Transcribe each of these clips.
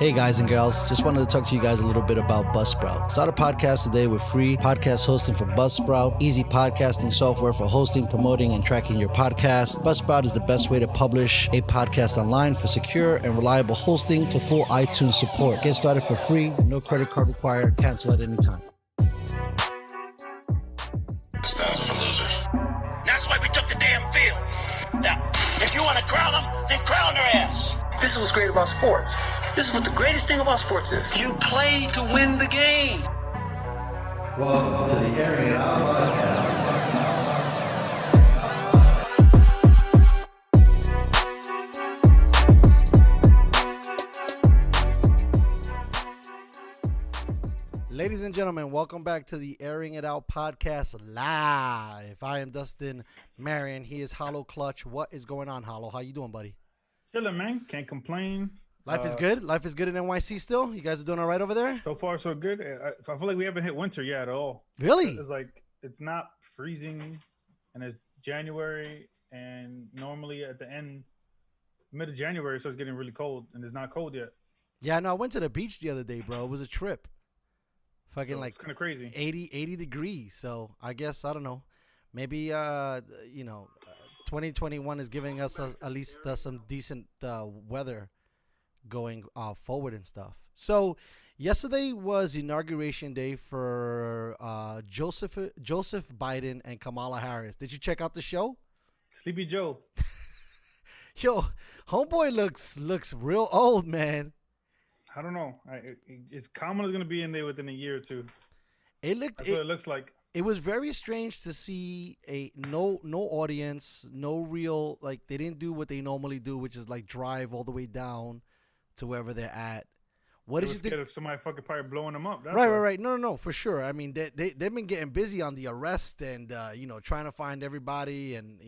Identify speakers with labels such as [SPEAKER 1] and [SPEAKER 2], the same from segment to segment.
[SPEAKER 1] Hey guys and girls, just wanted to talk to you guys a little bit about Buzzsprout. Start a podcast today with free podcast hosting for Buzzsprout, easy podcasting software for hosting, promoting, and tracking your podcast. Buzzsprout is the best way to publish a podcast online for secure and reliable hosting to full iTunes support. Get started for free, no credit card required, cancel at any time.
[SPEAKER 2] Stats for losers.
[SPEAKER 3] That's why we took the damn field. Now, if you want to crown them, then crown their ass.
[SPEAKER 4] This is what's great about sports. This is what the greatest thing about sports is.
[SPEAKER 3] You play to win the game.
[SPEAKER 1] Welcome to the Airin podcast. Ladies and gentlemen, welcome back to the Airing It Out podcast live. I am Dustin Marion. He is Hollow Clutch. What is going on, Hollow? How you doing, buddy?
[SPEAKER 5] Chilling, man. Can't complain.
[SPEAKER 1] Life is good. Life is good in NYC still. You guys are doing all right over there?
[SPEAKER 5] So far, so good. I feel like we haven't hit winter yet at all.
[SPEAKER 1] Really?
[SPEAKER 5] It's not freezing, and it's January, and normally at the mid of January, it starts getting really cold, and it's not cold yet.
[SPEAKER 1] Yeah, no, I went to the beach the other day, bro. It was a trip. Fucking
[SPEAKER 5] So
[SPEAKER 1] like
[SPEAKER 5] it's kind of crazy.
[SPEAKER 1] 80 degrees. So I guess, I don't know. Maybe, 2021 is giving us at least some decent weather going forward and stuff. So yesterday was inauguration day for Joseph Biden and Kamala Harris. Did you check out the show?
[SPEAKER 5] Sleepy Joe.
[SPEAKER 1] Yo, homeboy looks real old, man.
[SPEAKER 5] I don't know. It's Kamala's gonna be in there within a year or two.
[SPEAKER 1] That's
[SPEAKER 5] what it looks like.
[SPEAKER 1] It was very strange to see no audience, no real, like, they didn't do what they normally do, which is like drive all the way down to wherever they're at. What did you think?
[SPEAKER 5] If somebody fucking probably blowing them up.
[SPEAKER 1] Right. No, for sure. I mean, they've been getting busy on the arrest and trying to find everybody and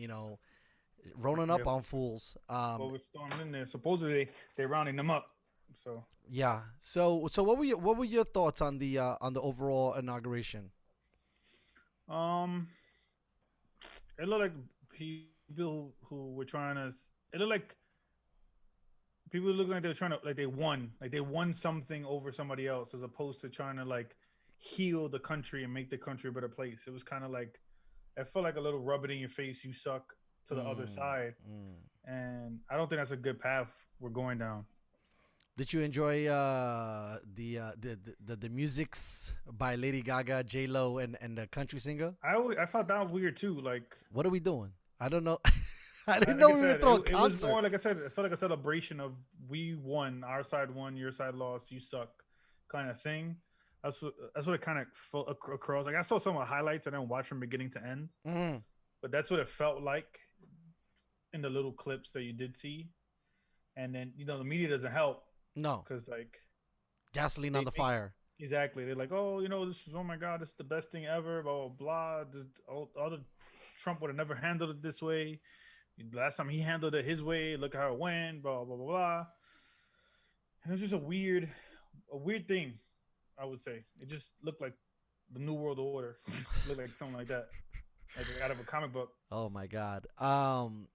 [SPEAKER 1] rolling up on fools.
[SPEAKER 5] Well, we're storming in there. Supposedly they're rounding them up. So
[SPEAKER 1] yeah. So what were your thoughts on the overall inauguration?
[SPEAKER 5] It looked like people who were trying to. It looked like people looked like they were trying to, like they won something over somebody else, as opposed to trying to like heal the country and make the country a better place. It was kind of like, it felt like a little rub it in your face, you suck, to the other side, and I don't think that's a good path we're going down.
[SPEAKER 1] Did you enjoy the musics by Lady Gaga, J-Lo, and the country singer?
[SPEAKER 5] I thought that was weird too. Like,
[SPEAKER 1] what are we doing? I don't know. I didn't know we were throwing a concert. It was
[SPEAKER 5] more, like I said, it felt like a celebration of we won, our side won, your side lost, you suck, kind of thing. That's what it kind of felt across. Like, I saw some of the highlights and then watched from beginning to end, but that's what it felt like in the little clips that you did see. And then the media doesn't help.
[SPEAKER 1] No,
[SPEAKER 5] because like
[SPEAKER 1] gasoline on the fire.
[SPEAKER 5] Exactly. They're like, oh, oh my God, this is the best thing ever. Blah blah blah. Trump would have never handled it this way. Last time he handled it his way, look how it went. Blah blah blah blah. And it was just a weird thing. I would say it just looked like the New World Order. Looked like something like that, like out of a comic book.
[SPEAKER 1] Oh my God.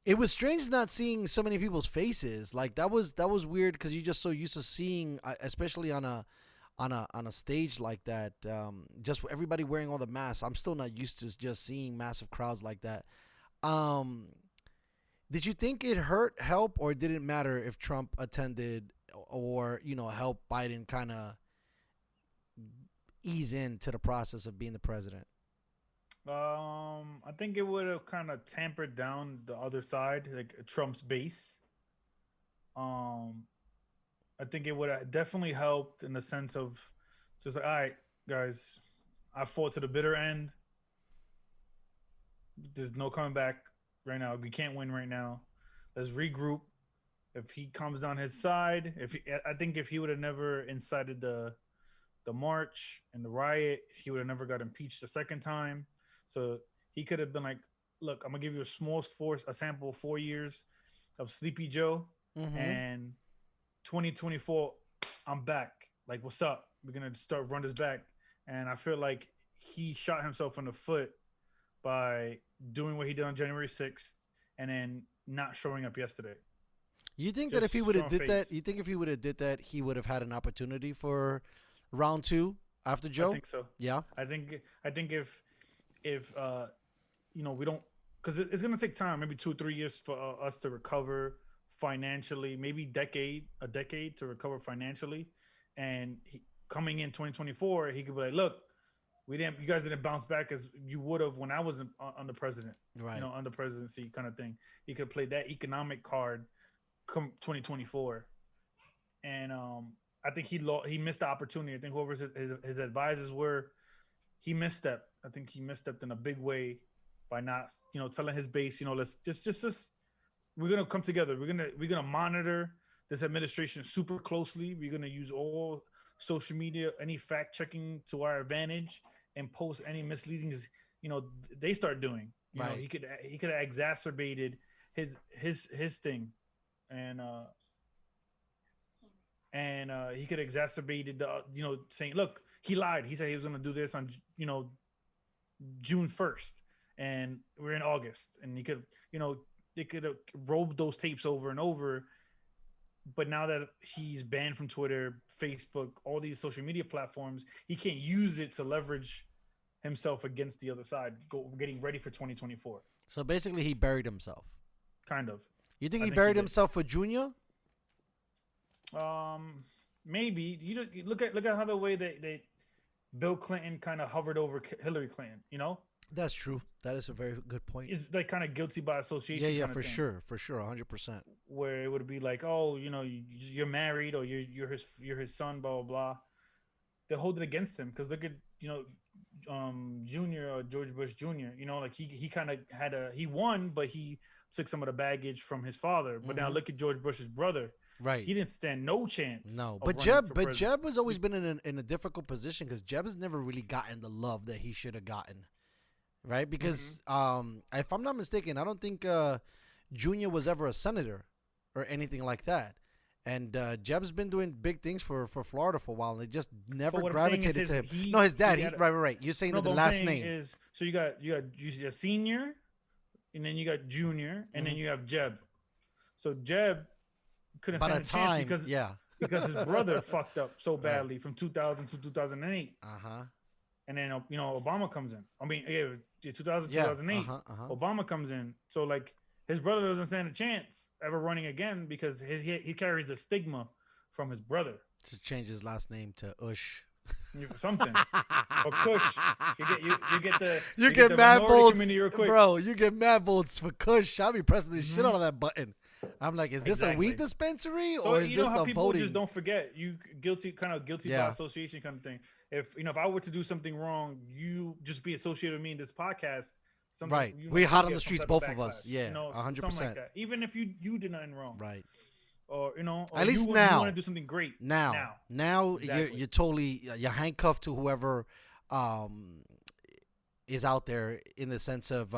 [SPEAKER 1] It was strange not seeing so many people's faces. Like that was weird because you're just so used to seeing, especially on a stage like that, just everybody wearing all the masks. I'm still not used to just seeing massive crowds like that. Did you think it help, or did it matter if Trump attended or help Biden kind of ease into the process of being the president?
[SPEAKER 5] I think it would have kind of tampered down the other side, like Trump's base. I think it would have definitely helped in the sense of just like, all right, guys, I fought to the bitter end. There's no coming back right now. We can't win right now. Let's regroup. If he comes down his side, I think if he would have never incited the march and the riot, he would have never got impeached the second time. So he could have been like, look, I'm going to give you a sample of 4 years of Sleepy Joe. And 2024, I'm back. Like, what's up? We're going to start run this back. And I feel like he shot himself in the foot by doing what he did on January 6th and then not showing up yesterday.
[SPEAKER 1] You think
[SPEAKER 5] Just
[SPEAKER 1] that if he would have
[SPEAKER 5] strong
[SPEAKER 1] did that,
[SPEAKER 5] face.
[SPEAKER 1] you think if he would have did that, he would have had an opportunity for round 2 after Joe?
[SPEAKER 5] I think so.
[SPEAKER 1] Yeah.
[SPEAKER 5] I think if we don't, because it's gonna take time, maybe 2 or 3 years for us to recover financially, maybe a decade to recover financially, and coming in 2024, he could be like, look, you guys didn't bounce back as you would have when I was on the president,
[SPEAKER 1] Right.
[SPEAKER 5] on the presidency kind of thing. He could play that economic card come 2024, and I think he missed the opportunity. I think whoever his advisors were, he misstepped. I think he misstepped in a big way by not, telling his base, let's just we're gonna come together. We're gonna monitor this administration super closely. We're gonna use all social media, any fact checking to our advantage, and post any misleadings. They start doing.
[SPEAKER 1] Right.
[SPEAKER 5] He could have exacerbated his thing, and he could have exacerbated the saying, look, he lied. He said he was gonna do this on June 1st, and we're in August, and he could they could have rolled those tapes over and over. But now that he's banned from Twitter, Facebook, all these social media platforms, he can't use it to leverage himself against the other side, getting ready for 2024.
[SPEAKER 1] So basically, he buried himself.
[SPEAKER 5] Kind of.
[SPEAKER 1] You think
[SPEAKER 5] I
[SPEAKER 1] he
[SPEAKER 5] think
[SPEAKER 1] buried
[SPEAKER 5] he did.
[SPEAKER 1] himself for Junior?
[SPEAKER 5] Maybe. You look at how the way they Bill Clinton kind of hovered over Hillary Clinton.
[SPEAKER 1] That's true. That is a very good point.
[SPEAKER 5] It's like kind of guilty by association.
[SPEAKER 1] Yeah,
[SPEAKER 5] kinda
[SPEAKER 1] for
[SPEAKER 5] thing,
[SPEAKER 1] sure, 100%.
[SPEAKER 5] Where it would be like, oh, you're married, or you're his son, blah blah blah. They hold it against him because look at Junior or George Bush Jr. Like he kind of he won, but he took some of the baggage from his father. But now look at George Bush's brother.
[SPEAKER 1] Right.
[SPEAKER 5] He didn't stand no chance.
[SPEAKER 1] No,
[SPEAKER 5] of
[SPEAKER 1] but
[SPEAKER 5] running for
[SPEAKER 1] Jeb
[SPEAKER 5] president.
[SPEAKER 1] has always been in a difficult position because Jeb has never really gotten the love that he should have gotten. Right? Because if I'm not mistaken, I don't think Junior was ever a senator or anything like that. And Jeb's been doing big things for Florida for a while, and they just never
[SPEAKER 5] what I'm saying is
[SPEAKER 1] gravitated to him.
[SPEAKER 5] his
[SPEAKER 1] No, his dad.
[SPEAKER 5] he had a-
[SPEAKER 1] Right. You're saying that the
[SPEAKER 5] but what I'm
[SPEAKER 1] last
[SPEAKER 5] saying
[SPEAKER 1] name.
[SPEAKER 5] is, so you got senior, and then you got junior, and then you have Jeb. So Jeb couldn't
[SPEAKER 1] By
[SPEAKER 5] stand
[SPEAKER 1] the
[SPEAKER 5] a chance
[SPEAKER 1] time,
[SPEAKER 5] because
[SPEAKER 1] yeah.
[SPEAKER 5] because his brother fucked up so badly from 2000 to 2008. And then Obama comes in. I mean, 2000
[SPEAKER 1] Yeah.
[SPEAKER 5] 2008. Obama comes in. So like his brother doesn't stand a chance ever running again because he carries the stigma from his brother.
[SPEAKER 1] To change his last name to Ush.
[SPEAKER 5] Something or Kush.
[SPEAKER 1] You get mad votes,
[SPEAKER 5] real quick.
[SPEAKER 1] bro. You get mad votes for Kush. I'll be pressing the shit out of that button. I'm like, is this a weed dispensary or is
[SPEAKER 5] you know
[SPEAKER 1] this
[SPEAKER 5] how
[SPEAKER 1] a
[SPEAKER 5] people
[SPEAKER 1] voting?
[SPEAKER 5] just don't forget. You guilty by association kind of thing. If I were to do something wrong, you just be associated with me in this podcast.
[SPEAKER 1] Right. We hot on the streets, both of us. Yeah, 100%.
[SPEAKER 5] Like that. Even if you did nothing wrong.
[SPEAKER 1] Right.
[SPEAKER 5] Or or
[SPEAKER 1] at least
[SPEAKER 5] you
[SPEAKER 1] now.
[SPEAKER 5] want to do something great.
[SPEAKER 1] Now
[SPEAKER 5] Exactly.
[SPEAKER 1] you're totally you're handcuffed to whoever is out there in the sense of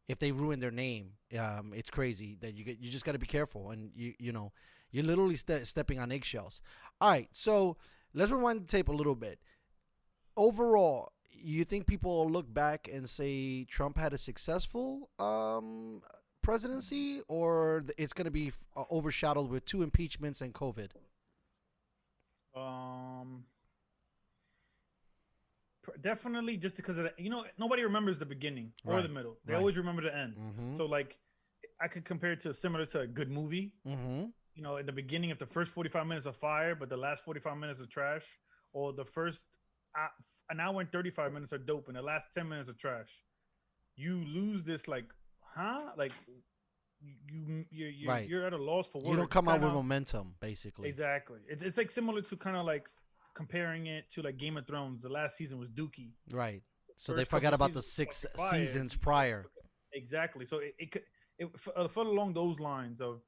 [SPEAKER 1] if they ruin their name, it's crazy that you just got to be careful, and you're literally stepping on eggshells. All right, so let's rewind the tape a little bit. Overall, you think people will look back and say Trump had a successful presidency, or it's going to be overshadowed with 2 impeachments and COVID?
[SPEAKER 5] Definitely, just because of that. Nobody remembers the beginning or the middle. They
[SPEAKER 1] Right.
[SPEAKER 5] always remember the end. So like, I could compare it to similar to a good movie. In the beginning, if the first 45 minutes are fire, but the last 45 minutes are trash, or the first an hour and 35 minutes are dope, and the last 10 minutes are trash, you lose this like, huh? Like you're at a loss for words.
[SPEAKER 1] You don't come out with momentum, basically.
[SPEAKER 5] Exactly. It's like similar to kind of like comparing it to like Game of Thrones. The last season was dookie.
[SPEAKER 1] Right. So
[SPEAKER 5] First
[SPEAKER 1] they forgot
[SPEAKER 5] couple
[SPEAKER 1] about the
[SPEAKER 5] seasons
[SPEAKER 1] 6
[SPEAKER 5] were fire.
[SPEAKER 1] seasons prior.
[SPEAKER 5] Exactly. So it felt along those lines of,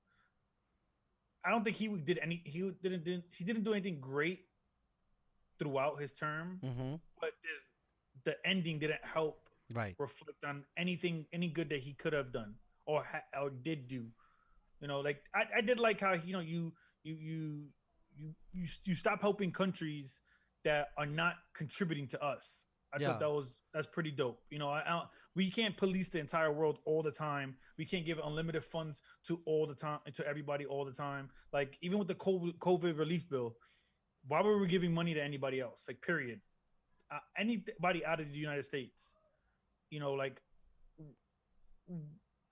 [SPEAKER 5] I don't think he didn't do anything great throughout his term, but the ending didn't help reflect on any good that he could have done or did do. Like I did like how you stop helping countries that are not contributing to us. I thought that's pretty dope. You know, we can't police the entire world all the time. We can't give unlimited funds to everybody all the time. Like even with the COVID relief bill, why were we giving money to anybody else? Like period. Anybody out of the United States, you know, like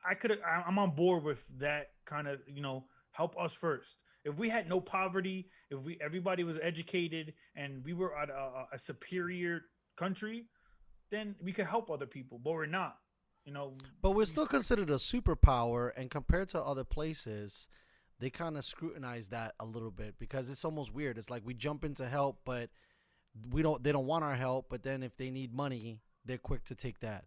[SPEAKER 5] I'm on board with that kind of, you know, help us first. If we had no poverty, if everybody was educated and we were at a superior country, then we could help other people, but we're not, you know.
[SPEAKER 1] But we're still considered a superpower, and compared to other places, they kind of scrutinize that a little bit because it's almost weird. It's like we jump in to help, but they don't want our help, but then if they need money, they're quick to take that.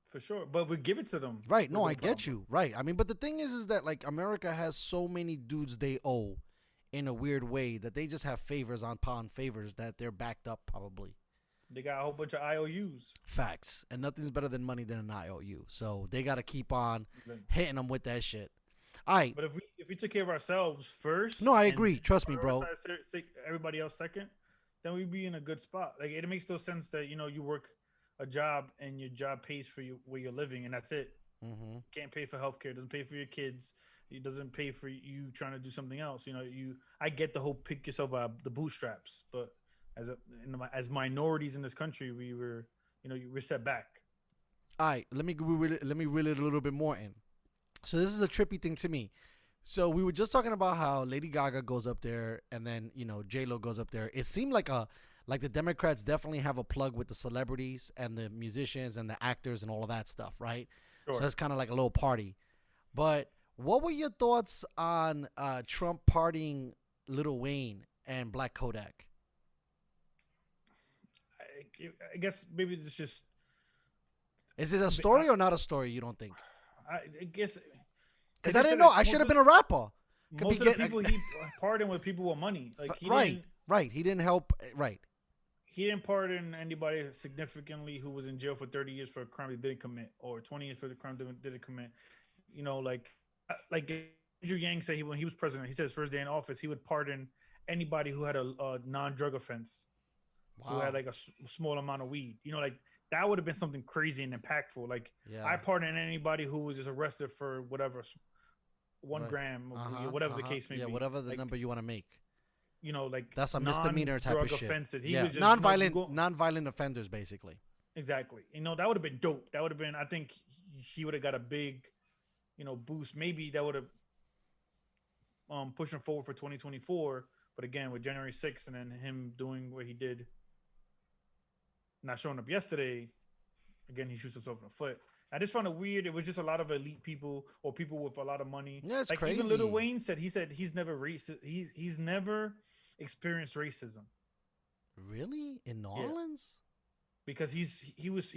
[SPEAKER 5] For sure, but we give it to them.
[SPEAKER 1] Right, no, I get you. Right. I mean, but the thing is that like America has so many dudes they owe in a weird way that they just have favors upon favors that they're backed up probably.
[SPEAKER 5] They got a whole bunch of IOUs.
[SPEAKER 1] Facts. And nothing's better than money than an IOU. So they got to keep on hitting them with that shit. All right.
[SPEAKER 5] But if we took care of ourselves first.
[SPEAKER 1] No, I agree. Trust me, bro.
[SPEAKER 5] Everybody else second, then we'd be in a good spot. Like it makes no sense that, you know, you work a job and your job pays for you where you're living and that's it.
[SPEAKER 1] Mm-hmm.
[SPEAKER 5] Can't pay for healthcare, doesn't pay for your kids, it doesn't pay for you trying to do something else. You know, I get the whole pick yourself out the bootstraps, but as minorities in this country, we're set back.
[SPEAKER 1] All right, let me reel it a little bit more in. So this is a trippy thing to me. So we were just talking about how Lady Gaga goes up there and then, you know, J-Lo goes up there. It seemed like the Democrats definitely have a plug with the celebrities and the musicians and the actors and all of that stuff, right? Sure. So it's kind of like a little party. But what were your thoughts on Trump partying Lil Wayne and Black Kodak?
[SPEAKER 5] I guess maybe it's just...
[SPEAKER 1] Is it a story or not a story, you don't think?
[SPEAKER 5] I guess...
[SPEAKER 1] Because I didn't know. I should have been a rapper.
[SPEAKER 5] Most of the people he pardoned with people with money. Like
[SPEAKER 1] Right. He didn't help. Right.
[SPEAKER 5] He didn't pardon anybody significantly who was in jail for 30 years for a crime they didn't commit, or 20 years for the crime they didn't commit. You know, like Andrew Yang said, when he was president, he said his first day in office, he would pardon anybody who had a non-drug offense, who had like a small amount of weed. You know, like that would have been something crazy and impactful. Like I pardon anybody who was just arrested for whatever, 1 gram, whatever the case may be.
[SPEAKER 1] Yeah, whatever the number you want to make.
[SPEAKER 5] You know, like
[SPEAKER 1] that's a misdemeanor type of shit.
[SPEAKER 5] Offensive.
[SPEAKER 1] He was just, non-violent offenders, basically.
[SPEAKER 5] Exactly. You know, that would have been dope. That would have been. I think he would have got a big, you know, boost. Maybe that would have pushed him forward for 2024. But again, with January 6th and then him doing what he did, not showing up yesterday, again he shoots himself in the foot. I just found it weird. It was just a lot of elite people or people with a lot of money.
[SPEAKER 1] Yeah, it's
[SPEAKER 5] like
[SPEAKER 1] crazy.
[SPEAKER 5] Even Lil Wayne said he's never racist. He's never experienced racism.
[SPEAKER 1] Really? In New Orleans?
[SPEAKER 5] Because he's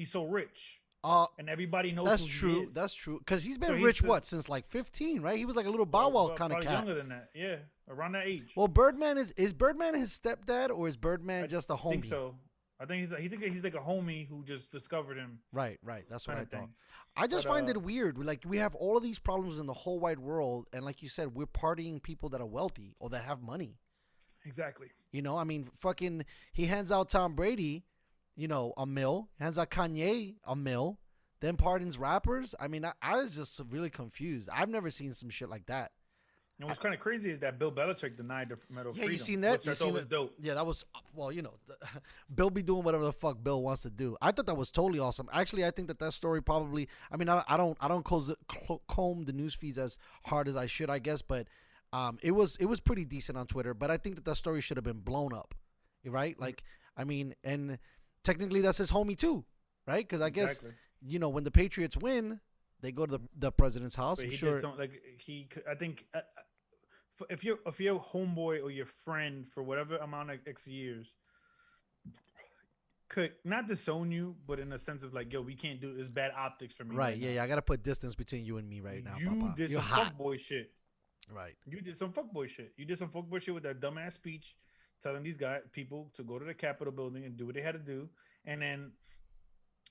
[SPEAKER 5] so rich. And everybody knows
[SPEAKER 1] that's
[SPEAKER 5] who
[SPEAKER 1] true.
[SPEAKER 5] he is.
[SPEAKER 1] That's true. Because he's been rich since like 15, right? He was like a little Bow Wow kind of cat.
[SPEAKER 5] Younger than that, yeah, around that age.
[SPEAKER 1] Well, Birdman is Birdman his stepdad or is Birdman just a homie?
[SPEAKER 5] I think so. I think he's like a homie who just discovered him.
[SPEAKER 1] Right. That's what I thought. I just find it weird. Like we have all of these problems in the whole wide world, and like you said, we're partying people that are wealthy or that have money.
[SPEAKER 5] Exactly.
[SPEAKER 1] You know, I mean, fucking, he hands out Tom Brady, you know, $1 million. Hands out Kanye $1 million. Then pardons rappers. I mean, I was just really confused. I've never seen some shit like that.
[SPEAKER 5] And what's kind of crazy is that Bill Belichick denied the medal of freedom.
[SPEAKER 1] Yeah, you seen that?
[SPEAKER 5] That was dope.
[SPEAKER 1] Yeah, that was, well, you know, Bill be doing whatever the fuck Bill wants to do. I thought that was totally awesome. Actually, I think that story probably, I mean, I don't comb the news feeds as hard as I should, I guess, but it was pretty decent on Twitter. But I think that story should have been blown up, right? Like, I mean, and technically that's his homie too, right? Because I guess, you know, when the Patriots win, they go to the president's house.
[SPEAKER 5] But
[SPEAKER 1] I'm sure.
[SPEAKER 5] I think if you're a homeboy or your friend for whatever amount of X years, could not disown you, but in a sense of like, yo, we can't do this. Bad optics for me.
[SPEAKER 1] Right. Yeah. I gotta put distance between you and me right now.
[SPEAKER 5] You did some fuckboy shit.
[SPEAKER 1] Right.
[SPEAKER 5] You did some fuckboy shit. You did some fuckboy shit with that dumbass speech, telling these people to go to the Capitol building and do what they had to do, and then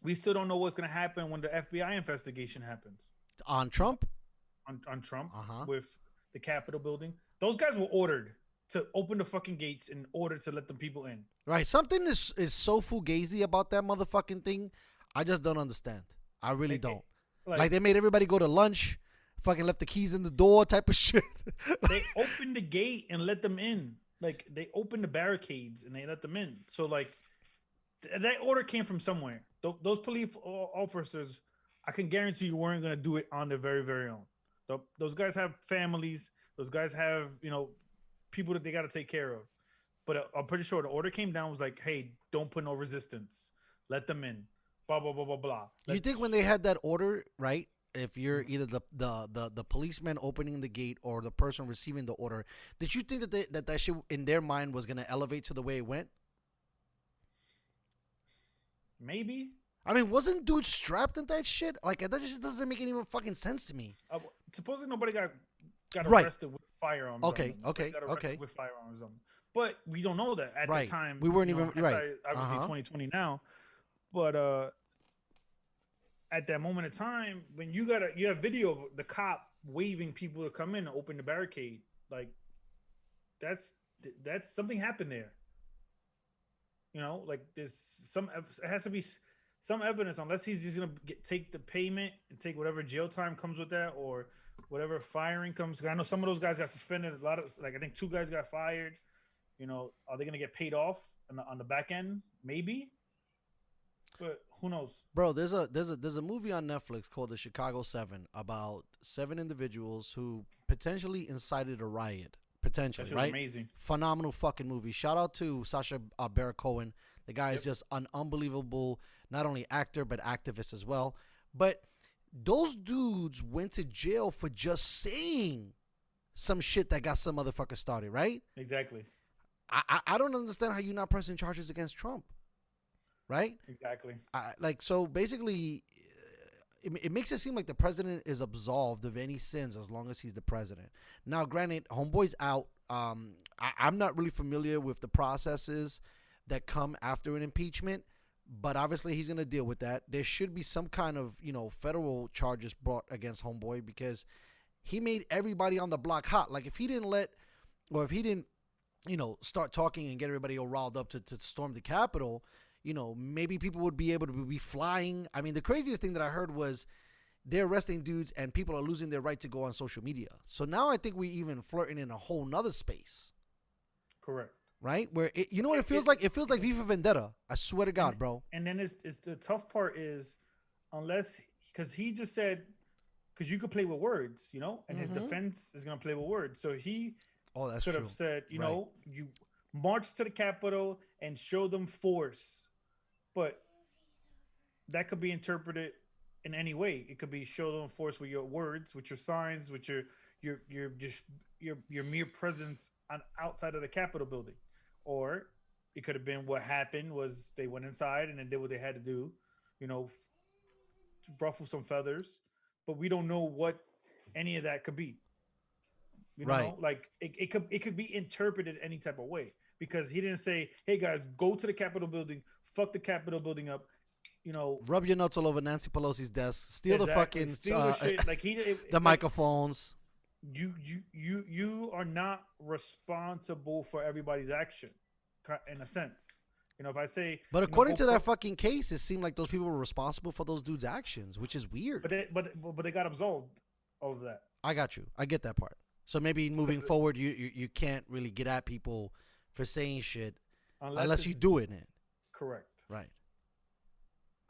[SPEAKER 5] we still don't know what's gonna happen when the FBI investigation happens
[SPEAKER 1] on Trump.
[SPEAKER 5] On Trump with the Capitol building. Those guys were ordered to open the fucking gates in order to let the people in.
[SPEAKER 1] Right. Something is so fugazi about that motherfucking thing. I just don't understand. I really don't. Like they made everybody go to lunch, fucking left the keys in the door type of shit.
[SPEAKER 5] They opened the gate and let them in. Like they opened the barricades and they let them in. So like that order came from somewhere. Those police officers, I can guarantee you weren't going to do it on their very, very own. Those guys have families. Those guys have, people that they got to take care of. But I'm pretty sure the order came down was like, hey, don't put no resistance. Let them in. Blah, blah, blah, blah, blah.
[SPEAKER 1] You think when they had that order, right, if you're either the policeman opening the gate or the person receiving the order, did you think that that shit in their mind was going to elevate to the way it went?
[SPEAKER 5] Maybe.
[SPEAKER 1] I mean, wasn't dude strapped in that shit? Like, that just doesn't make any fucking sense to me.
[SPEAKER 5] Supposedly nobody got
[SPEAKER 1] right.
[SPEAKER 5] arrested with firearms.
[SPEAKER 1] Okay.
[SPEAKER 5] With firearms on them. But we don't know that at
[SPEAKER 1] right.
[SPEAKER 5] the time.
[SPEAKER 1] We weren't even right.
[SPEAKER 5] Obviously, 2020 now, but at that moment in time, when you have video of the cop waving people to come in and open the barricade, like that's something happened there. Like there's it has to be some evidence, unless he's just gonna take the payment and take whatever jail time comes with that, or whatever firing comes. I know some of those guys got suspended. A lot of, like, I think 2 guys got fired. Are they gonna get paid off on the back end? Maybe, but who knows?
[SPEAKER 1] Bro, there's a movie on Netflix called The Chicago 7 about 7 individuals who potentially incited a riot. Potentially, right?
[SPEAKER 5] Amazing,
[SPEAKER 1] phenomenal fucking movie. Shout out to Sacha Baron Cohen. The guy is just an unbelievable, not only actor but activist as well. But those dudes went to jail for just saying some shit that got some motherfucker started, right?
[SPEAKER 5] Exactly.
[SPEAKER 1] I don't understand how you're not pressing charges against Trump, right?
[SPEAKER 5] Exactly.
[SPEAKER 1] So basically, it makes it seem like the president is absolved of any sins as long as he's the president. Now, granted, homeboy's out. I'm not really familiar with the processes that come after an impeachment, but obviously he's going to deal with that. There should be some kind of, federal charges brought against homeboy because he made everybody on the block hot. Like if he didn't start talking and get everybody all riled up to storm the Capitol, maybe people would be able to be flying. I mean, the craziest thing that I heard was they're arresting dudes and people are losing their right to go on social media. So now I think we even flirting in a whole nother space.
[SPEAKER 5] Correct.
[SPEAKER 1] Right? Where what it feels like? It feels like V for Vendetta. I swear to God, bro.
[SPEAKER 5] And then it's the tough part is, because he just said, because you could play with words, and his defense is going to play with words. So he could have said, you march to the Capitol and show them force. But that could be interpreted in any way. It could be show them force with your words, with your signs, with your mere presence outside of the Capitol building. Or it could have been what happened was they went inside and then did what they had to do, ruffle some feathers. But we don't know what any of that could be. Like it could be interpreted any type of way, because he didn't say, hey guys, go to the Capitol building, fuck the Capitol building up,
[SPEAKER 1] rub your nuts all over Nancy Pelosi's desk, steal the fucking
[SPEAKER 5] the shit. Like
[SPEAKER 1] the microphones.
[SPEAKER 5] You are not responsible for everybody's action, in a sense. If I say,
[SPEAKER 1] but according to that fucking case, it seemed like those people were responsible for those dudes' actions, which is weird.
[SPEAKER 5] But they got absolved of that.
[SPEAKER 1] I got you. I get that part. So maybe moving forward, you can't really get at people for saying shit unless you do it.
[SPEAKER 5] Correct.
[SPEAKER 1] Right.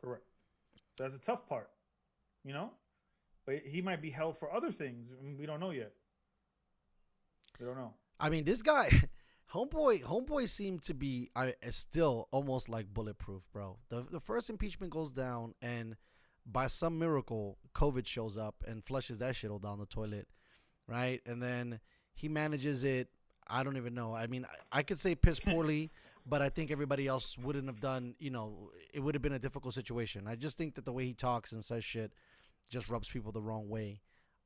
[SPEAKER 5] Correct. So that's a tough part, But he might be held for other things. We don't know yet. We don't know.
[SPEAKER 1] I mean, this guy, homeboy seemed to be still almost like bulletproof, bro. The first impeachment goes down, and by some miracle, COVID shows up and flushes that shit all down the toilet, right? And then he manages it. I don't even know. I mean, I could say piss poorly, but I think everybody else wouldn't have done. It would have been a difficult situation. I just think that the way he talks and says shit just rubs people the wrong way.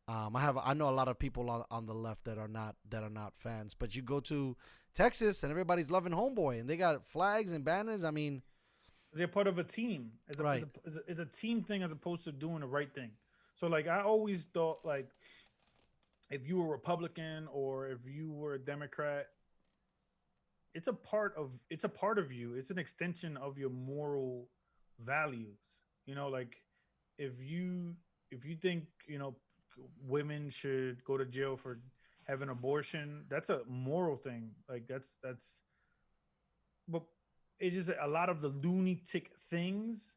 [SPEAKER 1] I know a lot of people on the left that are not fans, but you go to Texas and everybody's loving homeboy and they got flags and banners. I mean,
[SPEAKER 5] they're part of a team. It's a team thing as opposed to doing the right thing. So like I always thought, like if you were Republican or if you were a Democrat, it's a part of you. It's an extension of your moral values. Like if you think women should go to jail for having abortion, that's a moral thing. Like that's but it's just a lot of the lunatic things.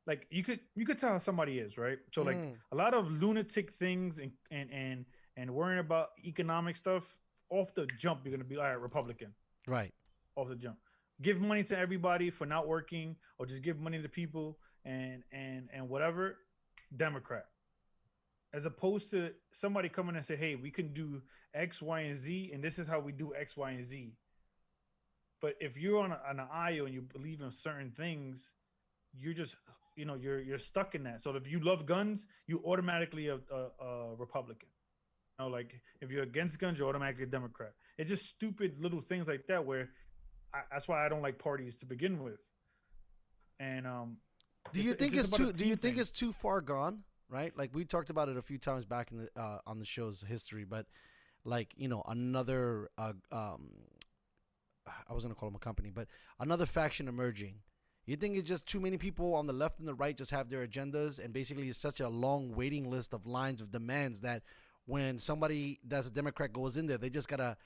[SPEAKER 5] Like you could tell how somebody is, right? So like a lot of lunatic things and worrying about economic stuff, off the jump you're gonna be all right, Republican.
[SPEAKER 1] Right.
[SPEAKER 5] Off the jump. Give money to everybody for not working, or just give money to people and whatever, Democrat. As opposed to somebody coming and say, hey, we can do X, Y, and Z, and this is how we do X, Y, and Z. But if you're on an aisle and you believe in certain things, you're just, you're stuck in that. So if you love guns, you automatically a Republican. Like if you're against guns, you're automatically a Democrat. It's just stupid little things like that where that's why I don't like parties to begin with. And
[SPEAKER 1] do you think it's too far gone? Right, like we talked about it a few times back in the on the show's history, but like another I was gonna call them a company, but another faction emerging. You think it's just too many people on the left and the right just have their agendas, and basically it's such a long waiting list of lines of demands that when somebody that's a Democrat goes in there, they just gotta,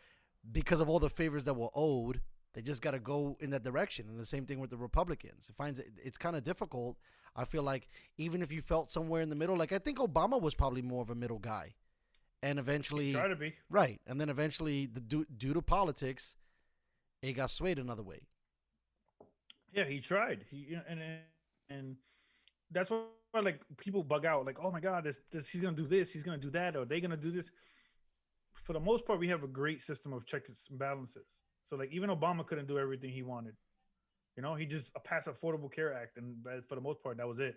[SPEAKER 1] because of all the favors that were owed, they just gotta go in that direction. And the same thing with the Republicans. It's kind of difficult. I feel like even if you felt somewhere in the middle, like I think Obama was probably more of a middle guy, and eventually
[SPEAKER 5] try to be
[SPEAKER 1] right, and then eventually due to politics, it got swayed another way.
[SPEAKER 5] Yeah, he tried. And that's why like people bug out, like, oh my God, this he's gonna do this, he's gonna do that, or they gonna do this. For the most part, we have a great system of checks and balances. So like even Obama couldn't do everything he wanted. He just passed Affordable Care Act, and for the most part, that was it.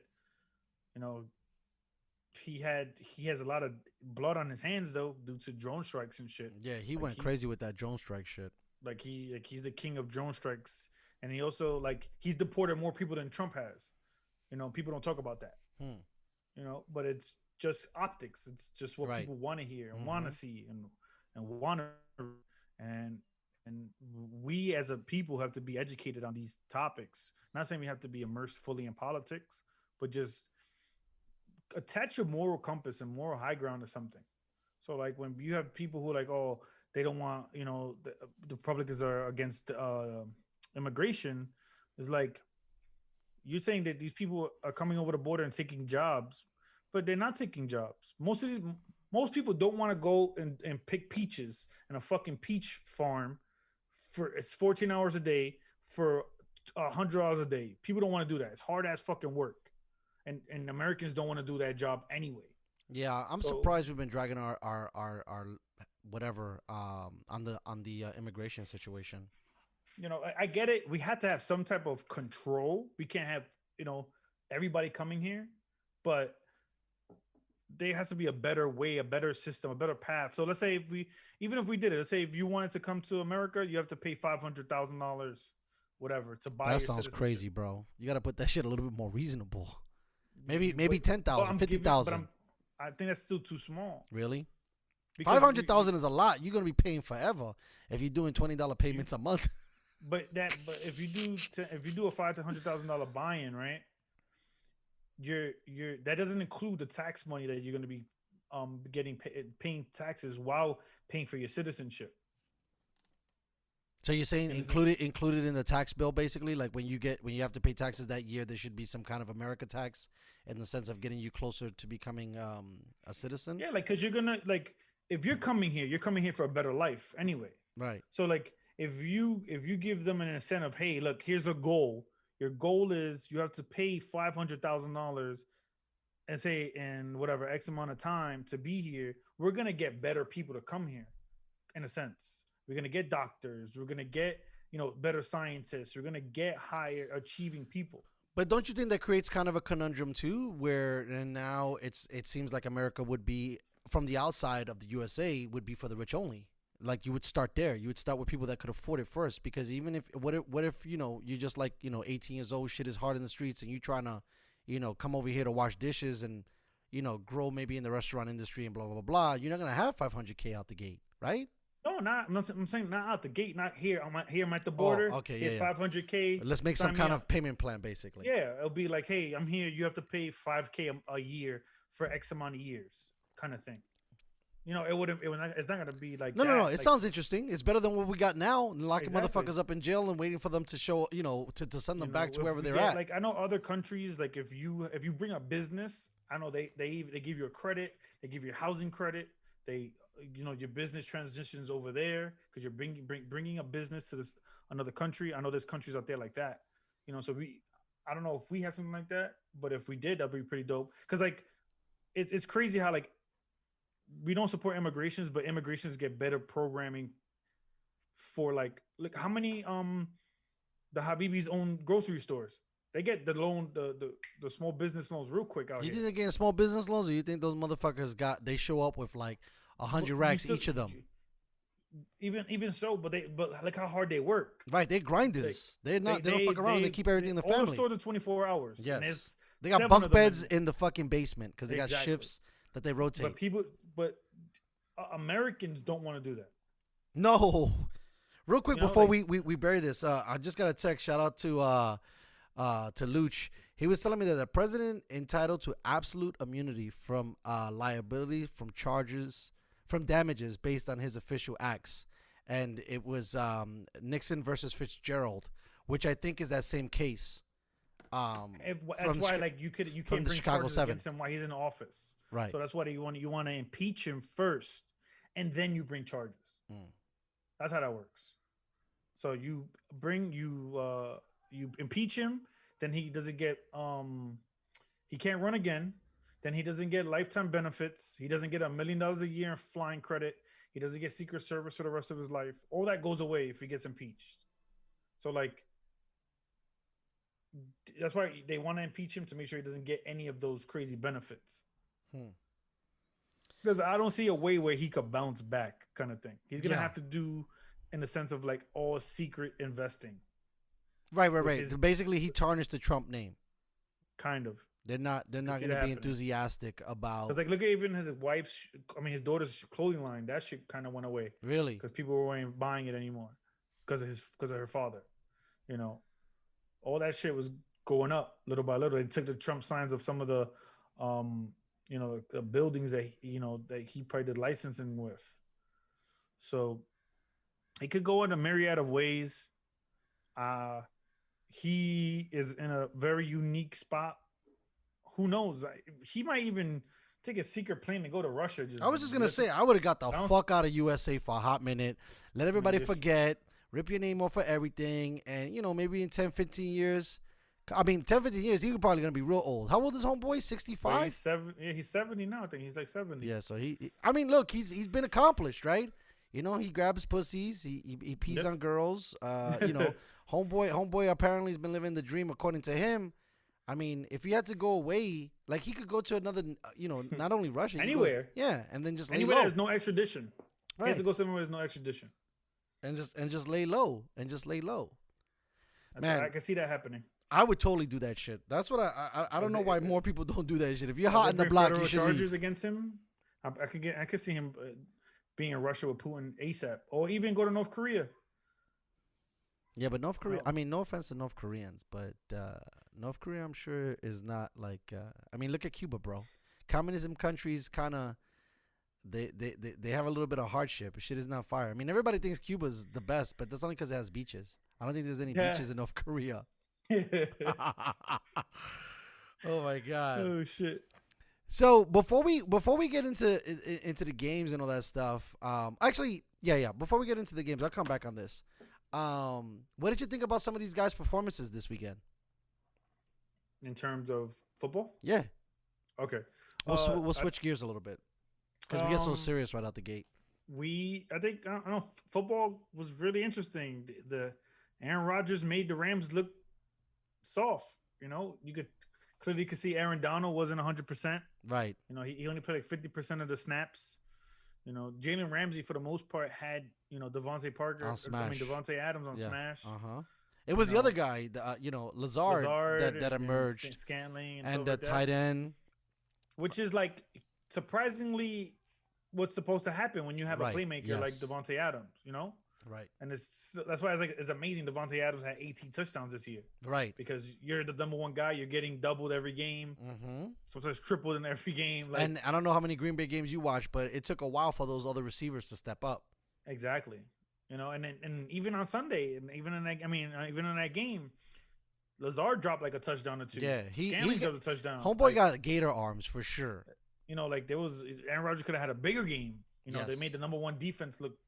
[SPEAKER 5] He has a lot of blood on his hands though, due to drone strikes and shit.
[SPEAKER 1] Yeah, he went crazy with that drone strike shit.
[SPEAKER 5] Like he's the king of drone strikes, and he also he's deported more people than Trump has. People don't talk about that. But it's just optics. It's just what people want to hear and want to see and want to and we as a people have to be educated on these topics. Not saying we have to be immersed fully in politics, but just attach your moral compass and moral high ground to something. So like when you have people who are like, oh, they don't want, the Republicans are against immigration, it's like you're saying that these people are coming over the border and taking jobs, but they're not taking jobs. Most people don't want to go and pick peaches in a fucking peach farm it's 14 hours a day for $100 a day. People don't want to do that. It's hard ass fucking work, and Americans don't want to do that job anyway.
[SPEAKER 1] Yeah, I'm surprised we've been dragging our whatever on the immigration situation.
[SPEAKER 5] I get it. We had to have some type of control. We can't have everybody coming here, but there has to be a better way, a better system, a better path. So let's say if we did it, let's say if you wanted to come to America, you have to pay $500,000, whatever, to buy.
[SPEAKER 1] That sounds crazy, bro. You got to put that shit a little bit more reasonable. Maybe 10,000, 50,000.
[SPEAKER 5] I think that's still too small.
[SPEAKER 1] Really? 500,000 is a lot. You're gonna be paying forever if you're doing $20 payments a month. But
[SPEAKER 5] if you do a $500,000 to $100,000 buy-in, right? That doesn't include the tax money that you're going to be paying taxes while paying for your citizenship.
[SPEAKER 1] So you're saying included in the tax bill, basically, like when you have to pay taxes that year, there should be some kind of America tax in the sense of getting you closer to becoming a citizen.
[SPEAKER 5] Yeah, like because you're gonna if you're coming here for a better life anyway.
[SPEAKER 1] Right.
[SPEAKER 5] So like if you give them an incentive, hey, look, here's a goal. Your goal is you have to pay $500,000 and say in whatever X amount of time to be here. We're going to get better people to come here in a sense. We're going to get doctors. We're going to get, better scientists. We're going to get higher achieving people.
[SPEAKER 1] But don't you think that creates kind of a conundrum too, where now it seems like America would be from the outside of the USA would be for the rich only? Like you would start there. You would start with people that could afford it first, because even if what if you're just 18 years old, shit is hard in the streets, and you trying to come over here to wash dishes and grow maybe in the restaurant industry and blah blah blah blah. You're not gonna have $500K out the gate, right?
[SPEAKER 5] No, I'm saying not out the gate, not here. I'm at the border.
[SPEAKER 1] Okay,
[SPEAKER 5] Here's $500K.
[SPEAKER 1] Let's make some kind of payment plan, basically.
[SPEAKER 5] Yeah, it'll be like, hey, I'm here. You have to pay $5K a year for X amount of years, kind of thing. You know, it's not gonna be like
[SPEAKER 1] no. It
[SPEAKER 5] like,
[SPEAKER 1] sounds interesting. It's better than what we got now, locking
[SPEAKER 5] Exactly.
[SPEAKER 1] motherfuckers up in jail and waiting for them to show, to send them back to wherever they're
[SPEAKER 5] yeah,
[SPEAKER 1] at.
[SPEAKER 5] Like I know other countries, like if you bring a business, I know they give you a credit, they give you housing credit, your business transitions over there because you're bringing a business to another country. I know there's countries out there like that, So I don't know if we have something like that, but if we did, that'd be pretty dope. Because like it's crazy how like we don't support immigrations, but immigrations get better programming for like look how many the Habibis own grocery stores. They get the loan, the small business loans real quick out
[SPEAKER 1] You
[SPEAKER 5] here.
[SPEAKER 1] think they're getting small business loans, or you think those motherfuckers they show up with like 100 racks each of them?
[SPEAKER 5] Even so, but like how hard they work.
[SPEAKER 1] Right, they grinders. They don't fuck around. They keep everything in the
[SPEAKER 5] all
[SPEAKER 1] family.
[SPEAKER 5] The stores are 24 hours.
[SPEAKER 1] Yes, they got bunk beds in the fucking basement because they got shifts that they rotate.
[SPEAKER 5] But Americans don't want to do that.
[SPEAKER 1] No. Real quick before we bury this, I just got a text. Shout out to Luch. He was telling me that the president entitled to absolute immunity from liability from damages based on his official acts, and it was Nixon versus Fitzgerald, which I think is that same case.
[SPEAKER 5] That's why like you can't bring charges against him while he's in office.
[SPEAKER 1] Right.
[SPEAKER 5] So that's why you want to impeach him first, and then you bring charges. That's how that works. So you impeach him, then he doesn't get he can't run again. Then he doesn't get lifetime benefits. He doesn't get $1 million a year in flying credit. He doesn't get Secret Service for the rest of his life. All that goes away if he gets impeached. So like that's why they want to impeach him, to make sure he doesn't get any of those crazy benefits. Because I don't see a way where he could bounce back, kind of thing. He's gonna have to do in the sense of like all secret investing.
[SPEAKER 1] Right. Basically, he tarnished the Trump name.
[SPEAKER 5] Kind of.
[SPEAKER 1] They're not gonna be enthusiastic about.
[SPEAKER 5] Because like look at even his his daughter's clothing line. That shit kind of went away.
[SPEAKER 1] Really?
[SPEAKER 5] Because people weren't buying it anymore because of her father. All that shit was going up little by little. They took the Trump signs of some of the the buildings that that he probably did licensing with. So it could go in a myriad of ways. He is in a very unique spot. Who knows? He might even take a secret plane to go to Russia.
[SPEAKER 1] I was just gonna say, I would have got the fuck out of USA for a hot minute. Let everybody forget. Rip your name off for everything, and maybe in 10, 15 years. I mean, 10, 15 years, he's probably gonna be real old. How old is homeboy? 65.
[SPEAKER 5] He's 70 now. I think he's like 70.
[SPEAKER 1] Yeah. So I mean, look, he's been accomplished, right? He grabs pussies. He pees on girls. Homeboy apparently has been living the dream according to him. I mean, if he had to go away, like he could go to another, not only Russia,
[SPEAKER 5] anywhere.
[SPEAKER 1] And then just
[SPEAKER 5] anywhere
[SPEAKER 1] lay low.
[SPEAKER 5] There's no extradition. Right. He has to go somewhere there's no extradition.
[SPEAKER 1] And just lay low. Man,
[SPEAKER 5] I can see that happening.
[SPEAKER 1] I would totally do that shit. That's what I don't know why more people don't do that shit. If you're hot in the block, you should
[SPEAKER 5] charges
[SPEAKER 1] leave.
[SPEAKER 5] Against him. I could see him being in Russia with Putin ASAP, or even go to North Korea.
[SPEAKER 1] Yeah, but North Korea. I mean, no offense to North Koreans, but North Korea, I'm sure, is not like. I mean, look at Cuba, bro. Communism countries kind of. They have a little bit of hardship. Shit is not fire. I mean, everybody thinks Cuba's the best, but that's only because it has beaches. I don't think there's any beaches in North Korea. Oh my god.
[SPEAKER 5] Oh shit.
[SPEAKER 1] So before we get into the games and all that stuff, actually, before we get into the games, I'll come back on this. What did you think about some of these guys' performances this weekend?
[SPEAKER 5] In terms of football?
[SPEAKER 1] Yeah.
[SPEAKER 5] Okay.
[SPEAKER 1] We'll switch gears a little bit because we get so serious right out the gate.
[SPEAKER 5] I think football was really interesting. The Aaron Rodgers made the Rams look soft. You could clearly see Aaron Donald wasn't 100%.
[SPEAKER 1] Right.
[SPEAKER 5] He only played like 50% of the snaps. Jalen Ramsey for the most part had Devontae Parker
[SPEAKER 1] on Smash.
[SPEAKER 5] Devontae Adams on Smash.
[SPEAKER 1] It was the other guy, Lazard that emerged,
[SPEAKER 5] and Scantling
[SPEAKER 1] and the tight end,
[SPEAKER 5] which is like surprisingly what's supposed to happen when you have
[SPEAKER 1] Right.
[SPEAKER 5] a playmaker
[SPEAKER 1] Yes.
[SPEAKER 5] like Devontae Adams, you know?
[SPEAKER 1] Right.
[SPEAKER 5] And that's why it's amazing Devontae Adams had 18 touchdowns this year
[SPEAKER 1] Right.
[SPEAKER 5] because you're the number one guy. You're getting doubled every game, sometimes tripled in every game. Like,
[SPEAKER 1] And I don't know how many Green Bay games you watched, but it took a while for those other receivers to step up.
[SPEAKER 5] exactly, you know, and even on Sunday, and even in that, even in that game, Lazard dropped like a touchdown or two.
[SPEAKER 1] Yeah, he
[SPEAKER 5] dropped a touchdown.
[SPEAKER 1] Homeboy
[SPEAKER 5] like,
[SPEAKER 1] got gator arms for sure.
[SPEAKER 5] you know, like Aaron Rodgers could have had a bigger game. You know, they
[SPEAKER 1] Yes.
[SPEAKER 5] made the number one defense look,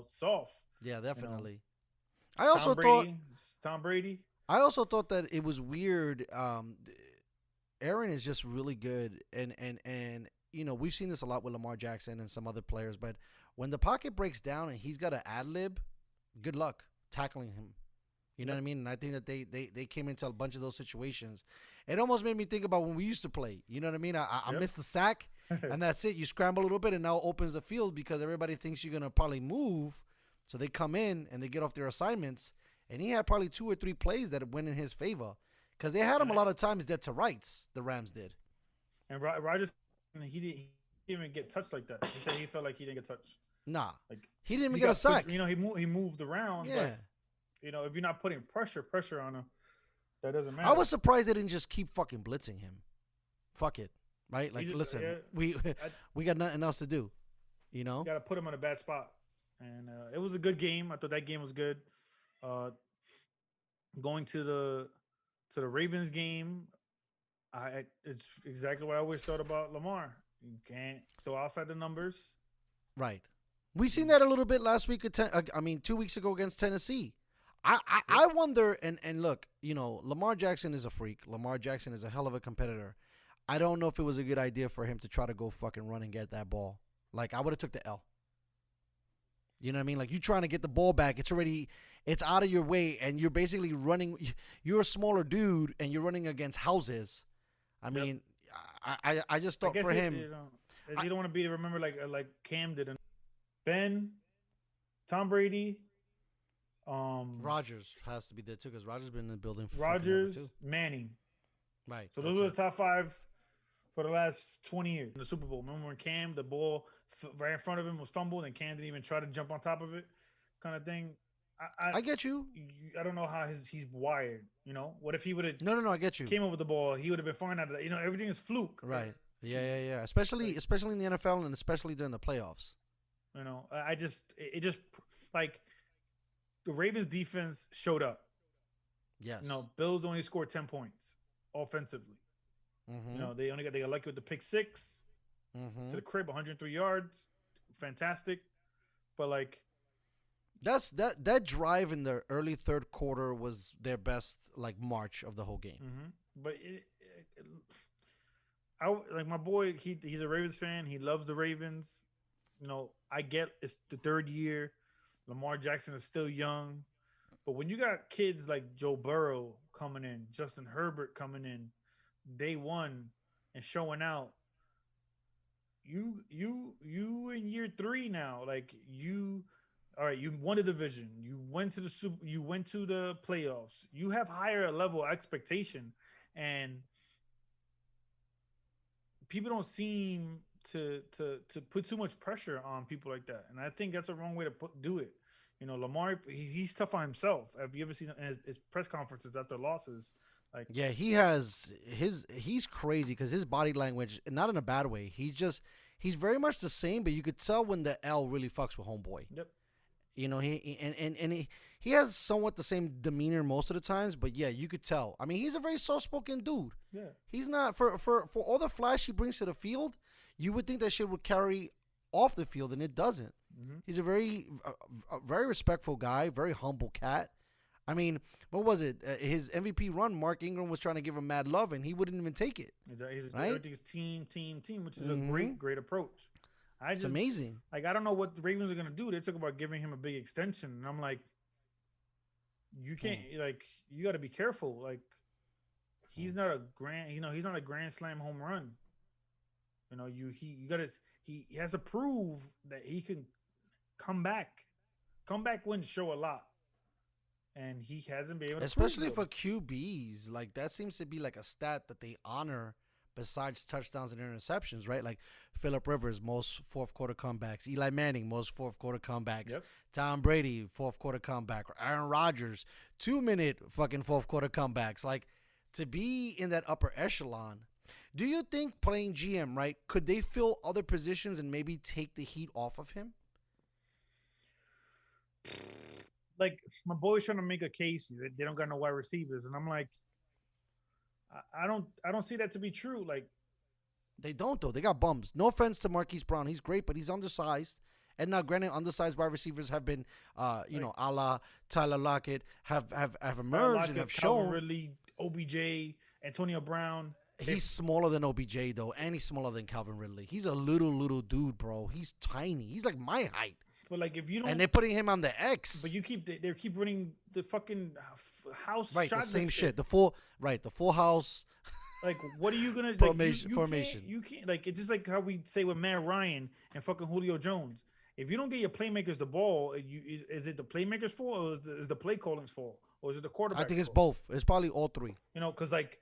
[SPEAKER 5] soft.
[SPEAKER 1] Yeah, definitely.
[SPEAKER 5] Tom Brady.
[SPEAKER 1] I also thought that it was weird. Airin is just really good, and we've seen this a lot with Lamar Jackson and some other players. But when the pocket breaks down and he's got an ad lib, good luck tackling him. You know what I mean? And I think that they came into a bunch of those situations. It almost made me think about when we used to play. You know what I mean? I missed the sack, and that's it. You scramble a little bit, and now it opens the field because everybody thinks you're gonna probably move. So they come in and they get off their assignments, and he had probably 2 or 3 plays that went in his favor because they had him a lot of times dead to rights. The Rams did.
[SPEAKER 5] And Rodgers, he didn't even get touched like that. He said he felt like he didn't get touched.
[SPEAKER 1] Nah,
[SPEAKER 5] Like
[SPEAKER 1] he didn't even get a sack.
[SPEAKER 5] You know, he moved around.
[SPEAKER 1] Yeah.
[SPEAKER 5] But, you know, if you're not putting pressure on him, that doesn't matter.
[SPEAKER 1] I was surprised they didn't just keep fucking blitzing him. Fuck it, right? Like, listen, we got nothing else to do. You know,
[SPEAKER 5] got to put him in a bad spot. And it was a good game. I thought that game was good. Going to the Ravens game, it's exactly what I always thought about Lamar. You can't throw outside the numbers.
[SPEAKER 1] right? We seen that a little bit last week. 2 weeks ago against Tennessee. I wonder. And look, Lamar Jackson is a freak. Lamar Jackson is a hell of a competitor. I don't know if it was a good idea for him to try to go fucking run and get that ball. Like, I would have took the L. You know what I mean? Like, you trying to get the ball back. It's out of your way, and you're basically running. You're a smaller dude, and you're running against houses. I mean, I just thought for him.
[SPEAKER 5] You don't want to be remembered like Cam did. Ben, Tom Brady,
[SPEAKER 1] Rodgers has to be there too because Rodgers been in the building for
[SPEAKER 5] Rodgers,
[SPEAKER 1] too.
[SPEAKER 5] Manning.
[SPEAKER 1] Right.
[SPEAKER 5] So those are the top 5 for the last 20 years in the Super Bowl. Remember when Cam, the ball right in front of him was fumbled, and Cam didn't even try to jump on top of it, kind of thing.
[SPEAKER 1] I get you.
[SPEAKER 5] I don't know how he's wired. You know, what if he would have?
[SPEAKER 1] No, I get you.
[SPEAKER 5] Came up with the ball, he would have been fine out of that. You know, everything is fluke.
[SPEAKER 1] Right. Yeah. Especially in the NFL and especially during the playoffs.
[SPEAKER 5] You know, it just like the Ravens defense showed up.
[SPEAKER 1] Yes.
[SPEAKER 5] You know, Bills only scored 10 points offensively.
[SPEAKER 1] Mm-hmm.
[SPEAKER 5] You know, they got lucky with the pick 6 to the crib, 103 yards, fantastic. But like,
[SPEAKER 1] that drive in the early third quarter was their best like march of the whole game.
[SPEAKER 5] But like my boy, he's a Ravens fan. He loves the Ravens. You know, I get it's the 3rd year. Lamar Jackson is still young. But when you got kids like Joe Burrow coming in, Justin Herbert coming in, day one and showing out, you in year 3 now. Like all right, you won the division. You went to the playoffs. You have higher level expectation, and people don't seem to put too much pressure on people like that. And I think that's a wrong way to do it. You know, Lamar, he's tough on himself. Have you ever seen his press conferences after losses? Like, yeah,
[SPEAKER 1] he's crazy because his body language, not in a bad way. He's very much the same, but you could tell when the L really fucks with homeboy.
[SPEAKER 5] Yep.
[SPEAKER 1] You know, he has somewhat the same demeanor most of the times, but yeah, you could tell. I mean, he's a very soft-spoken dude.
[SPEAKER 5] Yeah.
[SPEAKER 1] He's not for all the flash he brings to the field. You would think that shit would carry off the field, and it doesn't.
[SPEAKER 5] Mm-hmm.
[SPEAKER 1] He's a very respectful guy, very humble cat. I mean, what was it? His MVP run, Mark Ingram was trying to give him mad love, and he wouldn't even take it.
[SPEAKER 5] Right? Everything's team, which is a great approach.
[SPEAKER 1] It's amazing.
[SPEAKER 5] Like, I don't know what the Ravens are going to do. They talk about giving him a big extension, and I'm like, you can't, like, you got to be careful. Like, he's not a grand slam home run. You know, he has to prove that he can come back. Comeback wins show a lot. And he hasn't been able to
[SPEAKER 1] especially
[SPEAKER 5] prove
[SPEAKER 1] for QBs. Like, that seems to be like a stat that they honor besides touchdowns and interceptions, right? Like Phillip Rivers, most fourth quarter comebacks. Eli Manning, most fourth quarter comebacks.
[SPEAKER 5] Yep.
[SPEAKER 1] Tom Brady, fourth quarter comeback. Aaron Rodgers, 2-minute fucking fourth quarter comebacks. Like, to be in that upper echelon, do you think playing GM, right, could they fill other positions and maybe take the heat off of him?
[SPEAKER 5] Like, my boy's trying to make a case. They don't got no wide receivers. And I'm like, I don't see that to be true. Like,
[SPEAKER 1] they don't though. They got bums. No offense to Marquise Brown, he's great, but he's undersized. And now, granted, undersized wide receivers have been, a la Tyler Lockett, have emerged
[SPEAKER 5] Lockett,
[SPEAKER 1] and have
[SPEAKER 5] Calvin
[SPEAKER 1] shown.
[SPEAKER 5] Ridley, OBJ, Antonio Brown.
[SPEAKER 1] He's smaller than OBJ though, and he's smaller than Calvin Ridley. He's a little dude, bro. He's tiny. He's like my height.
[SPEAKER 5] But like, if you don't,
[SPEAKER 1] and they're putting him on the X.
[SPEAKER 5] But you they keep running the fucking house.
[SPEAKER 1] Right, the
[SPEAKER 5] shotgun
[SPEAKER 1] same shit. The full house.
[SPEAKER 5] Like, what are you gonna
[SPEAKER 1] formation?
[SPEAKER 5] You can't like, it's just like how we say with Matt Ryan and fucking Julio Jones. If you don't get your playmakers the ball, is it the playmakers' fault, or is the play calling's fault, or is it the quarterback?
[SPEAKER 1] I think it's
[SPEAKER 5] fault?
[SPEAKER 1] both. It's probably all three.
[SPEAKER 5] You know, because like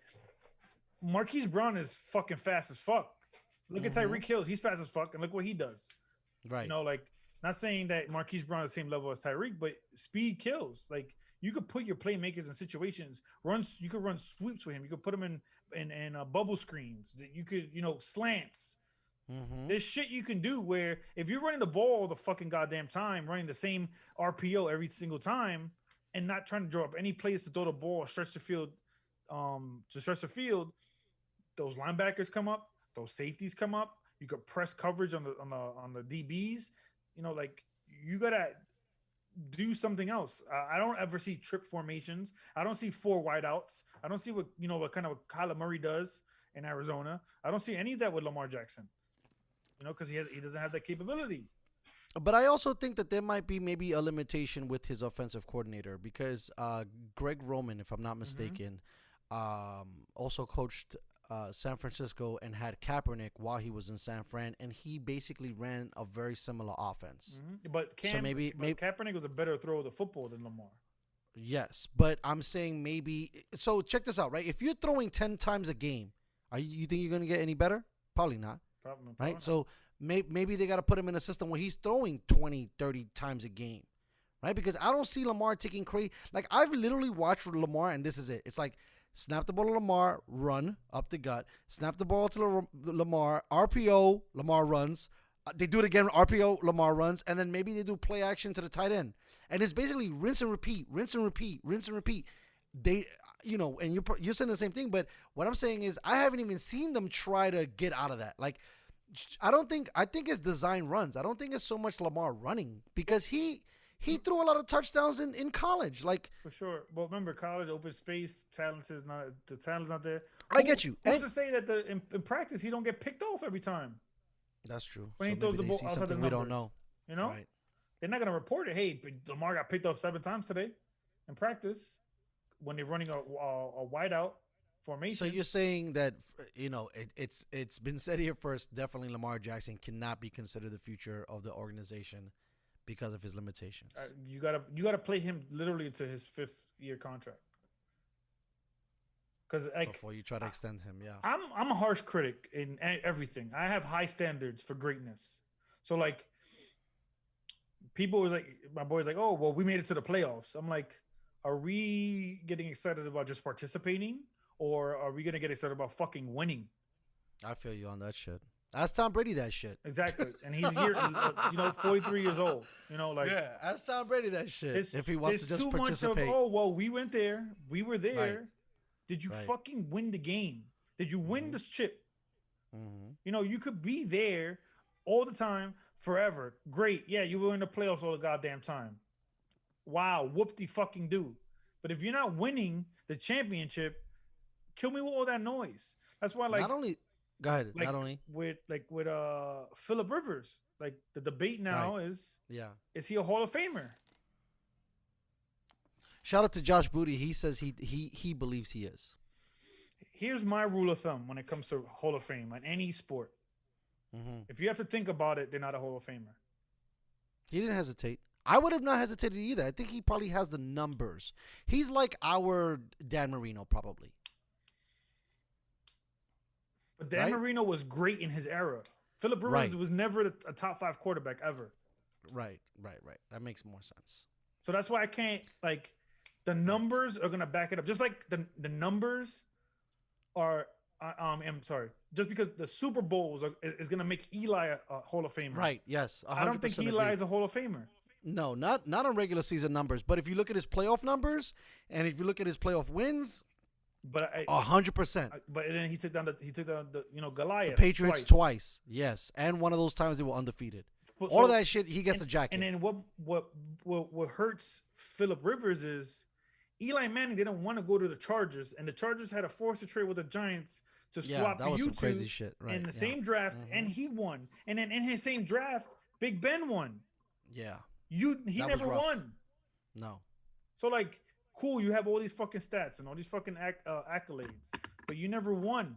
[SPEAKER 5] Marquise Brown is fucking fast as fuck. Look at Tyreek Hill; he's fast as fuck, and look what he does.
[SPEAKER 1] Right.
[SPEAKER 5] You know, like, not saying that Marquise Brown is the same level as Tyreek, but speed kills. Like, you could put your playmakers in situations. You could run sweeps with him. You could put him in bubble screens. You could, slants. There's shit you can do where if you're running the ball all the fucking goddamn time, running the same RPO every single time, and not trying to draw up any plays to throw the ball, stretch the field, those linebackers come up, those safeties come up. You could press coverage on the DBs. Like, you gotta do something else. I don't ever see trip formations. I don't see 4 wideouts. I don't see what kind of Kyler Murray does in Arizona. I don't see any of that with Lamar Jackson. Because he doesn't have that capability.
[SPEAKER 1] But I also think that there might be maybe a limitation with his offensive coordinator because Greg Roman, if I'm not mistaken, also coached San Francisco and had Kaepernick while he was in San Fran, and he basically ran a very similar offense.
[SPEAKER 5] But Kaepernick was a better thrower of the football than Lamar.
[SPEAKER 1] Yes, but I'm saying maybe. So check this out, right? If you're throwing 10 times a game, you think you're going to get any better? Probably not.
[SPEAKER 5] Probably
[SPEAKER 1] right?
[SPEAKER 5] Not.
[SPEAKER 1] So maybe they got to put him in a system where he's throwing 20, 30 times a game, right? Because I don't see Lamar taking crazy. Like, I've literally watched Lamar, and this is it. It's like, snap the ball to Lamar, run up the gut. Snap the ball to Lamar, RPO, Lamar runs. They do it again, RPO, Lamar runs. And then maybe they do play action to the tight end. And it's basically rinse and repeat, rinse and repeat, rinse and repeat. They, and you're saying the same thing. But what I'm saying is I haven't even seen them try to get out of that. Like, I think it's design runs. I don't think it's so much Lamar running because he threw a lot of touchdowns in college. Like,
[SPEAKER 5] for sure. But remember, college, open space, the talent's not there.
[SPEAKER 1] I get you.
[SPEAKER 5] Who's to say that in practice he don't get picked off every time?
[SPEAKER 1] That's true.
[SPEAKER 5] When
[SPEAKER 1] so
[SPEAKER 5] he throws the ball outside the numbers,
[SPEAKER 1] we don't know.
[SPEAKER 5] Right. They're not gonna report it. Hey, Lamar got picked off 7 times today in practice when they're running a wideout formation.
[SPEAKER 1] So you're saying that it's been said here first. Definitely, Lamar Jackson cannot be considered the future of the organization because of his limitations.
[SPEAKER 5] You gotta play him literally to his 5th-year contract. Because
[SPEAKER 1] before you try to extend him, yeah.
[SPEAKER 5] I'm a harsh critic in everything. I have high standards for greatness. So like, people was like, my boy's like, oh well, we made it to the playoffs. I'm like, are we getting excited about just participating, or are we gonna get excited about fucking winning?
[SPEAKER 1] I feel you on that shit. Ask Tom Brady that shit.
[SPEAKER 5] Exactly, and he's here, 43 years old.
[SPEAKER 1] Yeah, ask Tom Brady that shit if he wants to just
[SPEAKER 5] too
[SPEAKER 1] participate.
[SPEAKER 5] Much of, oh well, we went there, we were there.
[SPEAKER 1] Right.
[SPEAKER 5] Did you fucking win the game? Did you win the chip? You could be there all the time, forever. Great, yeah, you were in the playoffs all the goddamn time. Wow, whoop-de-fucking do. But if you're not winning the championship, kill me with all that noise. That's why, like,
[SPEAKER 1] go ahead. Not only
[SPEAKER 5] with Phillip Rivers, like, the debate now is he a Hall of Famer?
[SPEAKER 1] Shout out to Josh Booty. He says he believes he is.
[SPEAKER 5] Here's my rule of thumb when it comes to Hall of Fame in any sport. If you have to think about it, they're not a Hall of Famer.
[SPEAKER 1] He didn't hesitate. I would have not hesitated either. I think he probably has the numbers. He's like our Dan Marino, probably.
[SPEAKER 5] Dan
[SPEAKER 1] right?
[SPEAKER 5] Marino was great in his era. Philip Rivers
[SPEAKER 1] Right.
[SPEAKER 5] was never a top 5 quarterback ever.
[SPEAKER 1] Right. That makes more sense.
[SPEAKER 5] So that's why I can't like the numbers are gonna back it up. Just like the numbers are. I'm sorry. Just because the Super Bowls is gonna make Eli a Hall of Famer.
[SPEAKER 1] Right. Yes. 100%
[SPEAKER 5] I don't think Eli is a Hall of Famer.
[SPEAKER 1] No, not on regular season numbers. But if you look at his playoff numbers and if you look at his playoff wins,
[SPEAKER 5] But
[SPEAKER 1] 100%.
[SPEAKER 5] But then he took down the Goliath.
[SPEAKER 1] Patriots twice. Yes, and one of those times they were undefeated. All of that shit, he gets a jacket.
[SPEAKER 5] And then what hurts Philip Rivers is Eli Manning didn't want to go to the Chargers, and the Chargers had to force a trade with the Giants to swap
[SPEAKER 1] that was
[SPEAKER 5] you
[SPEAKER 1] some
[SPEAKER 5] two
[SPEAKER 1] crazy shit. Right.
[SPEAKER 5] in the same draft, and he won. And then in his same draft, Big Ben won.
[SPEAKER 1] Yeah.
[SPEAKER 5] He
[SPEAKER 1] That was
[SPEAKER 5] never
[SPEAKER 1] rough.
[SPEAKER 5] won.
[SPEAKER 1] No.
[SPEAKER 5] So like, cool, you have all these fucking stats and all these fucking accolades, but you never won.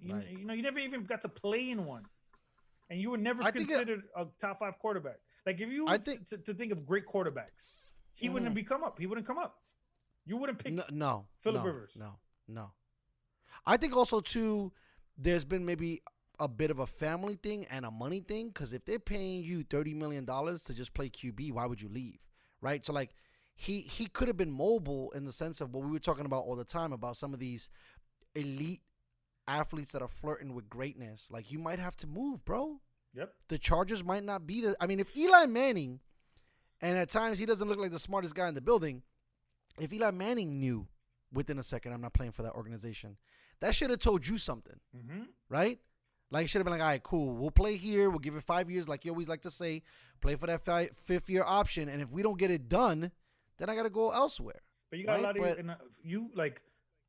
[SPEAKER 1] Right.
[SPEAKER 5] You never even got to play in one, and you were never
[SPEAKER 1] I think
[SPEAKER 5] considered a top 5 quarterback. Like if you to think of great quarterbacks, he wouldn't come up. He wouldn't come up. You wouldn't pick Philip Rivers.
[SPEAKER 1] No. I think also too, there's been maybe a bit of a family thing and a money thing, because if they're paying you $30 million to just play QB, why would you leave? Right? So like he could have been mobile in the sense of what we were talking about all the time about some of these elite athletes that are flirting with greatness. Like you might have to move, bro.
[SPEAKER 5] Yep.
[SPEAKER 1] The Chargers might not be the. I mean, if Eli Manning, and at times he doesn't look like the smartest guy in the building, if Eli Manning knew within a second, I'm not playing for that organization, that should have told you something, right? Like, it should have been like, all right, cool, we'll play here, we'll give it 5 years, like you always like to say, play for that 5th-year option, and if we don't get it done, then I got to go elsewhere.
[SPEAKER 5] But you got a lot of you like.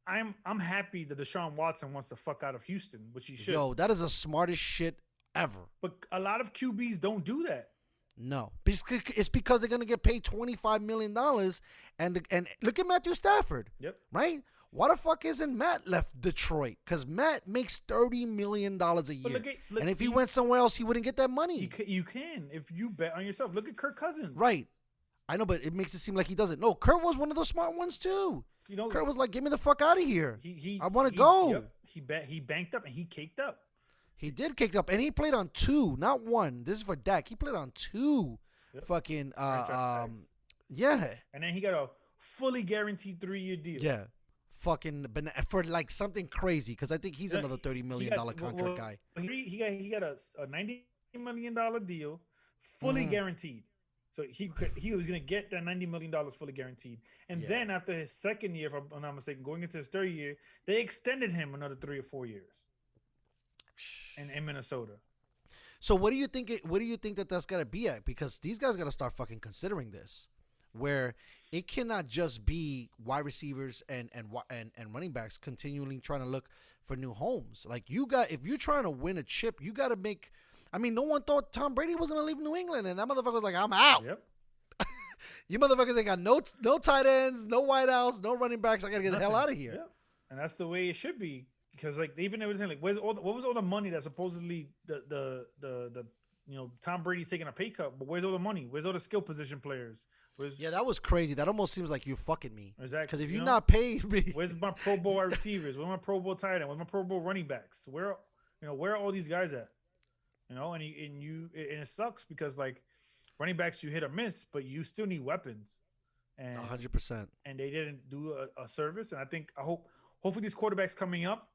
[SPEAKER 5] I'm happy that Deshaun Watson wants to fuck out of Houston, which he should.
[SPEAKER 1] Yo, that is the smartest shit ever.
[SPEAKER 5] But a lot of QBs don't do that.
[SPEAKER 1] No, it's because they're gonna get paid $25 million, and look at Matthew Stafford.
[SPEAKER 5] Yep.
[SPEAKER 1] Right? Why the fuck isn't Matt left Detroit? Because Matt makes $30 million a year, and if he went somewhere else, he wouldn't get that money.
[SPEAKER 5] You can if you bet on yourself. Look at Kirk Cousins.
[SPEAKER 1] Right. I know, but it makes it seem like he doesn't. No, Kurt was one of those smart ones too.
[SPEAKER 5] You know,
[SPEAKER 1] Kurt was like, "Get me the fuck out of here. I want to
[SPEAKER 5] he
[SPEAKER 1] go."
[SPEAKER 5] Yep. He banked up and he caked up.
[SPEAKER 1] He did kick up, and he played on 2, not 1. This is for Dak. He played on 2. Yep. Fucking yeah.
[SPEAKER 5] And then he got a fully guaranteed 3-year deal.
[SPEAKER 1] Yeah. Fucking for like something crazy, because I think he's another $30 million contract guy.
[SPEAKER 5] He got a $90 million deal, fully guaranteed. So he was gonna get that $90 million fully guaranteed. And then after his second year, if I'm not mistaken, going into his third year, they extended him another 3 or 4 years. In Minnesota.
[SPEAKER 1] So what do you think? What do you think that's got to be at? Because these guys got to start fucking considering this, where it cannot just be wide receivers and running backs continually trying to look for new homes. Like if you're trying to win a chip, you got to make. I mean, no one thought Tom Brady was gonna leave New England, and that motherfucker was like, "I'm out."
[SPEAKER 5] Yep.
[SPEAKER 1] You motherfuckers ain't got no tight ends, no wideouts, no running backs. I gotta get the hell out of here.
[SPEAKER 5] Yep. And that's the way it should be. Because like even they were saying like what was all the money that supposedly the Tom Brady's taking a pay cut, but where's all the money? Where's all the skill position players?
[SPEAKER 1] Yeah, that was crazy. That almost seems like you're fucking me.
[SPEAKER 5] Exactly.
[SPEAKER 1] Because if you're not paid me,
[SPEAKER 5] where's my Pro Bowl wide receivers? Where's my Pro Bowl tight end? Where's my Pro Bowl running backs? Where are all these guys at? And it sucks because like running backs you hit or miss, but you still need weapons. And
[SPEAKER 1] 100%.
[SPEAKER 5] And they didn't do a service. And hopefully these quarterbacks coming up.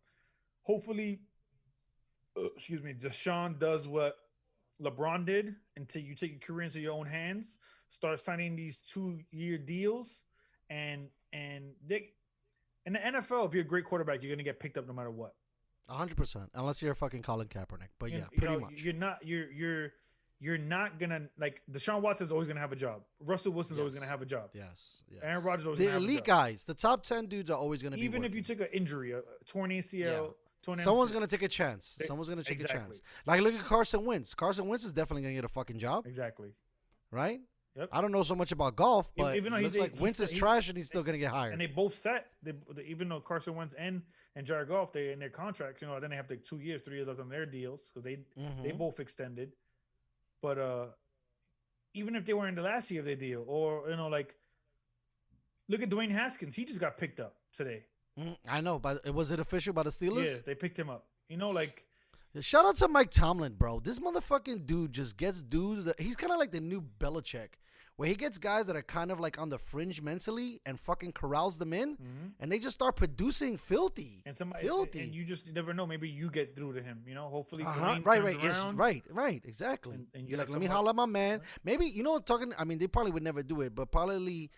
[SPEAKER 5] Hopefully, Deshaun does what LeBron did until you take your career into your own hands. Start signing these 2-year deals, and they in the NFL, if you're a great quarterback, you're gonna get picked up no matter what.
[SPEAKER 1] 100%, unless you're a fucking Colin Kaepernick. But yeah, pretty much.
[SPEAKER 5] You're not gonna like Deshaun Watson's always gonna have a job. Russell Wilson's always gonna have a job.
[SPEAKER 1] Yes.
[SPEAKER 5] Aaron Rodgers always
[SPEAKER 1] the
[SPEAKER 5] gonna have
[SPEAKER 1] elite
[SPEAKER 5] a job.
[SPEAKER 1] guys, the top 10 dudes are always gonna be.
[SPEAKER 5] Even
[SPEAKER 1] working.
[SPEAKER 5] if you took an injury, a torn ACL.
[SPEAKER 1] Someone's going to take a chance. Someone's going to take a chance. Like, look at Carson Wentz. Carson Wentz is definitely going to get a fucking job.
[SPEAKER 5] Exactly.
[SPEAKER 1] Right?
[SPEAKER 5] Yep.
[SPEAKER 1] I don't know so much about golf, but
[SPEAKER 5] even though
[SPEAKER 1] it looks like Wentz is trash and he's still going to get hired.
[SPEAKER 5] And they both set. Even though Carson Wentz and Jared Goff, they in their contracts, then they have 2 years, 3 years left on their deals because they both extended. But even if they were in the last year of their deal, or, like, look at Dwayne Haskins. He just got picked up today.
[SPEAKER 1] I know, but was it official by the Steelers?
[SPEAKER 5] Yeah, they picked him up. like.
[SPEAKER 1] Shout out to Mike Tomlin, bro. This motherfucking dude just gets dudes. He's kind of like the new Belichick, where he gets guys that are kind of like on the fringe mentally and fucking corrals them in, and they just start producing filthy.
[SPEAKER 5] And somebody,
[SPEAKER 1] filthy.
[SPEAKER 5] And you just never know. Maybe you get through to him. Hopefully,
[SPEAKER 1] Exactly.
[SPEAKER 5] And
[SPEAKER 1] you're like, let me holler at my man.
[SPEAKER 5] Right.
[SPEAKER 1] Maybe talking. I mean, they probably would never do it, but probably,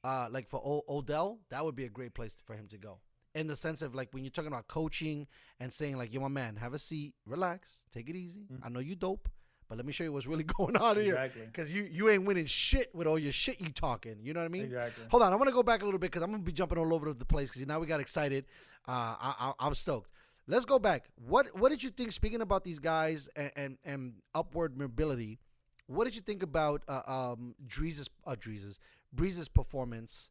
[SPEAKER 1] like for Odell, that would be a great place for him to go. In the sense of like when you're talking about coaching and saying like, yo, my man, have a seat, relax, take it easy. I know you dope, but let me show you what's really going on here. Because you ain't winning shit with all your shit you talking. You know what I mean?
[SPEAKER 5] Exactly.
[SPEAKER 1] Hold on, I want to go back a little bit because I'm going to be jumping all over the place because now we got excited. I'm stoked. Let's go back. What did you think, speaking about these guys and upward mobility, what did you think about Breeze's performance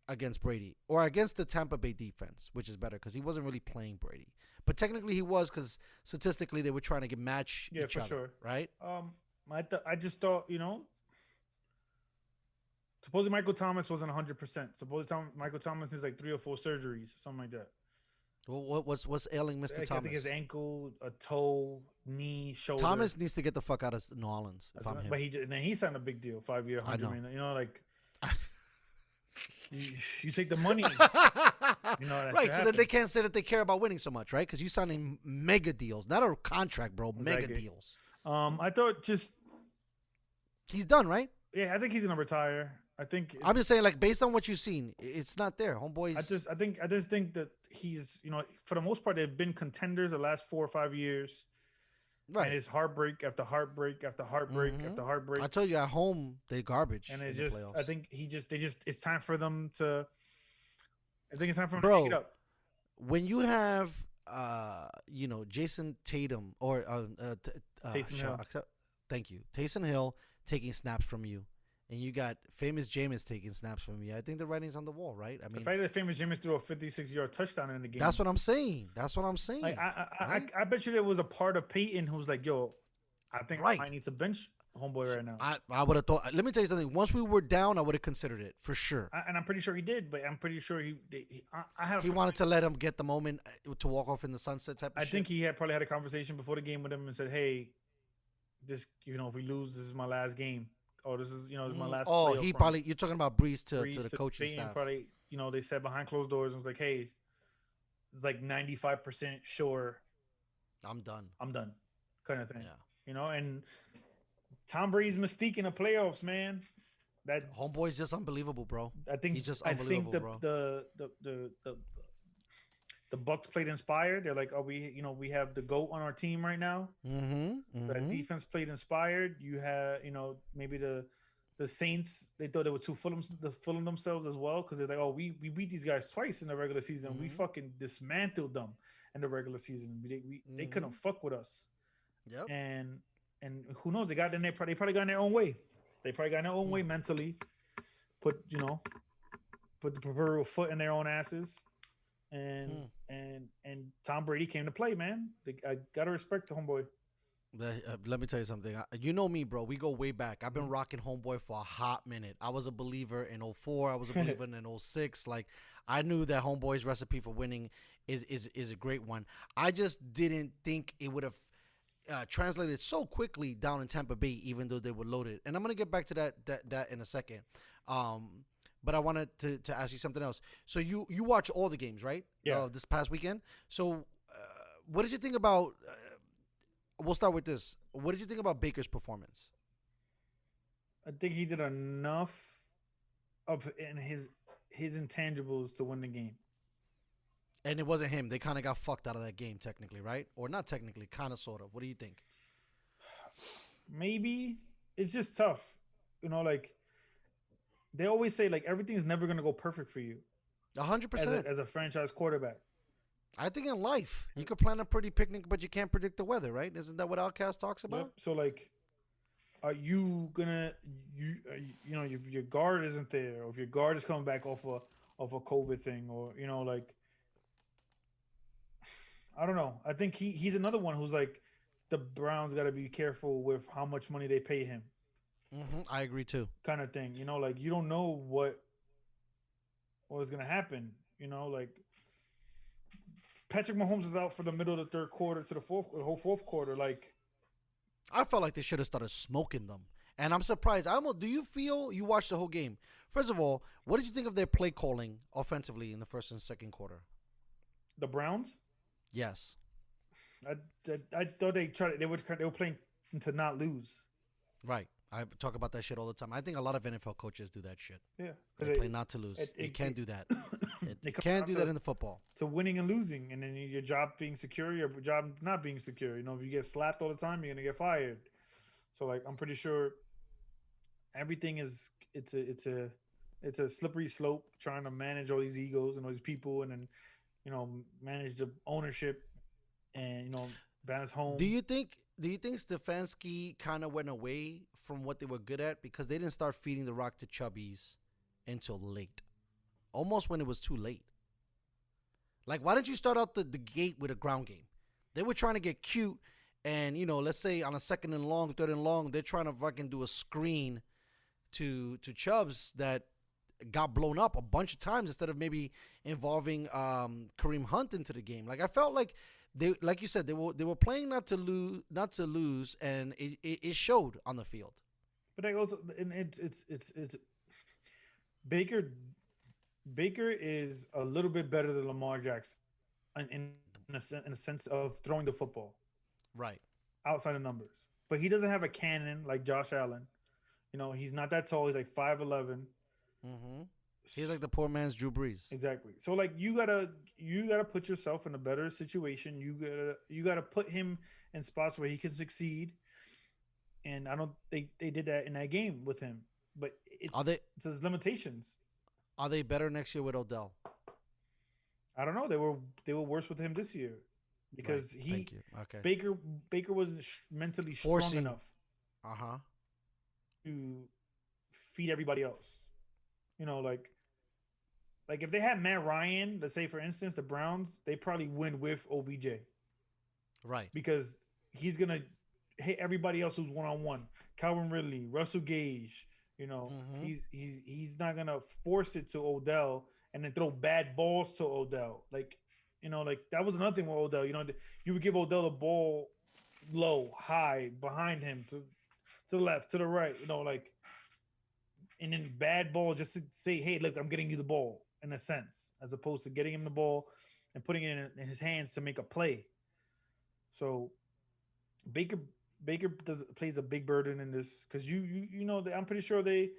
[SPEAKER 1] against Brady, or against the Tampa Bay defense, which is better because he wasn't really playing Brady, but technically he was because statistically they were trying to match each other,
[SPEAKER 5] sure.
[SPEAKER 1] Right?
[SPEAKER 5] I just thought, supposedly Michael Thomas wasn't 100%. Supposedly Michael Thomas is like 3 or 4 surgeries, something like that.
[SPEAKER 1] Well, what's ailing Mr. Thomas?
[SPEAKER 5] I think his ankle, a toe, knee, shoulder.
[SPEAKER 1] Thomas needs to get the fuck out of New Orleans. If I'm him.
[SPEAKER 5] But he signed a big deal, 5-year, $100 million. Like. You take the money,
[SPEAKER 1] right? So that they can't say that they care about winning so much, right? Because you signing mega deals, not a contract, bro. Mega deals.
[SPEAKER 5] I thought just
[SPEAKER 1] he's done, right?
[SPEAKER 5] Yeah, I think he's gonna retire.
[SPEAKER 1] I'm just saying, like based on what you've seen, it's not there, homeboys.
[SPEAKER 5] I just think that he's, for the most part, they've been contenders the last 4 or 5 years. Right. And it's heartbreak after heartbreak after heartbreak after heartbreak.
[SPEAKER 1] I told you at home they garbage.
[SPEAKER 5] And it's just I think it's time for them to to pick it up.
[SPEAKER 1] When you have Jason Tatum or
[SPEAKER 5] Taysom Hill.
[SPEAKER 1] Thank you. Taysom Hill taking snaps from you. And you got famous Jameis taking snaps from you. I think the writing's on the wall, right? I mean,
[SPEAKER 5] the fact that famous Jameis threw a 56-yard touchdown in the game.
[SPEAKER 1] That's what I'm saying.
[SPEAKER 5] Like, I bet you there was a part of Peyton who was like, "Yo, I think I need to bench homeboy right now."
[SPEAKER 1] I would have thought. Let me tell you something. Once we were down, I would have considered it for sure.
[SPEAKER 5] And I'm pretty sure he did. But I'm pretty sure he
[SPEAKER 1] wanted to let him get the moment to walk off in the sunset type of shit.
[SPEAKER 5] I think he probably had a conversation before the game with him and said, "Hey, this if we lose, this is my last game." Oh, this is my last.
[SPEAKER 1] Oh, he probably. You're talking about Breeze to the coaching staff.
[SPEAKER 5] Probably, they said behind closed doors and was like, "Hey, it's like 95% sure.
[SPEAKER 1] I'm done,
[SPEAKER 5] kind of thing."
[SPEAKER 1] Yeah.
[SPEAKER 5] And Tom Brady's mystique in the playoffs, man. That
[SPEAKER 1] homeboy's just unbelievable, bro.
[SPEAKER 5] I think he's just unbelievable, bro. The Bucks played inspired. They're like, "Oh, we have the GOAT on our team right now." The defense played inspired. You had, maybe the Saints. They thought they were too full of themselves as well because they're like, "Oh, we beat these guys twice in the regular season. We fucking dismantled them in the regular season. They couldn't fuck with us."
[SPEAKER 1] Yep.
[SPEAKER 5] And who knows? They got in there. They probably got in their own way. They probably got in their own way mentally. Put the proverbial foot in their own asses. And Tom Brady came to play, man. I gotta respect the homeboy.
[SPEAKER 1] Let me tell you something. You know me, bro. We go way back. I've been rocking homeboy for a hot minute. I was a believer in 04. I was a believer in 06. Like, I knew that homeboy's recipe for winning is a great one. I just didn't think it would have translated so quickly down in Tampa Bay, even though they were loaded. And I'm gonna get back to that in a second. But I wanted to ask you something else. So you watch all the games, right?
[SPEAKER 5] Yeah.
[SPEAKER 1] This past weekend. So what did you think about? We'll start with this. What did you think about Baker's performance?
[SPEAKER 5] I think he did enough in his intangibles to win the game.
[SPEAKER 1] And it wasn't him. They kind of got fucked out of that game, technically, right? Or not technically, kind of, sort of. What do you think?
[SPEAKER 5] Maybe it's just tough, like. They always say, like, everything's never going to go perfect for you.
[SPEAKER 1] 100%.
[SPEAKER 5] As a franchise quarterback.
[SPEAKER 1] I think in life, you could plan a pretty picnic, but you can't predict the weather, right? Isn't that what Outcast talks about?
[SPEAKER 5] Yep. So, like, are you going to, if your guard isn't there, or if your guard is coming back off a COVID thing, or, like, I don't know. I think he's another one who's, like, the Browns got to be careful with how much money they pay him.
[SPEAKER 1] I agree too.
[SPEAKER 5] Kind of thing, like you don't know what is gonna happen. Like Patrick Mahomes is out for the middle of the third quarter to the whole fourth quarter. Like,
[SPEAKER 1] I felt like they should have started smoking them. And I'm surprised. Do you feel you watched the whole game? First of all, what did you think of their play calling offensively in the first and second quarter?
[SPEAKER 5] the Browns.
[SPEAKER 1] Yes.
[SPEAKER 5] I thought they were playing to not lose.
[SPEAKER 1] Right. I talk about that shit all the time. I think a lot of NFL coaches do that shit.
[SPEAKER 5] Yeah.
[SPEAKER 1] They play not to lose. They can't do that. They can't do that in the football.
[SPEAKER 5] To winning and losing, and then your job being secure, your job not being secure. You know, if you get slapped all the time, you're gonna get fired. So like, I'm pretty sure everything is it's a slippery slope trying to manage all these egos and all these people, and then manage the ownership and balance home.
[SPEAKER 1] Do you think Stefanski kind of went away from what they were good at because they didn't start feeding the rock to Chubbies until late, almost when it was too late? Like, why didn't you start out the gate with a ground game? They were trying to get cute, and let's say on a second and long, third and long, they're trying to fucking do a screen to Chubbs that got blown up a bunch of times instead of maybe involving Kareem Hunt into the game. Like, I felt like they, like you said, they were playing not to lose, and it showed on the field.
[SPEAKER 5] But I also, and it's Baker is a little bit better than Lamar Jackson in a sense of throwing the football,
[SPEAKER 1] right,
[SPEAKER 5] outside of numbers. But he doesn't have a cannon like Josh Allen. He's not that tall. He's like 5'11".
[SPEAKER 1] Mm-hmm. He's like the poor man's Drew Brees.
[SPEAKER 5] Exactly. So like, you gotta put yourself in a better situation. You gotta put him in spots where he can succeed. And I don't think they did that in that game with him. But it's his limitations.
[SPEAKER 1] Are they better next year with Odell?
[SPEAKER 5] I don't know. They were worse with him this year because
[SPEAKER 1] right. Thank you. Okay.
[SPEAKER 5] Baker wasn't mentally strong enough. To feed everybody else. Like if they had Matt Ryan, let's say for instance, the Browns, they probably win with OBJ.
[SPEAKER 1] Right.
[SPEAKER 5] Because he's gonna hit everybody else who's one-on-one. Calvin Ridley, Russell Gage, he's not gonna force it to Odell and then throw bad balls to Odell. Like that was another thing with Odell. You would give Odell the ball low, high, behind him, to the left, to the right, and then bad ball just to say, hey, look, I'm getting you the ball, in a sense, as opposed to getting him the ball and putting it in his hands to make a play. So Baker plays a big burden in this because I'm pretty sure the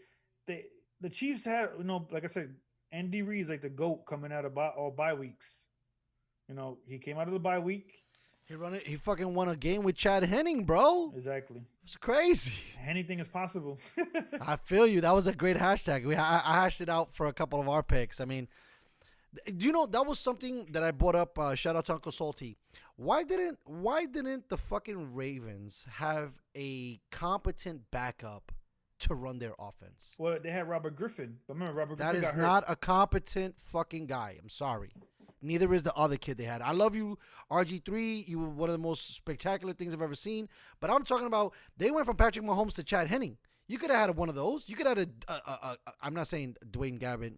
[SPEAKER 5] Chiefs had, like I said, Andy Reid's like the GOAT coming out of bye weeks. He came out of the bye week.
[SPEAKER 1] He fucking won a game with Chad Henning, bro.
[SPEAKER 5] Exactly.
[SPEAKER 1] It's crazy.
[SPEAKER 5] Anything is possible.
[SPEAKER 1] I feel you. That was a great hashtag. I hashed it out for a couple of our picks. I mean, that was something that I brought up. Shout out to Uncle Salty. Why didn't the fucking Ravens have a competent backup to run their offense?
[SPEAKER 5] Well, they had Robert Griffin. But remember, Robert
[SPEAKER 1] That
[SPEAKER 5] Griffin
[SPEAKER 1] is not a competent fucking guy. I'm sorry. Neither is the other kid they had. I love you, RG3. You were one of the most spectacular things I've ever seen. But I'm talking about, they went from Patrick Mahomes to Chad Henning. You could have had one of those. You could have had I'm not saying Blaine Gabbert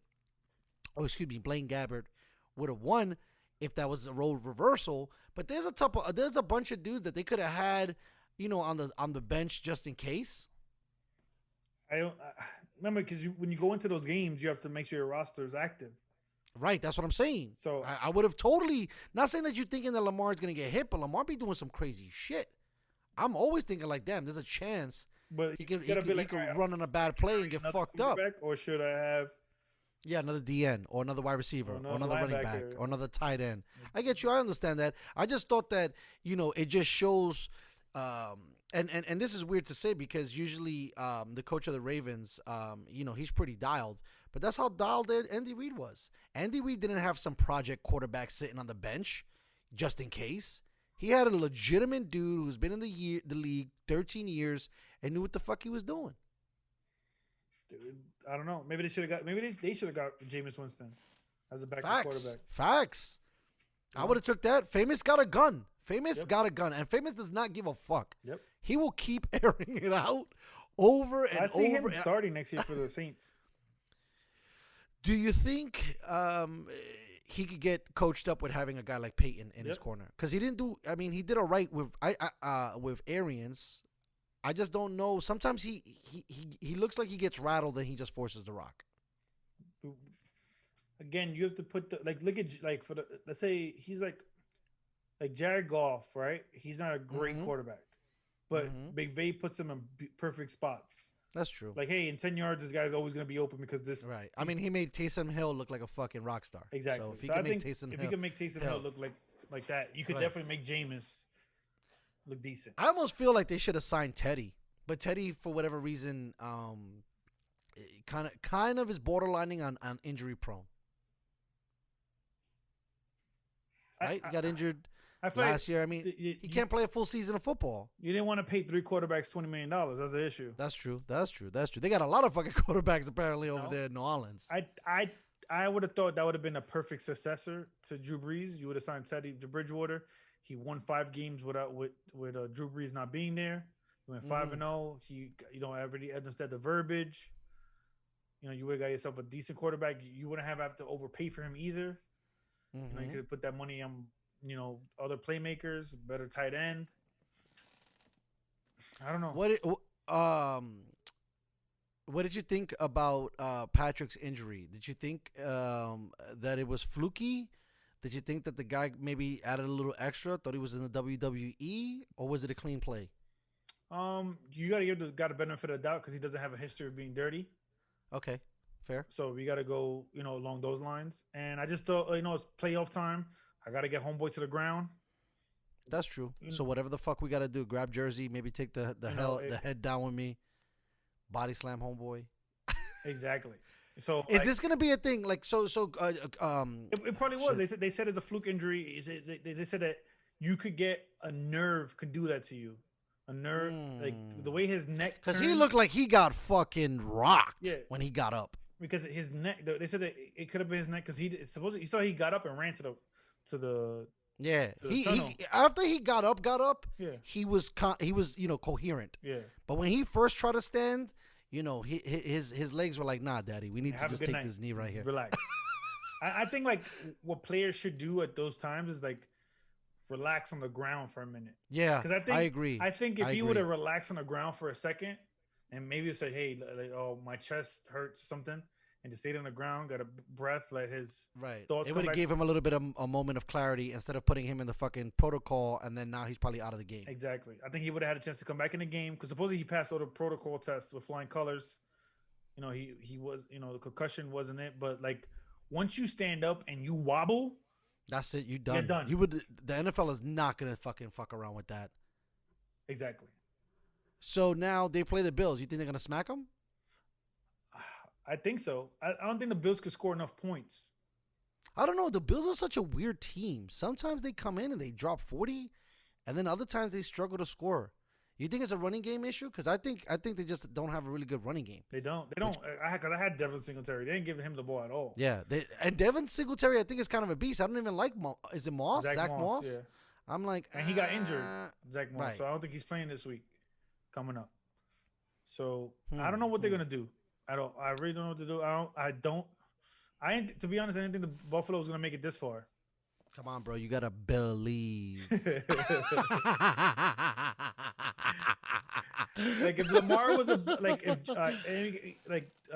[SPEAKER 1] would have won if that was a role reversal. But there's a bunch of dudes that they could have had, on the bench just in case.
[SPEAKER 5] I don't remember, because when you go into those games, you have to make sure your roster is active.
[SPEAKER 1] Right, that's what I'm saying.
[SPEAKER 5] So
[SPEAKER 1] I would have totally, not saying that you're thinking that Lamar's going to get hit, but Lamar be doing some crazy shit. I'm always thinking like, damn, there's a chance
[SPEAKER 5] but
[SPEAKER 1] he could run on a bad play and get fucked up.
[SPEAKER 5] Or should I have?
[SPEAKER 1] Yeah, another DN or another wide receiver or another running back or another tight end. I get you. I understand that. I just thought that, it just shows, and this is weird to say because usually the coach of the Ravens, he's pretty dialed. But that's how dialed Andy Reid was. Andy Reid didn't have some project quarterback sitting on the bench just in case. He had a legitimate dude who's been in the league 13 years and knew what the fuck he was doing.
[SPEAKER 5] Dude, I don't know. Maybe they should have got Jameis Winston as a backup quarterback.
[SPEAKER 1] Facts. Yeah. I would have took that. Famous got a gun. Got a gun. And Famous does not give a fuck.
[SPEAKER 5] Yep.
[SPEAKER 1] He will keep airing it out over and over.
[SPEAKER 5] I see him starting next year for the Saints.
[SPEAKER 1] Do you think he could get coached up with having a guy like Peyton in his corner, because he didn't do. I mean, he did all right with Arians. I just don't know. Sometimes he looks like he gets rattled and he just forces the rock.
[SPEAKER 5] Again, you have to put look at for the, let's say he's like Jared Goff, right? He's not a great quarterback, but McVay puts him in perfect spots.
[SPEAKER 1] That's true.
[SPEAKER 5] Like, hey, in 10 yards, this guy's always going to be open because this.
[SPEAKER 1] Right. I mean, he made Taysom Hill look like a fucking rock star.
[SPEAKER 5] Exactly.
[SPEAKER 1] So if he can make Taysom Hill
[SPEAKER 5] look like that, you could definitely make Jameis look decent.
[SPEAKER 1] I almost feel like they should have signed Teddy, but Teddy, for whatever reason, kind of is borderlining on injury prone. Right? He got injured last year. I mean, he can't play a full season of football.
[SPEAKER 5] You didn't want to pay 3 quarterbacks $20 million. That's the issue.
[SPEAKER 1] That's true. They got a lot of fucking quarterbacks apparently over there in New Orleans.
[SPEAKER 5] I would have thought that would have been a perfect successor to Drew Brees. You would have signed Teddy to Bridgewater. He won 5 games with Drew Brees not being there. He went 5-0. He already understood the verbiage. You would have got yourself a decent quarterback. You wouldn't have to overpay for him either. You could have put that money on other playmakers, better tight end. I don't know.
[SPEAKER 1] What did you think about Patrick's injury? Did you think that it was fluky? Did you think that the guy maybe added a little extra, thought he was in the WWE, or was it a clean play?
[SPEAKER 5] You got to give the guy the benefit of the doubt because he doesn't have a history of being dirty.
[SPEAKER 1] Okay, fair.
[SPEAKER 5] So we got to go, along those lines. And I just thought, it's playoff time. I got to get homeboy to the ground.
[SPEAKER 1] That's true. So whatever the fuck we got to do, grab jersey, maybe take the head down with me, body slam homeboy.
[SPEAKER 5] Exactly. So
[SPEAKER 1] is this gonna be a thing? Like
[SPEAKER 5] it probably was. They said it's a fluke injury. They said that you could get a nerve could do that to you. A nerve, like the way his neck.
[SPEAKER 1] Because he looked like he got fucking rocked when he got up.
[SPEAKER 5] Because his neck, they said that it could have been his neck because you saw he got up and ran to the.
[SPEAKER 1] Yeah, he after he got up, he was coherent.
[SPEAKER 5] Yeah,
[SPEAKER 1] but when he first tried to stand, his legs were like, nah, daddy, we need to just take this knee right here.
[SPEAKER 5] Relax. I think like what players should do at those times is like relax on the ground for a minute.
[SPEAKER 1] Yeah, because I agree.
[SPEAKER 5] I think if he would have relaxed on the ground for a second and maybe say, hey, my chest hurts or something, and just stayed on the ground, got a breath, let his thoughts.
[SPEAKER 1] It would have gave him a little bit of a moment of clarity instead of putting him in the fucking protocol, and then now he's probably out of the game.
[SPEAKER 5] Exactly. I think he would have had a chance to come back in the game because supposedly he passed all the protocol tests with flying colors. He was, the concussion wasn't it, but like once you stand up and you wobble,
[SPEAKER 1] that's it. You're done.
[SPEAKER 5] You're done.
[SPEAKER 1] The NFL is not gonna fuck around with that.
[SPEAKER 5] Exactly.
[SPEAKER 1] So now they play the Bills. You think they're gonna smack them?
[SPEAKER 5] I think so. I don't think the Bills could score enough points.
[SPEAKER 1] I don't know. The Bills are such a weird team. Sometimes they come in and they drop 40, and then other times they struggle to score. You think it's a running game issue? Because I think they just don't have a really good running game.
[SPEAKER 5] They don't. Because I had Devin Singletary. They didn't give him the ball at all.
[SPEAKER 1] Yeah. And Devin Singletary, I think, is kind of a beast. I don't even like is it Moss? Zach Moss?
[SPEAKER 5] Yeah.
[SPEAKER 1] I'm like,
[SPEAKER 5] and he got injured, Zach Moss.
[SPEAKER 1] Right.
[SPEAKER 5] So I don't think he's playing this week coming up. So I don't know what they're gonna do. I really don't know what to do. To be honest, I didn't think the Buffalo was gonna make it this far.
[SPEAKER 1] Come on, bro. You gotta believe.
[SPEAKER 5] Like if Lamar was I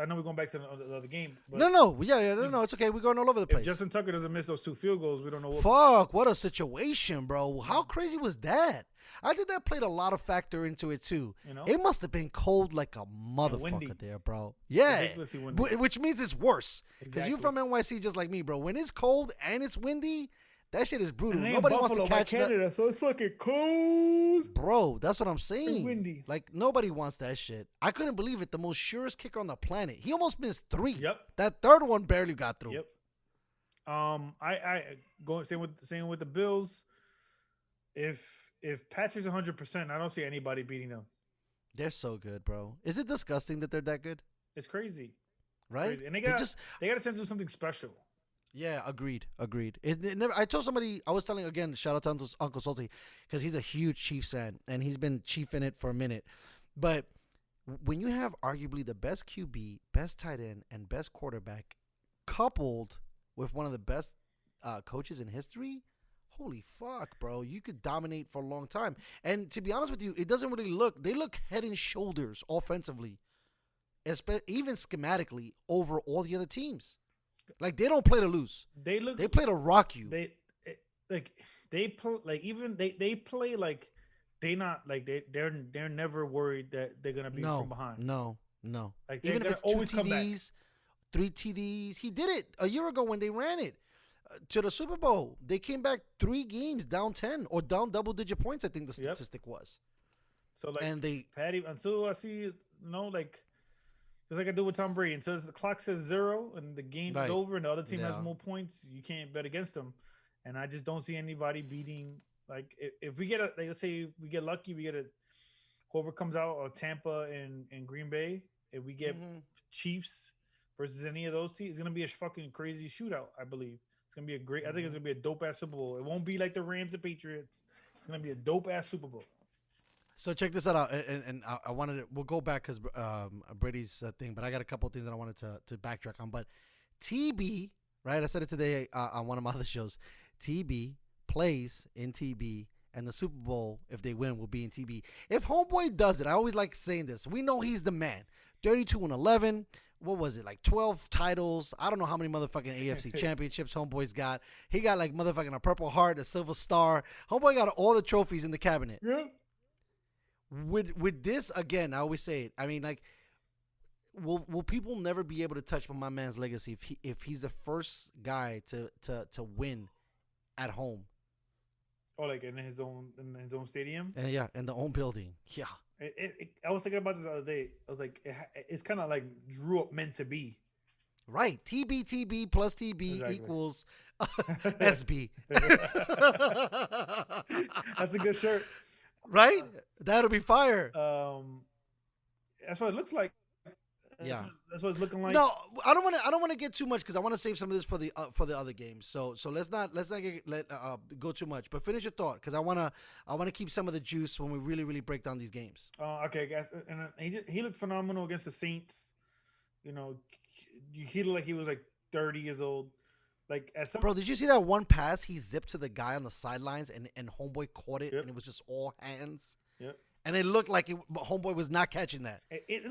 [SPEAKER 5] know we're going back to the other game. But
[SPEAKER 1] No, it's okay. We're going all over the place.
[SPEAKER 5] If Justin Tucker doesn't miss those 2 field goals, we don't know what.
[SPEAKER 1] Fuck, what a situation, bro. How crazy was that? I think that played a lot of factor into it too. It must have been cold like a motherfucker there, bro. Yeah, which means it's worse because you're from NYC just like me, bro. When it's cold and it's windy, that shit is brutal. Nobody wants to catch
[SPEAKER 5] Canada, so it's fucking cold,
[SPEAKER 1] bro. That's what I'm saying.
[SPEAKER 5] It's windy.
[SPEAKER 1] Like nobody wants that shit. I couldn't believe it. The most surest kicker on the planet. He almost missed 3.
[SPEAKER 5] Yep.
[SPEAKER 1] That third one barely got through.
[SPEAKER 5] Yep. I go same with the Bills. If Patrick's 100%, I don't see anybody beating them.
[SPEAKER 1] They're so good, bro. Is it disgusting that they're that good?
[SPEAKER 5] It's crazy,
[SPEAKER 1] right?
[SPEAKER 5] Crazy. And they got a chance to do something special.
[SPEAKER 1] Yeah, agreed. I told somebody, I was telling, again, shout out to Uncle Salty, because he's a huge Chiefs fan, and he's been chiefing it for a minute. But when you have arguably the best QB, best tight end, and best quarterback, coupled with one of the best coaches in history. Holy fuck, bro! You could dominate for a long time. And to be honest with you, it doesn't really look. They look head and shoulders offensively, even schematically, over all the other teams. Like they don't play to lose. They play to rock you.
[SPEAKER 5] They play like they're never worried that they're gonna be from behind.
[SPEAKER 1] No.
[SPEAKER 5] Like
[SPEAKER 1] even if it's 2 TDs, 3 TDs, he did it a year ago when they ran it to the Super Bowl. They came back 3 games down 10 or down double-digit points. I think the statistic was.
[SPEAKER 5] So like,
[SPEAKER 1] and they
[SPEAKER 5] Patty, until I see like. Just like I do with Tom Brady. Until the clock says 0 and the game is over and the other team has more points, you can't bet against them. And I just don't see anybody beating. Like if we get let's say we get lucky, we get whoever comes out of Tampa and Green Bay. If we get Chiefs versus any of those teams, it's gonna be a fucking crazy shootout. I believe it's gonna be a great. I think it's gonna be a dope ass Super Bowl. It won't be like the Rams and Patriots. It's gonna be a dope ass Super Bowl.
[SPEAKER 1] So check this out, and I wanted to. We'll go back because Brady's thing, but I got a couple of things that I wanted to backtrack on. But TB, right? I said it today on one of my other shows. TB plays in TB, and the Super Bowl, if they win, will be in TB. If Homeboy does it, I always like saying this. We know he's the man. 32-11. What was it, like 12 titles? I don't know how many motherfucking AFC championships Homeboy's got. He got like motherfucking a Purple Heart, a Silver Star. Homeboy got all the trophies in the cabinet.
[SPEAKER 5] Yeah.
[SPEAKER 1] With this, again, I always say it. I mean, like, will people never be able to touch my man's legacy if he's the first guy to win at home?
[SPEAKER 5] Oh, like in his own stadium?
[SPEAKER 1] And yeah, in the own building. Yeah.
[SPEAKER 5] I was thinking about this the other day. I was like, it's kind of like drew up meant to be.
[SPEAKER 1] Right. TB plus TB equals SB.
[SPEAKER 5] That's a good shirt.
[SPEAKER 1] Right? That'll be fire.
[SPEAKER 5] That's what it looks like. That's what it's looking like.
[SPEAKER 1] No, I don't want to get too much because I want to save some of this for the other games. So let's not go too much. But finish your thought because I want to keep some of the juice when we really break down these games.
[SPEAKER 5] Okay, guys, and he looked phenomenal against the Saints. You know, he looked like he was like 30 years old. Like
[SPEAKER 1] bro, did you see that one pass he zipped to the guy on the sidelines and Homeboy caught it and it was just all hands?
[SPEAKER 5] Yep.
[SPEAKER 1] And it looked like Homeboy was not catching that.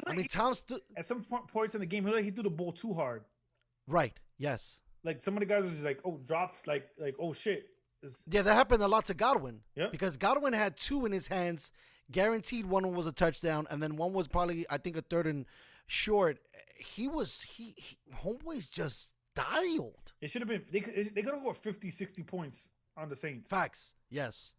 [SPEAKER 1] I mean, Tom stood
[SPEAKER 5] at some points in the game. He threw the ball too hard.
[SPEAKER 1] Right. Yes.
[SPEAKER 5] Like some of the guys was just like, oh, dropped. Like oh shit.
[SPEAKER 1] Yeah, that happened a lot to Godwin.
[SPEAKER 5] Yeah.
[SPEAKER 1] Because Godwin had 2 in his hands, guaranteed one was a touchdown, and then one was probably I think a third and short. Homeboy's just dialed.
[SPEAKER 5] It should have been. They could have got 50, 60 points on the Saints.
[SPEAKER 1] Facts. Yes.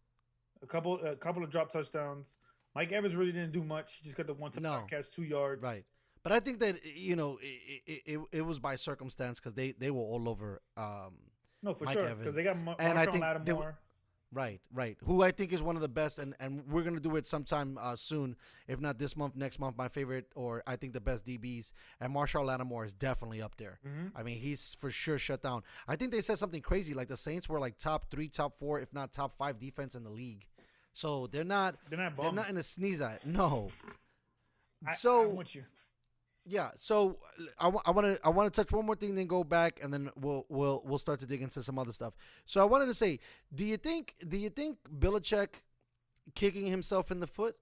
[SPEAKER 5] A couple of drop touchdowns. Mike Evans really didn't do much. He just got the one catch 2 yards.
[SPEAKER 1] Right. But I think that it was by circumstance because they were all over.
[SPEAKER 5] No, for
[SPEAKER 1] Mike
[SPEAKER 5] sure.
[SPEAKER 1] Evans.
[SPEAKER 5] Because they got
[SPEAKER 1] and I think
[SPEAKER 5] Lattimore.
[SPEAKER 1] Right. Who I think is one of the best, and we're gonna do it sometime soon, if not this month, next month. My favorite, or I think the best DBs, and Marshall Lattimore is definitely up there.
[SPEAKER 5] Mm-hmm.
[SPEAKER 1] I mean, he's for sure shut down. I think they said something crazy, like the Saints were like top 3, top 4, if not top 5 defense in the league. So they're not in a sneeze at. No.
[SPEAKER 5] I'm with you.
[SPEAKER 1] Yeah, so I want to touch one more thing, then go back, and then we'll start to dig into some other stuff. So I wanted to say, do you think Belichick kicking himself in the foot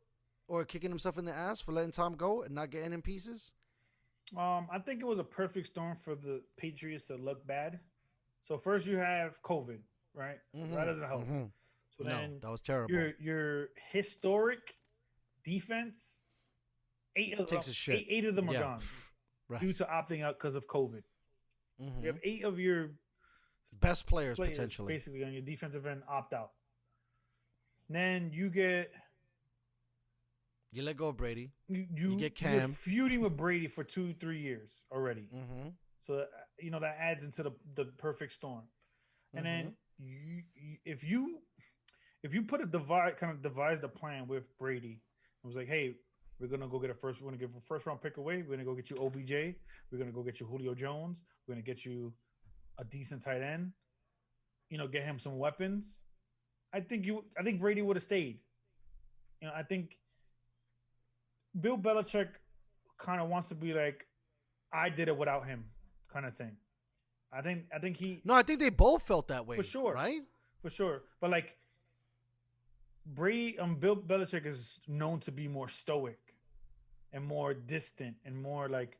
[SPEAKER 1] or kicking himself in the ass for letting Tom go and not getting in pieces?
[SPEAKER 5] I think it was a perfect storm for the Patriots to look bad. So first you have COVID, right?
[SPEAKER 1] Mm-hmm.
[SPEAKER 5] That doesn't help.
[SPEAKER 1] Mm-hmm.
[SPEAKER 5] So
[SPEAKER 1] no,
[SPEAKER 5] then
[SPEAKER 1] that was terrible.
[SPEAKER 5] Your historic defense. 8 of them are gone due to opting out because of COVID.
[SPEAKER 1] Mm-hmm.
[SPEAKER 5] You have 8 of your
[SPEAKER 1] best players potentially
[SPEAKER 5] basically on your defensive end opt out. And then you
[SPEAKER 1] let go of Brady.
[SPEAKER 5] You
[SPEAKER 1] get Cam.
[SPEAKER 5] You're feuding with Brady for 2-3 years already.
[SPEAKER 1] Mm-hmm.
[SPEAKER 5] So that adds into the perfect storm. And then if you devise the plan with Brady, it was like, hey, we're gonna go get we're gonna give a first round pick away. We're gonna go get you OBJ. We're gonna go get you Julio Jones. We're gonna get you a decent tight end. Get him some weapons. I think Brady would have stayed. I think Bill Belichick kind of wants to be like, I did it without him, kind of thing. I think he
[SPEAKER 1] No, I think they both felt that way.
[SPEAKER 5] For sure.
[SPEAKER 1] Right?
[SPEAKER 5] for sure. But like Bill Belichick is known to be more stoic and more distant and more like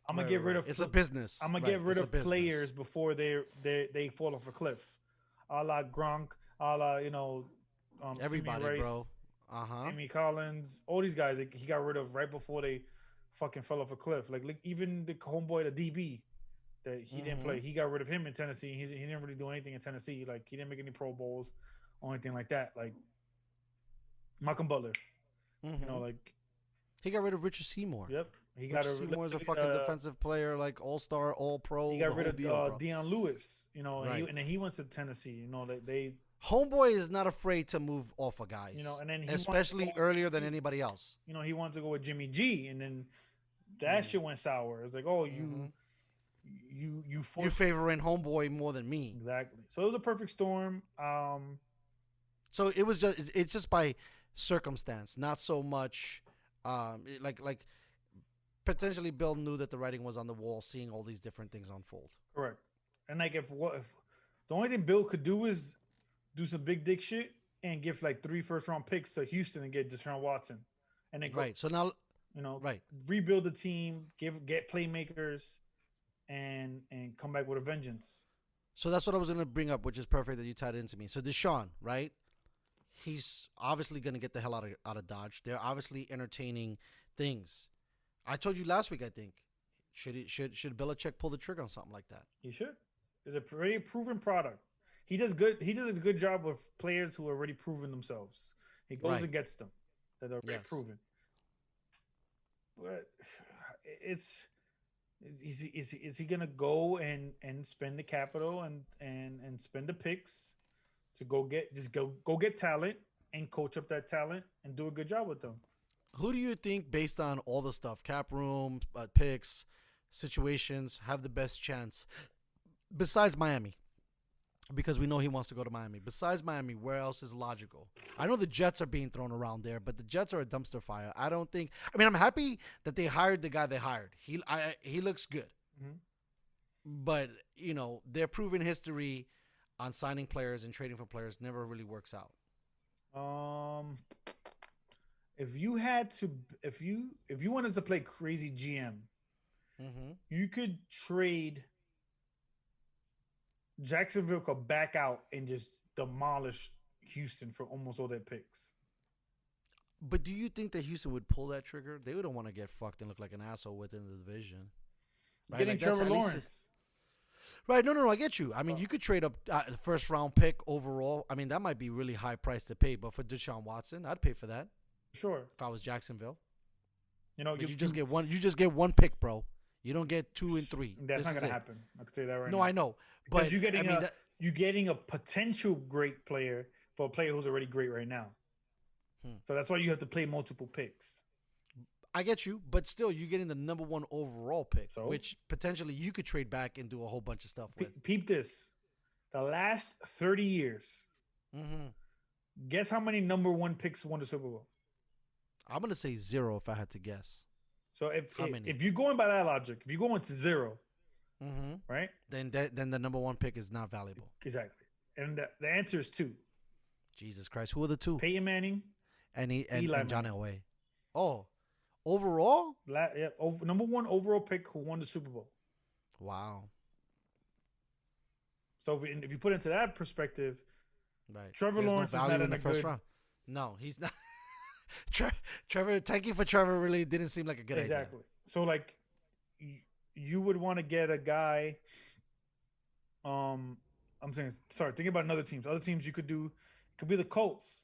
[SPEAKER 5] I'm gonna get rid of.
[SPEAKER 1] It's a business.
[SPEAKER 5] I'm gonna get rid of players before they fall off a cliff, a la Gronk, a la
[SPEAKER 1] everybody,
[SPEAKER 5] Rice,
[SPEAKER 1] bro.
[SPEAKER 5] Amy Collins, all these guys he got rid of right before they fucking fell off a cliff. Like even the homeboy, the DB that he didn't play, he got rid of him in Tennessee. He didn't really do anything in Tennessee. Like he didn't make any Pro Bowls or anything like that. Like Malcolm Butler, like
[SPEAKER 1] he got rid of Richard Seymour.
[SPEAKER 5] Yep, he
[SPEAKER 1] Richard Seymour is a fucking defensive player, like all-star, all-pro.
[SPEAKER 5] He got rid of Deion Lewis,
[SPEAKER 1] right.
[SPEAKER 5] and then he went to Tennessee. They
[SPEAKER 1] Homeboy is not afraid to move off of guys,
[SPEAKER 5] and then
[SPEAKER 1] especially earlier than anybody else.
[SPEAKER 5] He wanted to go with Jimmy G, and then that shit went sour. It's like, oh, you
[SPEAKER 1] favoring Homeboy more than me.
[SPEAKER 5] Exactly. So it was a perfect storm.
[SPEAKER 1] So it's just by circumstance, not so much like potentially Bill knew that the writing was on the wall, seeing all these different things unfold.
[SPEAKER 5] Correct. And like if the only thing Bill could do is do some big dick shit and give like 3 first-round picks to Houston and get Deshaun Watson, and then
[SPEAKER 1] right. So now
[SPEAKER 5] rebuild the team, get playmakers, and come back with a vengeance.
[SPEAKER 1] So that's what I was going to bring up, which is perfect that you tied it into me. So Deshaun, right? He's obviously going to get the hell out of Dodge. They're obviously entertaining things. I told you last week, I think. Should Belichick pull the trigger on something like that?
[SPEAKER 5] He should. It's a pretty proven product. He does a good job with players who are already proven themselves. He goes and gets them that are already proven. But is he gonna go and spend the capital and spend the picks to go get talent and coach up that talent and do a good job with them?
[SPEAKER 1] Who do you think, based on all the stuff, cap room, picks, situations, have the best chance besides Miami? Because we know he wants to go to Miami. Besides Miami, where else is logical? I know the Jets are being thrown around there, but the Jets are a dumpster fire. I'm happy that they hired the guy they hired. He looks good. Mm-hmm. But, their proven history on signing players and trading for players never really works out.
[SPEAKER 5] If you wanted to play crazy GM, you could trade. Jacksonville could back out and just demolish Houston for almost all their picks.
[SPEAKER 1] But do you think that Houston would pull that trigger? They wouldn't want to get fucked and look like an asshole within the division. Right?
[SPEAKER 5] Getting Trevor Lawrence.
[SPEAKER 1] Right, no, I get you. I mean, you could trade up the first round pick overall. I mean, that might be really high price to pay, but for Deshaun Watson, I'd pay for that.
[SPEAKER 5] Sure.
[SPEAKER 1] If I was Jacksonville.
[SPEAKER 5] You
[SPEAKER 1] just get one. You just get one pick, bro. You don't get 2 and 3.
[SPEAKER 5] That's not gonna happen. I can say that right now.
[SPEAKER 1] No, I know,
[SPEAKER 5] but you're getting a potential great player for a player who's already great right now. So that's why you have to play multiple picks.
[SPEAKER 1] I get you, but still, you're getting the number 1 overall pick, which potentially you could trade back and do a whole bunch of stuff with.
[SPEAKER 5] Peep this: the last 30 years. Guess how many number 1 picks won the Super Bowl?
[SPEAKER 1] I'm gonna say 0 if I had to guess.
[SPEAKER 5] So if you're going by that logic, if you're going to 0, right?
[SPEAKER 1] Then the number 1 pick is not valuable.
[SPEAKER 5] Exactly. And the answer is 2.
[SPEAKER 1] Jesus Christ. Who are the 2?
[SPEAKER 5] Peyton Manning
[SPEAKER 1] and John Elway. Oh, overall?
[SPEAKER 5] Number 1 overall pick who won the Super Bowl.
[SPEAKER 1] Wow.
[SPEAKER 5] So if you put it into that perspective,
[SPEAKER 1] right.
[SPEAKER 5] Trevor Lawrence
[SPEAKER 1] no value is not in the first round. No, he's not. Trevor, tanking for Trevor really didn't seem like a good idea.
[SPEAKER 5] Exactly. So like, you would want to get a guy. Thinking about other teams. Other teams you could do could be the Colts.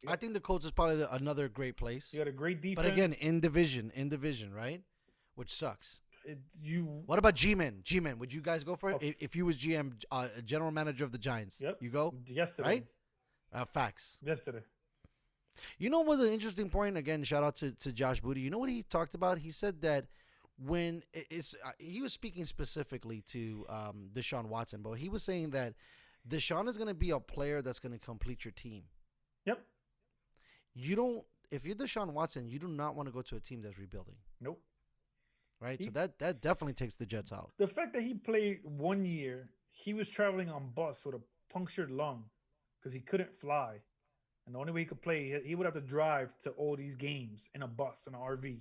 [SPEAKER 1] I think the Colts is probably another great place.
[SPEAKER 5] You got a great defense,
[SPEAKER 1] but again, in division, right? Which sucks. What about G-Men? G-Men, would you guys go for it if you was GM, general manager of the Giants?
[SPEAKER 5] Yep.
[SPEAKER 1] You go
[SPEAKER 5] yesterday,
[SPEAKER 1] right? Facts.
[SPEAKER 5] Yesterday.
[SPEAKER 1] You know what was an interesting point? Again, shout out to Josh Booty. You know what he talked about? He said that when he was speaking specifically to Deshaun Watson, but he was saying that Deshaun is going to be a player that's going to complete your team.
[SPEAKER 5] Yep.
[SPEAKER 1] If you're Deshaun Watson, you do not want to go to a team that's rebuilding.
[SPEAKER 5] Nope.
[SPEAKER 1] right? So that definitely takes the Jets out.
[SPEAKER 5] The fact that he played 1 year, he was traveling on bus with a punctured lung because he couldn't fly, and the only way he could play, he would have to drive to all these games in a bus in an RV.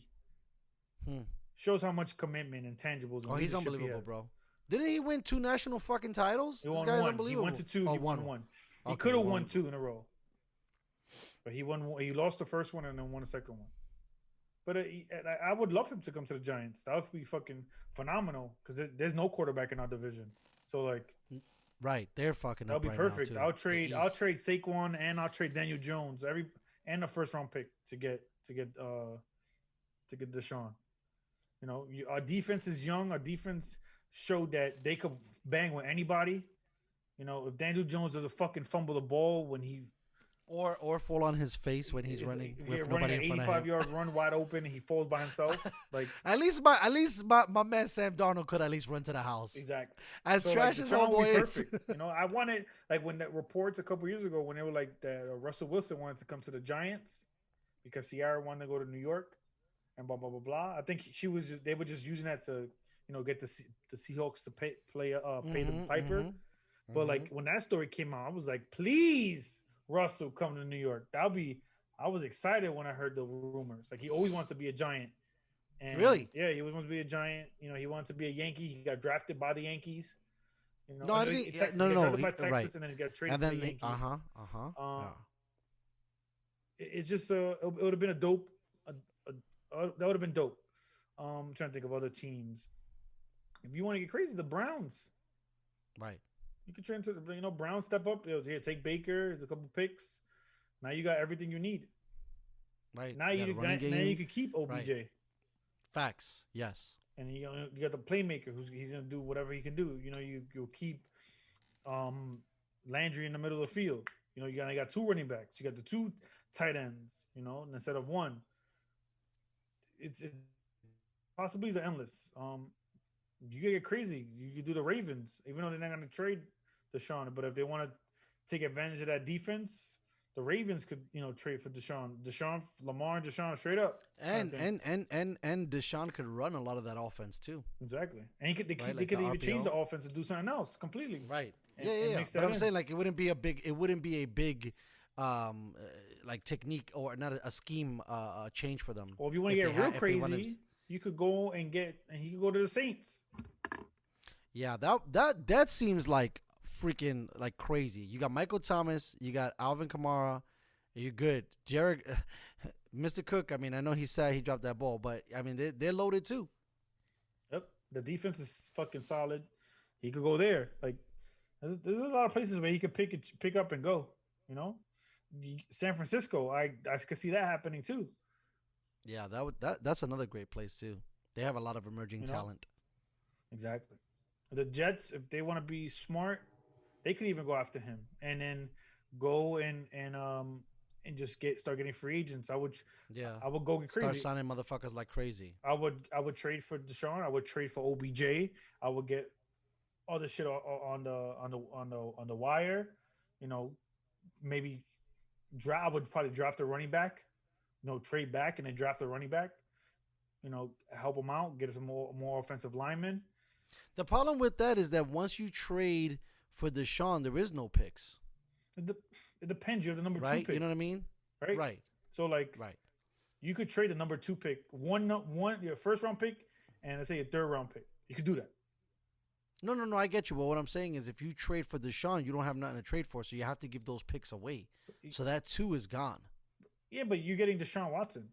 [SPEAKER 5] Shows how much commitment and tangibles. And
[SPEAKER 1] he's unbelievable, bro. Didn't he win 2 national fucking titles?
[SPEAKER 5] He
[SPEAKER 1] This
[SPEAKER 5] won
[SPEAKER 1] guy's
[SPEAKER 5] one.
[SPEAKER 1] unbelievable.
[SPEAKER 5] He went to 2. He won 1. He
[SPEAKER 1] Okay,
[SPEAKER 5] could have won 2 in a row, but he won. He lost the first one and then won the second one. But I would love him to come to the Giants. That would be fucking phenomenal because there's no quarterback in our division. So like,
[SPEAKER 1] right, they're fucking.
[SPEAKER 5] That'll be
[SPEAKER 1] right
[SPEAKER 5] perfect.
[SPEAKER 1] Now too.
[SPEAKER 5] I'll trade Saquon and I'll trade Daniel Jones and a first round pick to get Deshaun. You know, our defense is young. Our defense showed that they could bang with anybody. You know, if Daniel Jones doesn't fucking fumble the ball when he
[SPEAKER 1] or fall on his face when he's running with nobody
[SPEAKER 5] an
[SPEAKER 1] in front of him.
[SPEAKER 5] 85-yard run wide open and he falls by himself. Like
[SPEAKER 1] at least my man Sam Darnold could at least run to the house.
[SPEAKER 5] Exactly.
[SPEAKER 1] As so trash as homeboy is.
[SPEAKER 5] You know, I wanted like when that reports a couple years ago when they were like that Russell Wilson wanted to come to the Giants because Ciara wanted to go to New York and blah blah blah blah. I think they were just using that to get the Seahawks to pay the piper. But like when that story came out, I was like, please, Russell, come to New York. I was excited when I heard the rumors. Like he always wants to be a Giant. And
[SPEAKER 1] really?
[SPEAKER 5] Yeah, he always wants to be a Giant. You know, he wants to be a Yankee. He got drafted by the Yankees. You know,
[SPEAKER 1] no, I think
[SPEAKER 5] no. By Texas, right. And then he got traded to the Yankees. It's just it would have been a dope. That would have been dope. I'm trying to think of other teams. If you want to get crazy, the Browns.
[SPEAKER 1] Right.
[SPEAKER 5] You can train to Browns step up. Here, take Baker. There's a couple picks. Now you got everything you need.
[SPEAKER 1] Right.
[SPEAKER 5] Now you can keep OBJ.
[SPEAKER 1] Right. Facts. Yes.
[SPEAKER 5] And you got the playmaker he's gonna do whatever he can do. You know, you'll keep Landry in the middle of the field. You know, you got 2 running backs. You got the 2 tight ends. You know, instead of 1. It's possibilities are endless. You could get crazy. You could do the Ravens, even though they're not going to trade Deshaun. But if they want to take advantage of that defense, the Ravens could, trade for Deshaun, Lamar, and Deshaun straight up. And
[SPEAKER 1] Deshaun could run a lot of that offense too.
[SPEAKER 5] Exactly, and they could even change the offense and do something else completely.
[SPEAKER 1] Right. Yeah. But I'm saying like it wouldn't be a big like technique or not a scheme change for them.
[SPEAKER 5] Or if you want to get real crazy, you could go and he could go to the Saints.
[SPEAKER 1] Yeah, that seems like freaking like crazy. You got Michael Thomas, you got Alvin Kamara, you're good. Jared, Mr. Cook. I mean, I know he said he dropped that ball, but I mean they're loaded too.
[SPEAKER 5] Yep, the defense is fucking solid. He could go there. Like there's a lot of places where he could pick up and go. You know, San Francisco. I could see that happening too.
[SPEAKER 1] Yeah, that's another great place too. They have a lot of emerging talent.
[SPEAKER 5] Exactly. The Jets, if they want to be smart, they could even go after him and then go and just start getting free agents. I would go get crazy.
[SPEAKER 1] Start signing motherfuckers like crazy.
[SPEAKER 5] I would trade for Deshaun. I would trade for OBJ. I would get all the shit on the wire. You know, maybe I would probably draft a running back. Trade back and then draft a running back. Help them out, get some more offensive linemen.
[SPEAKER 1] The problem with that is that once you trade for Deshaun, there is no picks.
[SPEAKER 5] It depends. You have the number 2 pick.
[SPEAKER 1] You know what I mean? Right.
[SPEAKER 5] So you could trade the number 2 pick, one your first round pick, and let's say a 3rd round pick. You could do that.
[SPEAKER 1] No, I get you. But what I'm saying is if you trade for Deshaun, you don't have nothing to trade for, so you have to give those picks away. So that 2 is gone.
[SPEAKER 5] Yeah, but you're getting Deshaun Watson.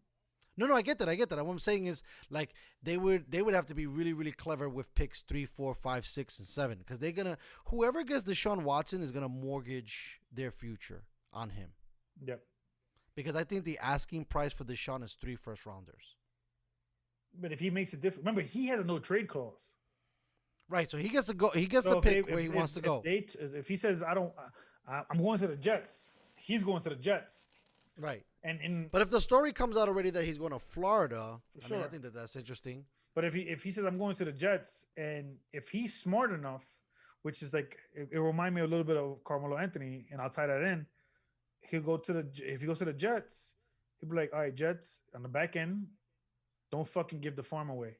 [SPEAKER 1] No, I get that. What I'm saying is, like, they would have to be really, really clever with picks 3, 4, 5, 6, and 7 because whoever gets Deshaun Watson is gonna mortgage their future on him.
[SPEAKER 5] Yep.
[SPEAKER 1] Because I think the asking price for Deshaun is 3 first rounders.
[SPEAKER 5] But if he makes a difference, remember he has a no trade clause.
[SPEAKER 1] Right, so he gets to go. He gets to pick where he wants to go.
[SPEAKER 5] If he says I'm going to the Jets, he's going to the Jets.
[SPEAKER 1] Right.
[SPEAKER 5] But
[SPEAKER 1] if the story comes out already that he's going to Florida,
[SPEAKER 5] sure.
[SPEAKER 1] I think that's interesting.
[SPEAKER 5] But if he says I'm going to the Jets, and if he's smart enough, which is like it remind me a little bit of Carmelo Anthony, and I'll tie that in. If he goes to the Jets, he'll be like, all right, Jets on the back end, don't fucking give the farm away.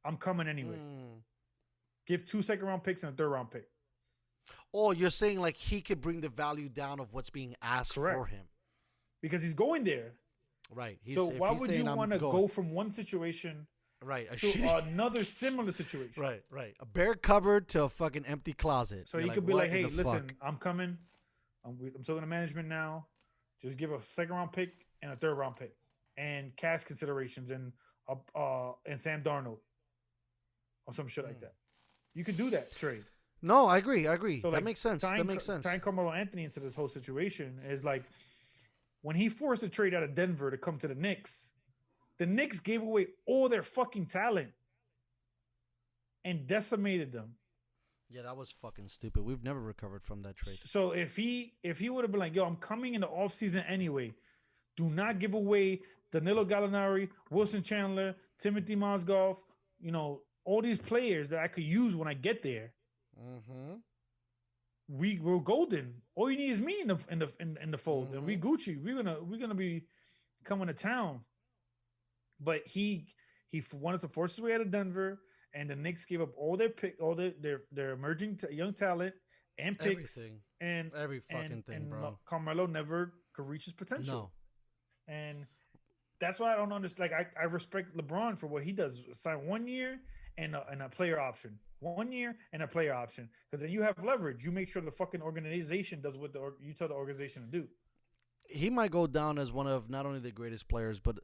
[SPEAKER 5] I'm coming anyway. Give 2 second-round picks and a third-round pick.
[SPEAKER 1] Oh, you're saying like he could bring the value down of what's being asked for him.
[SPEAKER 5] Because he's going there.
[SPEAKER 1] Right.
[SPEAKER 5] So why would you want to go from one situation to another similar situation?
[SPEAKER 1] Right. A bare cupboard to a fucking empty closet.
[SPEAKER 5] So he could be like, hey, listen, I'm coming. I'm talking to management now. Just give a second-round pick and a third-round pick. And cash considerations and Sam Darnold. Or some shit like that. You could do that trade.
[SPEAKER 1] No, I agree. So that
[SPEAKER 5] like,
[SPEAKER 1] makes sense.
[SPEAKER 5] Tying Carmelo Anthony into this whole situation is like when he forced a trade out of Denver to come to the Knicks gave away all their fucking talent and decimated them.
[SPEAKER 1] Yeah, that was fucking stupid. We've never recovered from that trade.
[SPEAKER 5] So if he would have been like, yo, I'm coming in the offseason anyway, do not give away Danilo Gallinari, Wilson Chandler, Timothy Mozgov, all these players that I could use when I get there.
[SPEAKER 1] Mm-hmm.
[SPEAKER 5] We're golden. All you need is me in the fold, and we Gucci. We're gonna be coming to town. But he wanted to force his way out of Denver, and the Knicks gave up all their their emerging young talent and picks.
[SPEAKER 1] Everything.
[SPEAKER 5] And
[SPEAKER 1] every fucking thing, bro.
[SPEAKER 5] Carmelo never could reach his potential.
[SPEAKER 1] No.
[SPEAKER 5] And that's why I don't understand. Like I respect LeBron for what he does. Sign 1 year and a player option. 1 year and a player option. Because then you have leverage. You make sure the fucking organization does what you tell the organization to do.
[SPEAKER 1] He might go down as one of not only the greatest players, but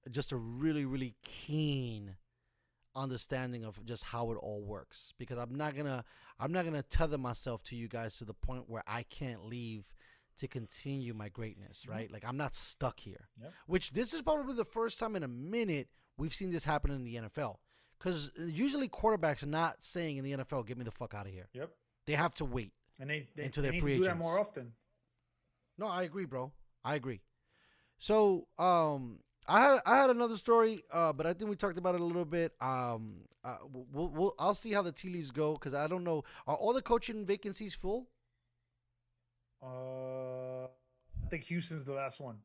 [SPEAKER 1] just a really, really keen understanding of just how it all works. Because I'm not gonna tether myself to you guys to the point where I can't leave to continue my greatness, right? Like I'm not stuck here.
[SPEAKER 5] Yep.
[SPEAKER 1] Which this is probably the first time in a minute we've seen this happen in the NFL. Because usually quarterbacks are not saying in the NFL, "Get me the fuck out of here."
[SPEAKER 5] Yep.
[SPEAKER 1] They have to wait,
[SPEAKER 5] and they
[SPEAKER 1] until they're
[SPEAKER 5] need
[SPEAKER 1] free
[SPEAKER 5] to do
[SPEAKER 1] agents.
[SPEAKER 5] that more often.
[SPEAKER 1] No, I agree, bro. I agree. So, I had another story, but I think we talked about it a little bit. I'll see how the tea leaves go because I don't know. Are all the coaching vacancies full?
[SPEAKER 5] I think Houston's the last one.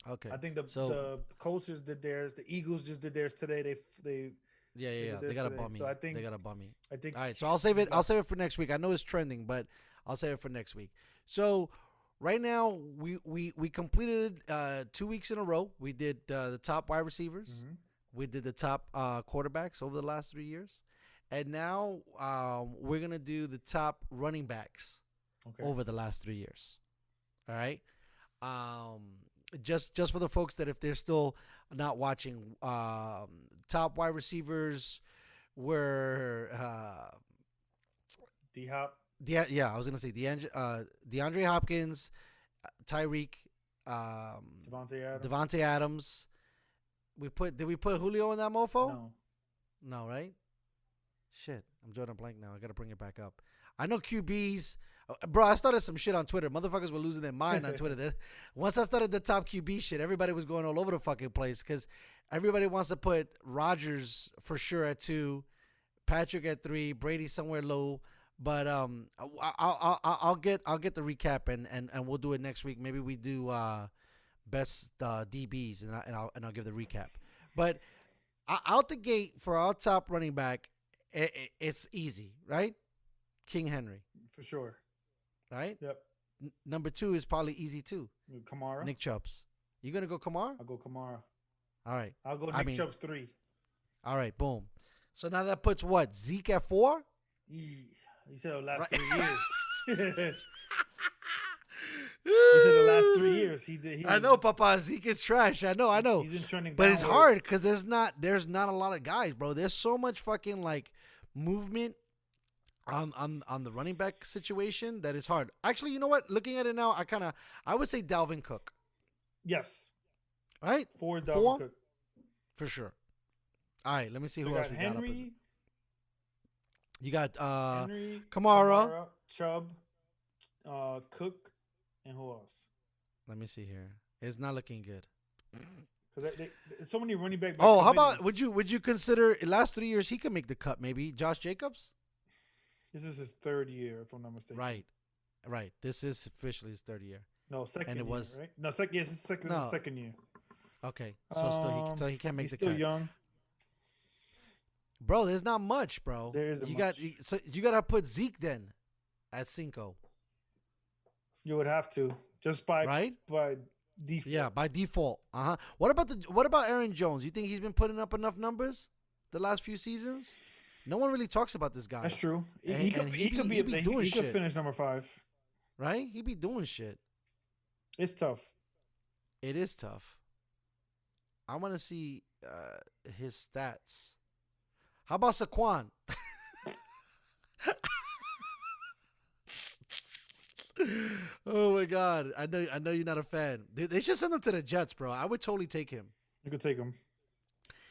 [SPEAKER 1] Okay.
[SPEAKER 5] I think the coaches did theirs. The Eagles just did theirs today. They
[SPEAKER 1] They got to bum me.
[SPEAKER 5] So I think
[SPEAKER 1] they got to bum me.
[SPEAKER 5] I think.
[SPEAKER 1] All right, so I'll save it. I'll save it for next week. I know it's trending, but I'll save it for next week. So right now we completed 2 weeks in a row. We did the top wide receivers. Mm-hmm. We did the top quarterbacks over the last 3 years, and now we're gonna do the top running backs over the last 3 years. All right. Just for the folks that if they're still not watching, top wide receivers were
[SPEAKER 5] D-Hop.
[SPEAKER 1] I was gonna say DeAndre Hopkins, Tyreek, Devontae Adams. Did we put Julio in that mofo? No, right? Shit, I'm drawing a blank now. I gotta bring it back up. I know QBs. Bro, I started some shit on Twitter. Motherfuckers were losing their mind on Twitter. Once I started the top QB shit, everybody was going all over the fucking place because everybody wants to put Rodgers for sure at 2, Patrick at 3, Brady somewhere low. But I'll get the recap and we'll do it next week. Maybe we do best DBs and I'll give the recap. But out the gate for our top running back, it's easy, right? King Henry
[SPEAKER 5] for sure.
[SPEAKER 1] Right?
[SPEAKER 5] Yep.
[SPEAKER 1] Number 2 is probably easy too.
[SPEAKER 5] Kamara.
[SPEAKER 1] Nick Chubbs. You gonna go Kamara?
[SPEAKER 5] I'll go Kamara.
[SPEAKER 1] All right.
[SPEAKER 5] I'll go Nick Chubbs 3.
[SPEAKER 1] All right. Boom. So now that puts what? Zeke at 4?
[SPEAKER 5] You said the last 3 years. You said the last 3 years.
[SPEAKER 1] I know, Papa. Zeke is trash. I know.
[SPEAKER 5] He's been trending
[SPEAKER 1] but
[SPEAKER 5] downwards.
[SPEAKER 1] It's hard because there's not a lot of guys, bro. There's so much fucking like movement on the running back situation that is hard. Actually, you know what? Looking at it now, I would say Dalvin Cook.
[SPEAKER 5] Yes.
[SPEAKER 1] Right?
[SPEAKER 5] 4 is Dalvin Cook.
[SPEAKER 1] For sure. All right, let me see who else we got up in. You got
[SPEAKER 5] Henry,
[SPEAKER 1] Kamara,
[SPEAKER 5] Chubb, Cook, and who else?
[SPEAKER 1] Let me see here. It's not looking good.
[SPEAKER 5] Because so many running back.
[SPEAKER 1] Oh, how about would you consider last 3 years he could make the cut? Maybe Josh Jacobs.
[SPEAKER 5] This is his 3rd year, if I'm not mistaken.
[SPEAKER 1] Right. This is officially his 3rd year.
[SPEAKER 5] No, second.
[SPEAKER 1] And it
[SPEAKER 5] year,
[SPEAKER 1] was
[SPEAKER 5] right? No, second. Yes, it's second. No. Second year.
[SPEAKER 1] Okay, so he can't make the cut.
[SPEAKER 5] He's still young.
[SPEAKER 1] Bro, there's not much, bro.
[SPEAKER 5] There isn't
[SPEAKER 1] you
[SPEAKER 5] much.
[SPEAKER 1] So you gotta put Zeke then at cinco,
[SPEAKER 5] You would have to just by
[SPEAKER 1] right?
[SPEAKER 5] default.
[SPEAKER 1] Yeah, by default. What about Aaron Jones? You think he's been putting up enough numbers the last few seasons? No one really talks about this guy.
[SPEAKER 5] That's true.
[SPEAKER 1] And
[SPEAKER 5] He could finish number 5.
[SPEAKER 1] Right? He be doing shit.
[SPEAKER 5] It's tough.
[SPEAKER 1] It is tough. I want to see his stats. How about Saquon? Oh my God! I know you're not a fan. Dude, they should send him to the Jets, bro. I would totally take him.
[SPEAKER 5] You could take him.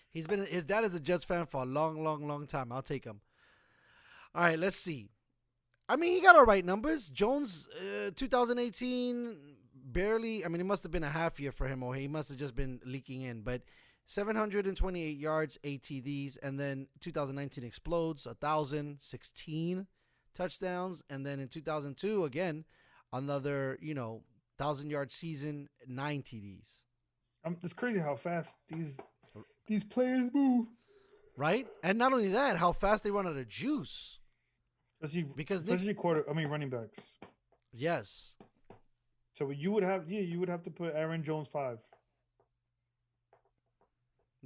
[SPEAKER 1] His dad is a Jets fan for a long time. I'll take him. All right, let's see. I mean, he got all right numbers. Jones, 2018, barely. I mean, it must have been a half year for him, or he must have just been leaking in. But 728 yards, 8 TDs, and then 2019 explodes, 1,016 touchdowns, and then in 2002 again, another 1,000-yard season, 9 TDs.
[SPEAKER 5] It's crazy how fast these players move.
[SPEAKER 1] Right, and not only that, how fast they run out of juice.
[SPEAKER 5] Especially running backs.
[SPEAKER 1] Yes.
[SPEAKER 5] So you would have to put Aaron Jones 5.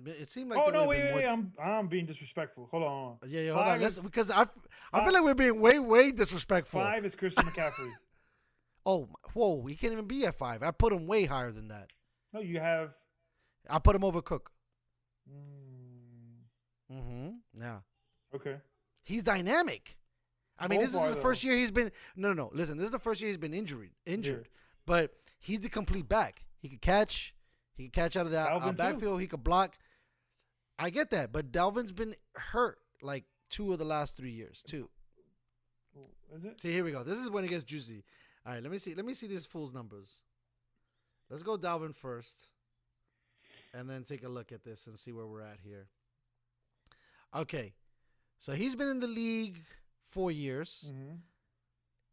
[SPEAKER 1] It seemed like.
[SPEAKER 5] Oh no! Wait! I'm being disrespectful. Hold on.
[SPEAKER 1] Yeah. Hold on. Listen, because I feel like we're being way disrespectful.
[SPEAKER 5] 5 is Christian McCaffrey.
[SPEAKER 1] Oh, whoa! He can't even be at 5. I put him way higher than that.
[SPEAKER 5] No, you have.
[SPEAKER 1] I put him over Cook. Yeah.
[SPEAKER 5] Okay.
[SPEAKER 1] He's dynamic. I mean, this is the first year he's been. No. Listen, this is the first year he's been injured.
[SPEAKER 5] Yeah.
[SPEAKER 1] But he's the complete back. He could catch. He could catch out of that backfield. He could block. I get that, but Dalvin's been hurt like 2 of the last 3 years too.
[SPEAKER 5] Is it?
[SPEAKER 1] See, here we go. This is when it gets juicy. All right, let me see this fool's numbers. Let's go Dalvin first, and then take a look at this and see where we're at here. Okay, so he's been in the league 4 years,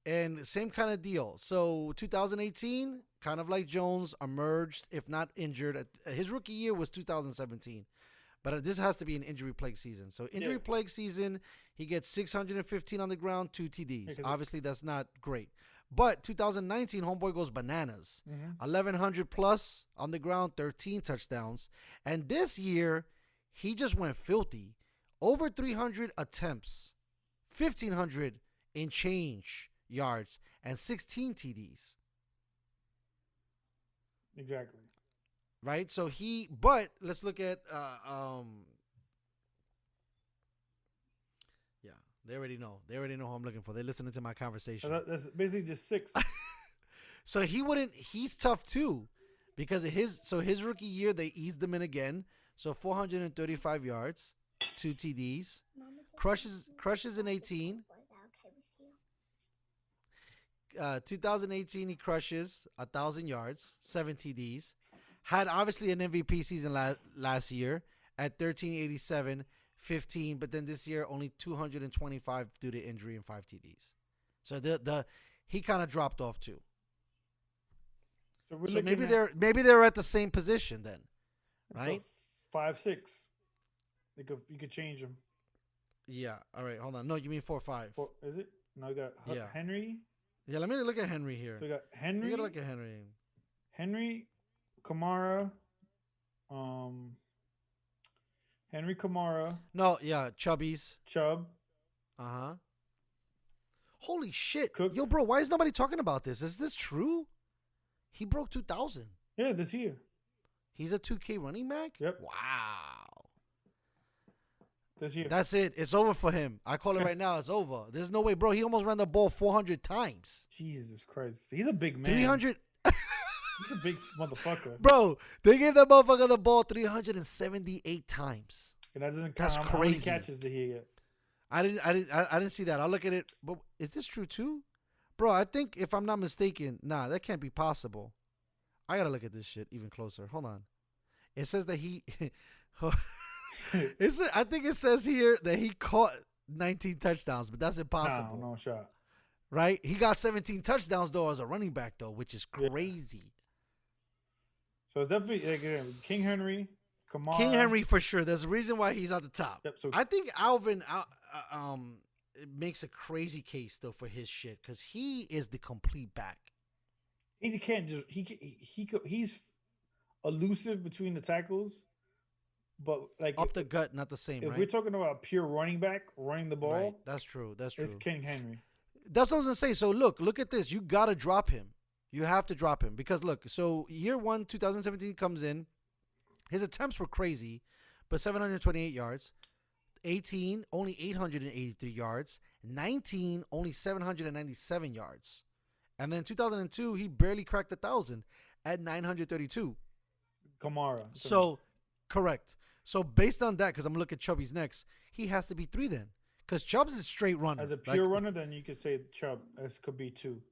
[SPEAKER 1] and same kind of deal. So 2018, kind of like Jones, emerged, if not injured. His rookie year was 2017. But this has to be an injury-plagued season. So injury-plagued season, he gets 615 on the ground, 2 TDs. Obviously, that's not great. But 2019, homeboy goes bananas. 1,100 plus on the ground, 13 touchdowns. And this year, he just went filthy. Over 300 attempts, 1,500 in change yards, and 16 TDs.
[SPEAKER 5] Exactly.
[SPEAKER 1] Right, so but let's look at, they already know. They already know who I'm looking for. They're listening to my conversation.
[SPEAKER 5] That's basically just 6.
[SPEAKER 1] So he's tough too, because his rookie year, they eased him in again. So 435 yards, 2 TDs, crushes in 18. 2018, he crushes 1,000 yards, 7 TDs. Had obviously an MVP season last year at 1,387, 15, but then this year only 225 due to injury and 5 TDs. So he kind of dropped off too. So maybe they're at the same position then, right?
[SPEAKER 5] 5, 6. You could change them.
[SPEAKER 1] Yeah. All right. Hold on. No, you mean 4, 5.
[SPEAKER 5] Is it? No, you got Henry.
[SPEAKER 1] Yeah. Let me look at Henry here.
[SPEAKER 5] So we got Henry.
[SPEAKER 1] You gotta look at Henry.
[SPEAKER 5] Henry, Kamara, Henry Kamara.
[SPEAKER 1] No, yeah, Chubbies.
[SPEAKER 5] Chubb.
[SPEAKER 1] Holy shit.
[SPEAKER 5] Cook.
[SPEAKER 1] Yo, bro, why is nobody talking about this? Is this true? He broke 2,000.
[SPEAKER 5] Yeah, this year.
[SPEAKER 1] He's a 2K running back?
[SPEAKER 5] Yep.
[SPEAKER 1] Wow.
[SPEAKER 5] This year.
[SPEAKER 1] That's it. It's over for him. I call it right now. It's over. There's no way, bro. He almost ran the ball 400 times.
[SPEAKER 5] Jesus Christ. He's a big man.
[SPEAKER 1] 300.
[SPEAKER 5] He's a big motherfucker.
[SPEAKER 1] Bro, they gave that motherfucker the ball 378 times.
[SPEAKER 5] And that doesn't count.
[SPEAKER 1] That's
[SPEAKER 5] How
[SPEAKER 1] crazy.
[SPEAKER 5] many catches did he get?
[SPEAKER 1] I didn't see that. I'll look at it. But is this true too? Bro, I think if I'm not mistaken, that can't be possible. I gotta look at this shit even closer. Hold on. It says that he I think it says here that he caught 19 touchdowns, but that's impossible.
[SPEAKER 5] No shot.
[SPEAKER 1] Right? He got 17 touchdowns though as a running back though, which is crazy.
[SPEAKER 5] So it's definitely King Henry, Kamara.
[SPEAKER 1] King Henry for sure. There's a reason why he's at the top.
[SPEAKER 5] Yep, so
[SPEAKER 1] I think Alvin it makes a crazy case though for his shit because he is the complete back.
[SPEAKER 5] he can't just he's elusive between the tackles, but like
[SPEAKER 1] Up the gut, not the same.
[SPEAKER 5] if
[SPEAKER 1] right?
[SPEAKER 5] we're talking about pure running back running the ball,
[SPEAKER 1] Right. That's true. That's true.
[SPEAKER 5] it's King Henry.
[SPEAKER 1] That's what I was gonna say. So look at this. You gotta drop him. You have to drop him because look. So year 1, 2017 comes in. His attempts were crazy, but 728 yards. 18 only 883 yards. 19 only 797 yards. And then 2002 he barely cracked 1,000 at 932.
[SPEAKER 5] Kamara.
[SPEAKER 1] So correct. So based on that, because I'm looking at Chubby's next, he has to be 3 then. Because Chubb's is straight runner.
[SPEAKER 5] As a pure runner, then you could say Chubb. This could be 2.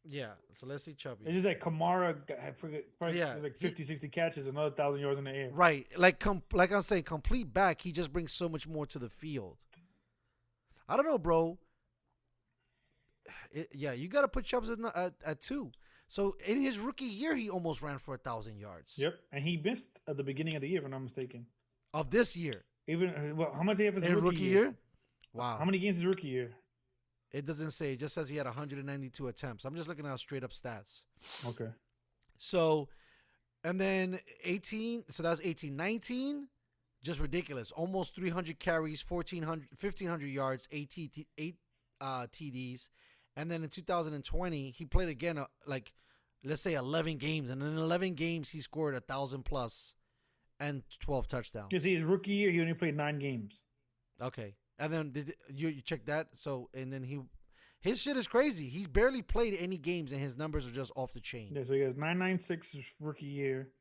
[SPEAKER 1] Yeah. So let's see Chubby.
[SPEAKER 5] It's just like Kamara, I forget, probably
[SPEAKER 1] Yeah,
[SPEAKER 5] like 50, 60 catches, another 1,000 yards in the air.
[SPEAKER 1] Right. Like I'm saying, complete back, he just brings so much more to the field. I don't know, bro. You got to put Chubbs at 2. So in his rookie year, he almost ran for 1,000 yards.
[SPEAKER 5] Yep, and he missed at the beginning of the year, if I'm not mistaken.
[SPEAKER 1] Of this year.
[SPEAKER 5] Even how much did he have his
[SPEAKER 1] In
[SPEAKER 5] rookie year?
[SPEAKER 1] Wow.
[SPEAKER 5] How many games his rookie year?
[SPEAKER 1] It doesn't say. It just says he had 192 attempts. I'm just looking at straight up stats.
[SPEAKER 5] Okay.
[SPEAKER 1] So, and then 18. So that's 18. 19, just ridiculous. Almost 300 carries, 1,500 yards, 8 TDs. And then in 2020, he played again, let's say 11 games. And in 11 games, he scored 1,000 plus and 12 touchdowns.
[SPEAKER 5] You see, his rookie year, he only played 9 games.
[SPEAKER 1] Okay. And then you check that? So, and then his shit is crazy. He's barely played any games, and his numbers are just off the chain.
[SPEAKER 5] Yeah, so he has 996 his rookie year.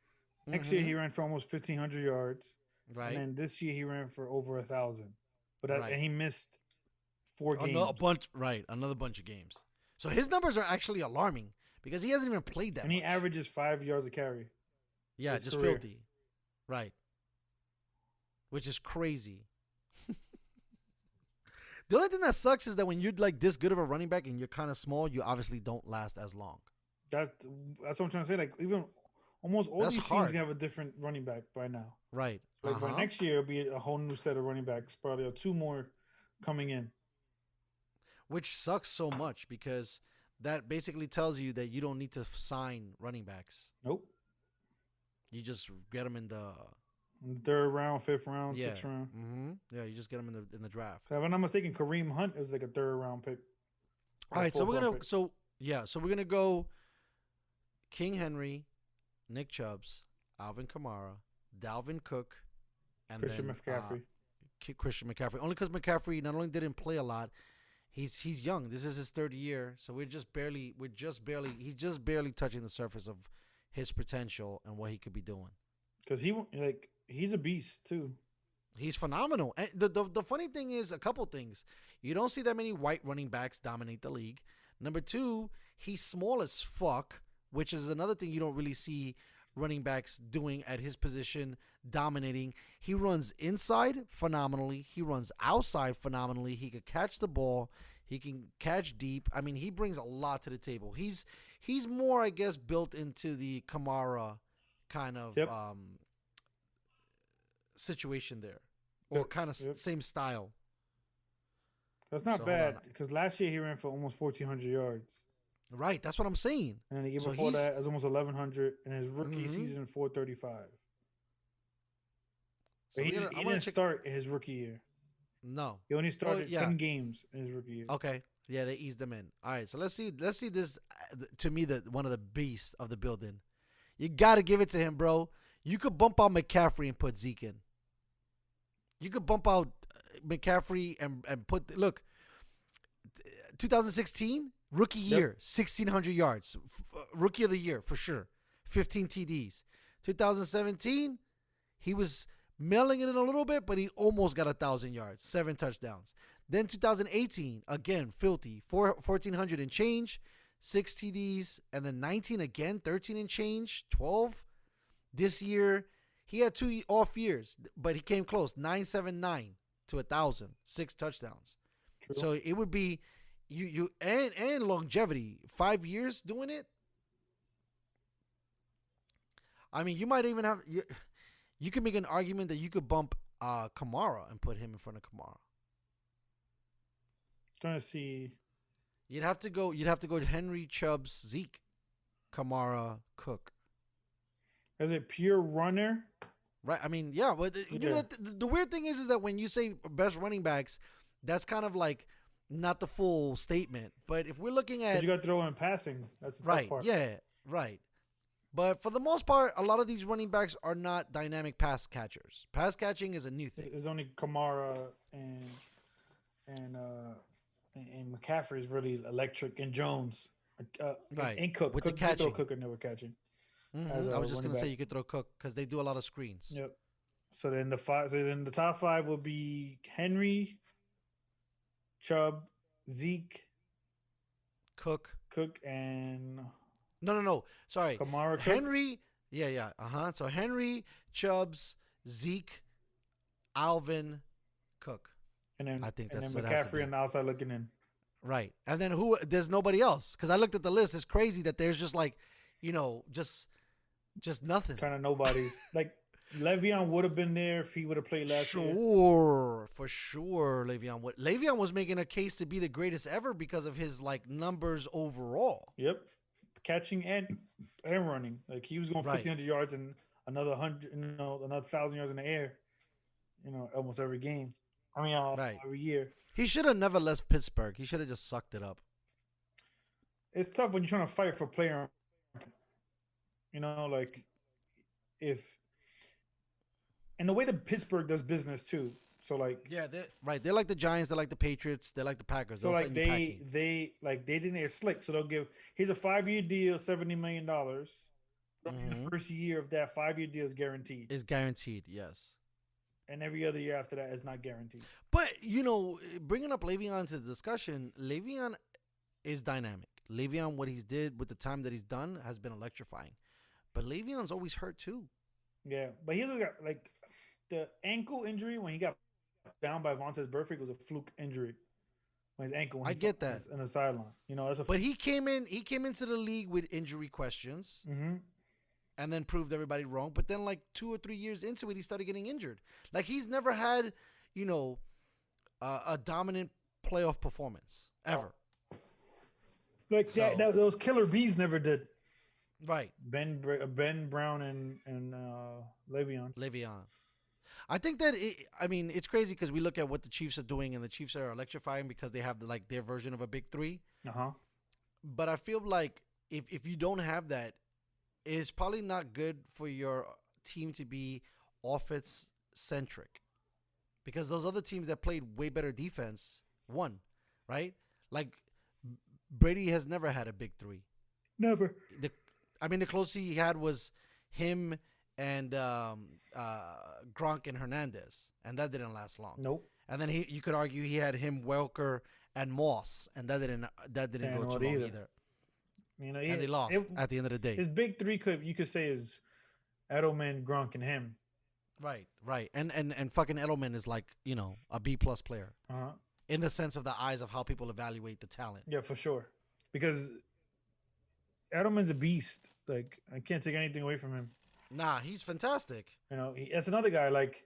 [SPEAKER 5] Next year, he ran for almost 1,500 yards.
[SPEAKER 1] Right.
[SPEAKER 5] And then this year, he ran for over 1,000. But
[SPEAKER 1] Right.
[SPEAKER 5] and he missed 4 games.
[SPEAKER 1] Another bunch of games. So his numbers are actually alarming because he hasn't even played that
[SPEAKER 5] And he
[SPEAKER 1] much.
[SPEAKER 5] averages 5 yards a carry.
[SPEAKER 1] Yeah,
[SPEAKER 5] his
[SPEAKER 1] just
[SPEAKER 5] career.
[SPEAKER 1] filthy. Right. Which is crazy. The only thing that sucks is that when you're like this good of a running back and you're kind of small, you obviously don't last as long.
[SPEAKER 5] That's what I'm trying to say. Like, even almost all
[SPEAKER 1] That's
[SPEAKER 5] these
[SPEAKER 1] hard.
[SPEAKER 5] teams have a different running back by now.
[SPEAKER 1] Right.
[SPEAKER 5] Like by next year, it'll be a whole new set of running backs. Probably 2 more coming in.
[SPEAKER 1] Which sucks so much because that basically tells you that you don't need to sign running backs.
[SPEAKER 5] Nope.
[SPEAKER 1] You just get them in the
[SPEAKER 5] 3rd round, 5th round, 6th round.
[SPEAKER 1] Mm-hmm. Yeah, you just get them in the draft.
[SPEAKER 5] If I'm not mistaken, Kareem Hunt is like a 3rd round pick.
[SPEAKER 1] All right, so we're gonna go King Henry, Nick Chubbs, Alvin Kamara, Dalvin Cook, and
[SPEAKER 5] Christian
[SPEAKER 1] then
[SPEAKER 5] McCaffrey.
[SPEAKER 1] Christian McCaffrey. Only because McCaffrey not only didn't play a lot, he's young. This is his 3rd year, so he's just barely touching the surface of his potential and what he could be doing.
[SPEAKER 5] Because he's a beast too.
[SPEAKER 1] He's phenomenal. And the funny thing is a couple things. You don't see that many white running backs dominate the league. Number 2, he's small as fuck, which is another thing you don't really see running backs doing at his position, dominating. He runs inside phenomenally. He runs outside phenomenally. He could catch the ball. He can catch deep. I mean, he brings a lot to the table. He's more, I guess, built into the Kamara kind of situation there, or kind of same style.
[SPEAKER 5] That's not bad because last year he ran for almost 1,400 yards.
[SPEAKER 1] Right, that's what I'm saying.
[SPEAKER 5] And the year before that, it was almost 1,100. And his rookie season, 435.
[SPEAKER 1] So
[SPEAKER 5] he didn't start in his rookie year.
[SPEAKER 1] No,
[SPEAKER 5] he only started 10 games in his rookie year.
[SPEAKER 1] Okay, yeah, they eased him in. All right, so let's see this. To me, one of the beasts of the building. You got to give it to him, bro. You could bump out McCaffrey and put Zeke in. You could bump out McCaffrey and put 2016 rookie year, 1,600 yards, rookie of the year for sure, 15 TDs. 2017, he was mailing it in a little bit, but he almost got 1,000 yards, 7 touchdowns. Then 2018, again filthy, 1,400 and change, 6 TDs, and then 19 again, 13 and change, 12. This year, he had 2 off years, but he came close, 979 to 1,000, 6 touchdowns. True. So it would be you and longevity, 5 years doing it. I mean, you might even have You can make an argument that you could bump Kamara and put him in front of Kamara.
[SPEAKER 5] Trying to see.
[SPEAKER 1] You'd have to go Henry, Chubbs, Zeke, Kamara, Cook.
[SPEAKER 5] Is it pure runner?
[SPEAKER 1] Right. I mean, yeah. But you know, the weird thing is that when you say best running backs, that's kind of like not the full statement. But if we're looking at,
[SPEAKER 5] you got to throw in passing. That's the tough part.
[SPEAKER 1] Yeah. Right. But for the most part, a lot of these running backs are not dynamic pass catchers. Pass catching is a new thing.
[SPEAKER 5] There's only Kamara and McCaffrey is really electric, and Jones,
[SPEAKER 1] right?
[SPEAKER 5] And Cook.
[SPEAKER 1] With
[SPEAKER 5] Cook,
[SPEAKER 1] the catching,
[SPEAKER 5] Cook and never catching.
[SPEAKER 1] Mm-hmm. I was just gonna say you could throw Cook because they do a lot of screens.
[SPEAKER 5] Yep. So then the top five will be Henry, Chubb, Zeke,
[SPEAKER 1] Cook,
[SPEAKER 5] and
[SPEAKER 1] no. Sorry,
[SPEAKER 5] Kamara. Cook?
[SPEAKER 1] Henry. Yeah. So Henry, Chubbs, Zeke, Alvin, Cook.
[SPEAKER 5] And then
[SPEAKER 1] I think
[SPEAKER 5] and
[SPEAKER 1] that's
[SPEAKER 5] then
[SPEAKER 1] what it has to
[SPEAKER 5] McCaffrey
[SPEAKER 1] be.
[SPEAKER 5] on the outside looking in.
[SPEAKER 1] Right. And then there's nobody else. Because I looked at the list. It's crazy that there's just like, just nothing.
[SPEAKER 5] Kind of nobody. Like Le'Veon would have been there if he would have played last year.
[SPEAKER 1] For sure. Le'Veon was making a case to be the greatest ever because of his like numbers overall.
[SPEAKER 5] Yep. Catching and running. Like he was going 1,500 yards and another 100, another 1,000 yards in the air, almost every game. I mean, every year.
[SPEAKER 1] He should have never left Pittsburgh. He should have just sucked it up.
[SPEAKER 5] It's tough when you're trying to fight for player. Like if, and the way that Pittsburgh does business too. So like,
[SPEAKER 1] yeah, they're like the Giants. They're like the Patriots. They're like the Packers.
[SPEAKER 5] So like they didn't air slick. So they'll give here's a 5-year deal, $70 million.
[SPEAKER 1] Mm-hmm.
[SPEAKER 5] The first year of that 5-year deal is guaranteed.
[SPEAKER 1] Is guaranteed, yes.
[SPEAKER 5] And every other year after that is not guaranteed.
[SPEAKER 1] But, bringing up Le'Veon to the discussion, Le'Veon is dynamic. Le'Veon, what he's did with the time that he's done has been electrifying. But Le'Veon's always hurt too.
[SPEAKER 5] Yeah, but he's got like the ankle injury when he got down by Vontaze Burfict was a fluke injury. When his ankle.
[SPEAKER 1] I get that.
[SPEAKER 5] In the sideline. That's a.
[SPEAKER 1] But he came into the league with injury questions.
[SPEAKER 5] Mm-hmm.
[SPEAKER 1] And then proved everybody wrong. But then, like 2 or 3 years into it, he started getting injured. Like he's never had, a dominant playoff performance ever.
[SPEAKER 5] Like those killer bees never did.
[SPEAKER 1] Right.
[SPEAKER 5] Ben Brown and Le'Veon.
[SPEAKER 1] I think that it's crazy because we look at what the Chiefs are doing, and the Chiefs are electrifying because they have like their version of a big three. But I feel like if you don't have that, it's probably not good for your team to be offense centric, because those other teams that played way better defense won, right? Like Brady has never had a big three.
[SPEAKER 5] Never.
[SPEAKER 1] The closest he had was him and Gronk and Hernandez, and that didn't last long.
[SPEAKER 5] Nope.
[SPEAKER 1] And then you could argue he had him, Welker, and Moss, and that didn't go too long either. And they lost at the end of the day.
[SPEAKER 5] His big three you could say is Edelman, Gronk, and him.
[SPEAKER 1] Right. And fucking Edelman is like, a B+ player. In the sense of the eyes of how people evaluate the talent.
[SPEAKER 5] Yeah, for sure. Because Edelman's a beast. Like, I can't take anything away from him.
[SPEAKER 1] Nah, he's fantastic.
[SPEAKER 5] That's another guy, like,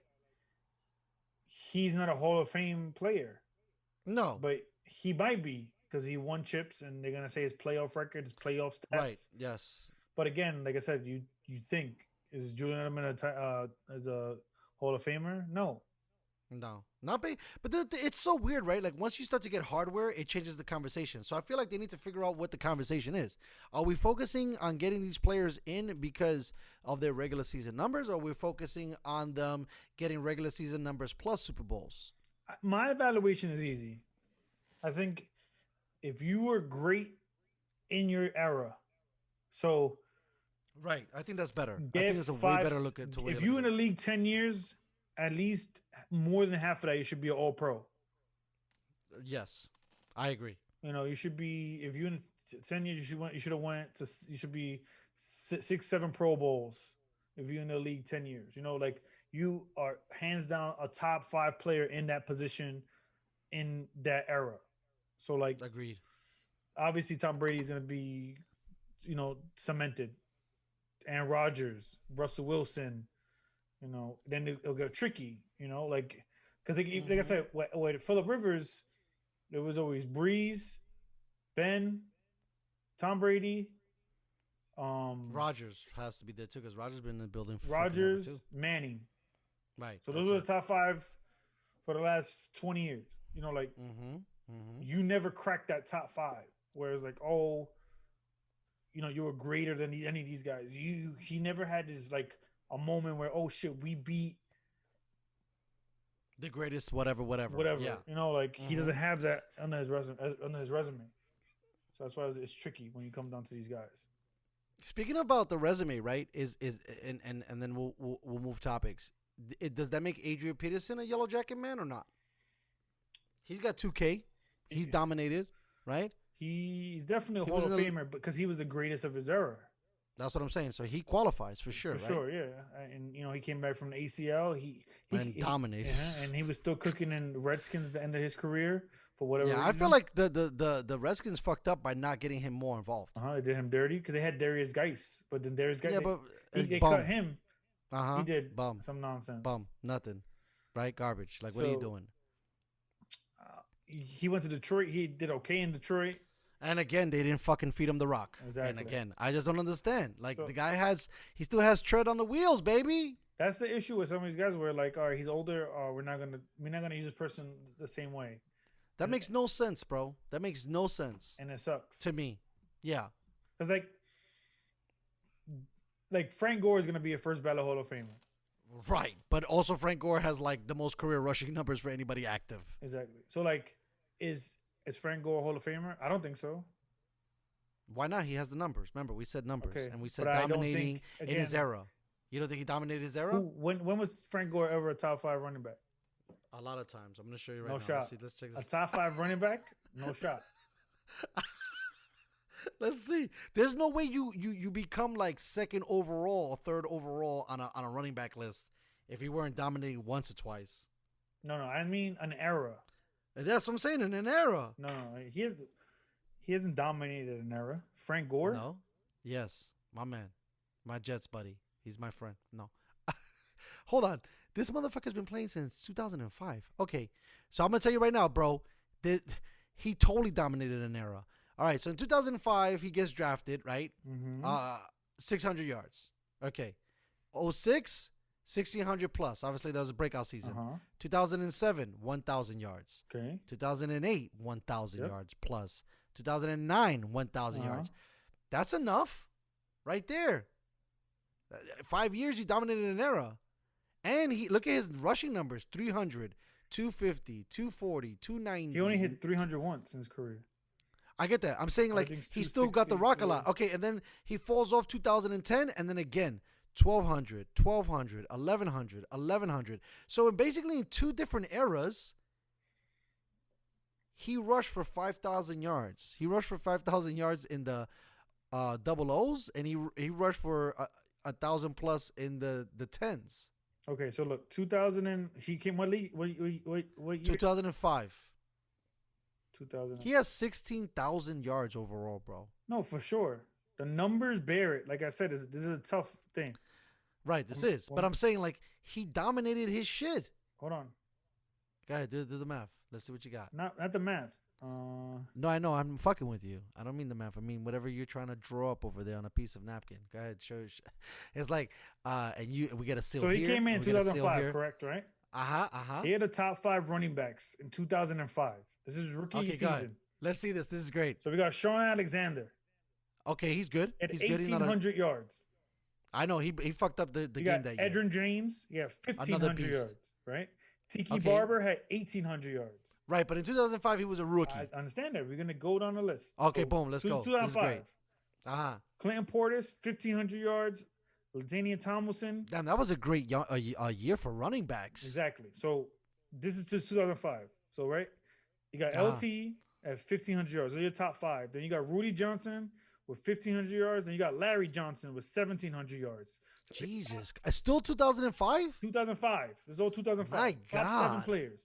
[SPEAKER 5] he's not a Hall of Fame player.
[SPEAKER 1] No.
[SPEAKER 5] But he might be. Because he won chips, and they're gonna say his playoff record, his playoff stats.
[SPEAKER 1] Right. Yes.
[SPEAKER 5] But again, like I said, you think is Julian Edelman as a Hall of Famer? No,
[SPEAKER 1] not big. But it's so weird, right? Like once you start to get hardware, it changes the conversation. So I feel like they need to figure out what the conversation is. Are we focusing on getting these players in because of their regular season numbers, or are we focusing on them getting regular season numbers plus Super Bowls?
[SPEAKER 5] My evaluation is easy. I think. If you were great in your era, so
[SPEAKER 1] right, I think that's better. I think it's a way better look at.
[SPEAKER 5] If you're in the league 10 years, at least more than half of that, you should be an All-Pro.
[SPEAKER 1] Yes, I agree.
[SPEAKER 5] You should be. If you're in 10 years, you should have went to. You should be 6, 7 Pro Bowls. If you're in the league 10 years, like you are hands down a top 5 player in that position in that era. So, like,
[SPEAKER 1] agreed.
[SPEAKER 5] Obviously, Tom Brady is going to be, cemented. Aaron Rodgers, Russell Wilson, You know, then it'll get tricky. You know, like because like I said, with Phillip Rivers, there was always Breeze, Ben, Tom Brady,
[SPEAKER 1] Rodgers has to be there too because Rodgers been in the building for
[SPEAKER 5] Rodgers,
[SPEAKER 1] fucking ever, too.
[SPEAKER 5] Manning.
[SPEAKER 1] Right.
[SPEAKER 5] So those are the top 5 for the last 20 years. You know, like you never cracked that top 5. Whereas like, oh, you know, you were greater than any of these guys. He never had this like a moment where, oh shit, we beat
[SPEAKER 1] the greatest whatever. Yeah.
[SPEAKER 5] You know, like he doesn't have that under his resume. So that's why it's tricky when you come down to these guys.
[SPEAKER 1] Speaking about the resume, right? Is and then we'll move topics. Does that make Adrian Peterson a Yellow Jacket man or not? He's got 2K. He's dominated, right?
[SPEAKER 5] He's definitely a Hall of Famer because he was the greatest of his era.
[SPEAKER 1] That's what I'm saying. So he qualifies for sure,
[SPEAKER 5] For sure, yeah. And you know, he came back from the ACL. He
[SPEAKER 1] dominated.
[SPEAKER 5] And he was still cooking in the Redskins at the end of his career for whatever reason.
[SPEAKER 1] I feel like the Redskins fucked up by not getting him more involved.
[SPEAKER 5] They did him dirty because they had Darius Geis, but then Darius Geis, they
[SPEAKER 1] bum.
[SPEAKER 5] cut him. He did some nonsense.
[SPEAKER 1] Nothing. Right? Garbage. Like, what are you doing?
[SPEAKER 5] He went to Detroit. He did okay in Detroit.
[SPEAKER 1] And again, they didn't fucking feed him the rock.
[SPEAKER 5] Exactly.
[SPEAKER 1] And again, I just don't understand. Like, the guy he still has tread on the wheels, baby.
[SPEAKER 5] That's the issue with some of these guys where like, all right, he's older, or we're not gonna use this person the same way.
[SPEAKER 1] That makes no sense, bro. That makes no sense.
[SPEAKER 5] And it sucks.
[SPEAKER 1] To me. Yeah.
[SPEAKER 5] Because like Frank Gore is gonna be a first ballot Hall of Famer.
[SPEAKER 1] Right. But also Frank Gore has like the most career rushing numbers for anybody active.
[SPEAKER 5] Exactly. So like is Frank Gore a Hall of Famer? I don't think so.
[SPEAKER 1] Why not? He has the numbers. Remember, we said numbers.
[SPEAKER 5] Okay.
[SPEAKER 1] And we said
[SPEAKER 5] But
[SPEAKER 1] dominating in his era. You don't think he dominated his era?
[SPEAKER 5] When was Frank Gore ever a top 5 running back?
[SPEAKER 1] A lot of times. I'm going to show you right
[SPEAKER 5] now.
[SPEAKER 1] No
[SPEAKER 5] shot.
[SPEAKER 1] Let's check this.
[SPEAKER 5] A top 5 running back? No shot.
[SPEAKER 1] Let's see. There's no way you become like second overall or third overall on a running back list if you weren't dominating once or twice.
[SPEAKER 5] No. I mean an era.
[SPEAKER 1] That's what I'm saying, in an era.
[SPEAKER 5] No. He hasn't dominated an era. Frank Gore?
[SPEAKER 1] No. Yes. My man. My Jets buddy. He's my friend. No. Hold on. This motherfucker's been playing since 2005. Okay. So I'm going to tell you right now, bro. He totally dominated an era. All right. So in 2005, he gets drafted, right? 600 yards. Okay. 06, 1,600 plus. Obviously, that was a breakout season. 2007, 1,000 yards.
[SPEAKER 5] Okay.
[SPEAKER 1] 2008, 1,000 yards plus. 2009, 1,000 yards. That's enough right there. 5 years, he dominated an era. And look at his rushing numbers: 300, 250, 240, 290.
[SPEAKER 5] He only hit 300 once in his career.
[SPEAKER 1] I get that. I'm saying like he still got the rock a lot. Okay, and then he falls off 2010, and then again 1,200, 1,200, 1,100, 1,100. So basically in 2 different eras, he rushed for 5,000 yards. He rushed for 5,000 yards in the double O's, and he rushed for 1,000 plus in the tens.
[SPEAKER 5] Okay, so look, 2000 and he came what league? What year?
[SPEAKER 1] 2005.
[SPEAKER 5] 2000.
[SPEAKER 1] He has 16,000 yards overall, bro.
[SPEAKER 5] No, for sure. The numbers bear it. Like I said, this is a tough thing.
[SPEAKER 1] Right, this is. But I'm saying like he dominated his shit.
[SPEAKER 5] Hold on.
[SPEAKER 1] Go ahead, do the math. Let's see what you got.
[SPEAKER 5] Not the math.
[SPEAKER 1] No, I know. I'm fucking with you. I don't mean the math. I mean whatever you're trying to draw up over there on a piece of napkin. Go ahead, show. It's like, and we get a seal.
[SPEAKER 5] So he
[SPEAKER 1] here,
[SPEAKER 5] came in 2005, correct? Right?
[SPEAKER 1] He
[SPEAKER 5] had the top 5 running backs in 2005. This is rookie season.
[SPEAKER 1] Go ahead. Let's see this. This is great.
[SPEAKER 5] So we got Sean Alexander.
[SPEAKER 1] Okay, he's good.
[SPEAKER 5] At
[SPEAKER 1] he's good.
[SPEAKER 5] 1,800 yards.
[SPEAKER 1] I know he fucked up the game that year.
[SPEAKER 5] Edrin James, 1,500 yards, right? Tiki Barber had 1,800 yards.
[SPEAKER 1] Right, but in 2005 he was a rookie.
[SPEAKER 5] I understand that. We're gonna go down the list.
[SPEAKER 1] Okay, so, boom, let's go.
[SPEAKER 5] 2005. Clinton Portis, 1,500 yards. LaDainian Tomlinson.
[SPEAKER 1] Damn, that was a great year for running backs.
[SPEAKER 5] Exactly. So this is just 2005. So right, you got LT at 1,500 yards. Those are your top 5. Then you got Rudy Johnson with 1,500 yards, and you got Larry Johnson with 1,700 yards. So
[SPEAKER 1] Jesus, still 2005?
[SPEAKER 5] 2005. This is all 2005.
[SPEAKER 1] My God.
[SPEAKER 5] Top 7 players.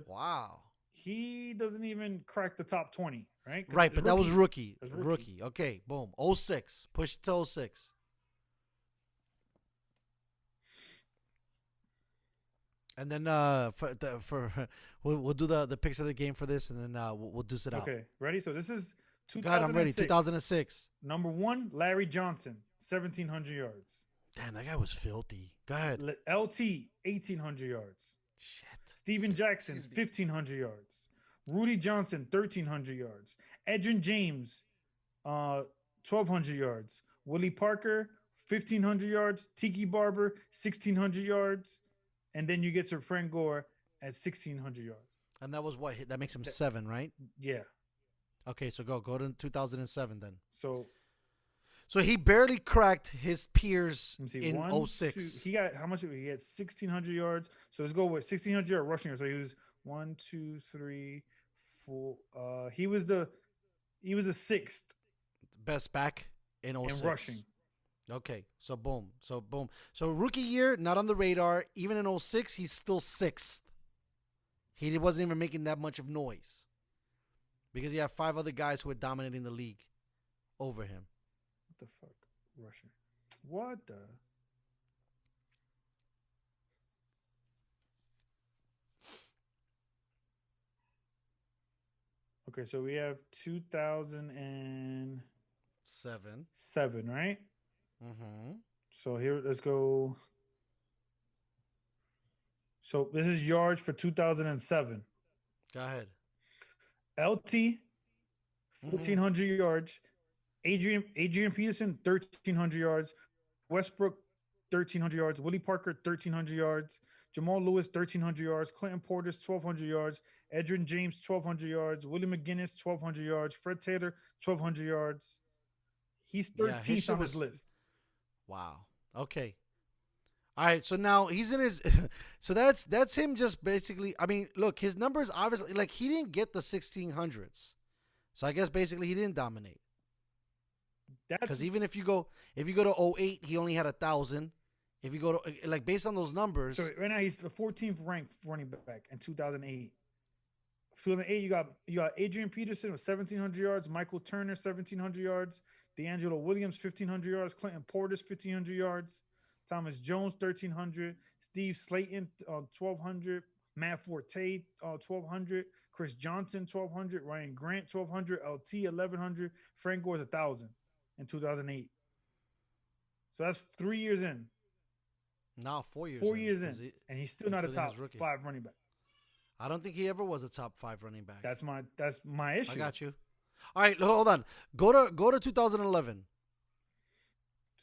[SPEAKER 1] Wow.
[SPEAKER 5] He doesn't even crack the top 20, right?
[SPEAKER 1] Right, but that was rookie. Rookie. Okay, boom. 06. Push to 06. And then we'll do the picks of the game for this, and then we'll deuce it out.
[SPEAKER 5] Okay, ready? So this is 2006.
[SPEAKER 1] God, I'm ready. 2006.
[SPEAKER 5] Number 1, Larry Johnson, 1,700 yards.
[SPEAKER 1] Damn, that guy was filthy. Go ahead.
[SPEAKER 5] LT, 1,800 yards.
[SPEAKER 1] Shit.
[SPEAKER 5] Steven Jackson, 1,500 yards. Rudy Johnson, 1,300 yards. Edrin James, 1,200 yards. Willie Parker, 1,500 yards. Tiki Barber, 1,600 yards. And then you get to Frank Gore at 1,600 yards.
[SPEAKER 1] And that was what? That makes him 7, right?
[SPEAKER 5] Yeah.
[SPEAKER 1] Okay, so go to 2007 then.
[SPEAKER 5] So
[SPEAKER 1] he barely cracked his peers in 06.
[SPEAKER 5] He got how much? He had 1,600 yards. So let's go with 1,600 yard rushing yards. So he was 1, 2, 3, 4. He was the 6th
[SPEAKER 1] best back in 06.
[SPEAKER 5] in rushing.
[SPEAKER 1] Okay, so boom. So rookie year, not on the radar. Even in 06, he's still 6th. He wasn't even making that much of noise. Because he had 5 other guys who were dominating the league over him.
[SPEAKER 5] What the fuck? Rushing. What the? Okay, so we have 2007, right?
[SPEAKER 1] Mm-hmm.
[SPEAKER 5] So here, let's go. So this is yards for 2007.
[SPEAKER 1] Go ahead.
[SPEAKER 5] LT, 1,400 yards. Adrian Peterson, 1,300 yards. Westbrook, 1,300 yards. Willie Parker, 1,300 yards. Jamal Lewis, 1,300 yards. Clinton Portis, 1,200 yards. Edrin James, 1,200 yards. Willie McGinnis, 1,200 yards. Fred Taylor, 1,200 yards. He's 13th on his list.
[SPEAKER 1] Wow. Okay. All right. So now he's in his. So that's him. Just basically. I mean, look, his numbers obviously like he didn't get the 1600s. So I guess basically he didn't dominate. Because even if you go to 08, he only had 1,000. If you go to like based on those numbers.
[SPEAKER 5] So right now he's the 14th ranked running back in 2008. 2008, you got Adrian Peterson with 1,700 yards. Michael Turner, 1,700 yards. D'Angelo Williams, 1,500 yards. Clinton Portis, 1,500 yards. Thomas Jones, 1,300. Steve Slayton, 1,200. Matt Forte, 1,200. Chris Johnson, 1,200. Ryan Grant, 1,200. LT, 1,100. Frank Gore's 1,000 in 2008. So that's 3 years in.
[SPEAKER 1] No, 4 years.
[SPEAKER 5] 4 years in, and he's still not a top 5 running back.
[SPEAKER 1] I don't think he ever was a top 5 running back.
[SPEAKER 5] That's my issue.
[SPEAKER 1] I got you. All right, hold on. Go to 2011.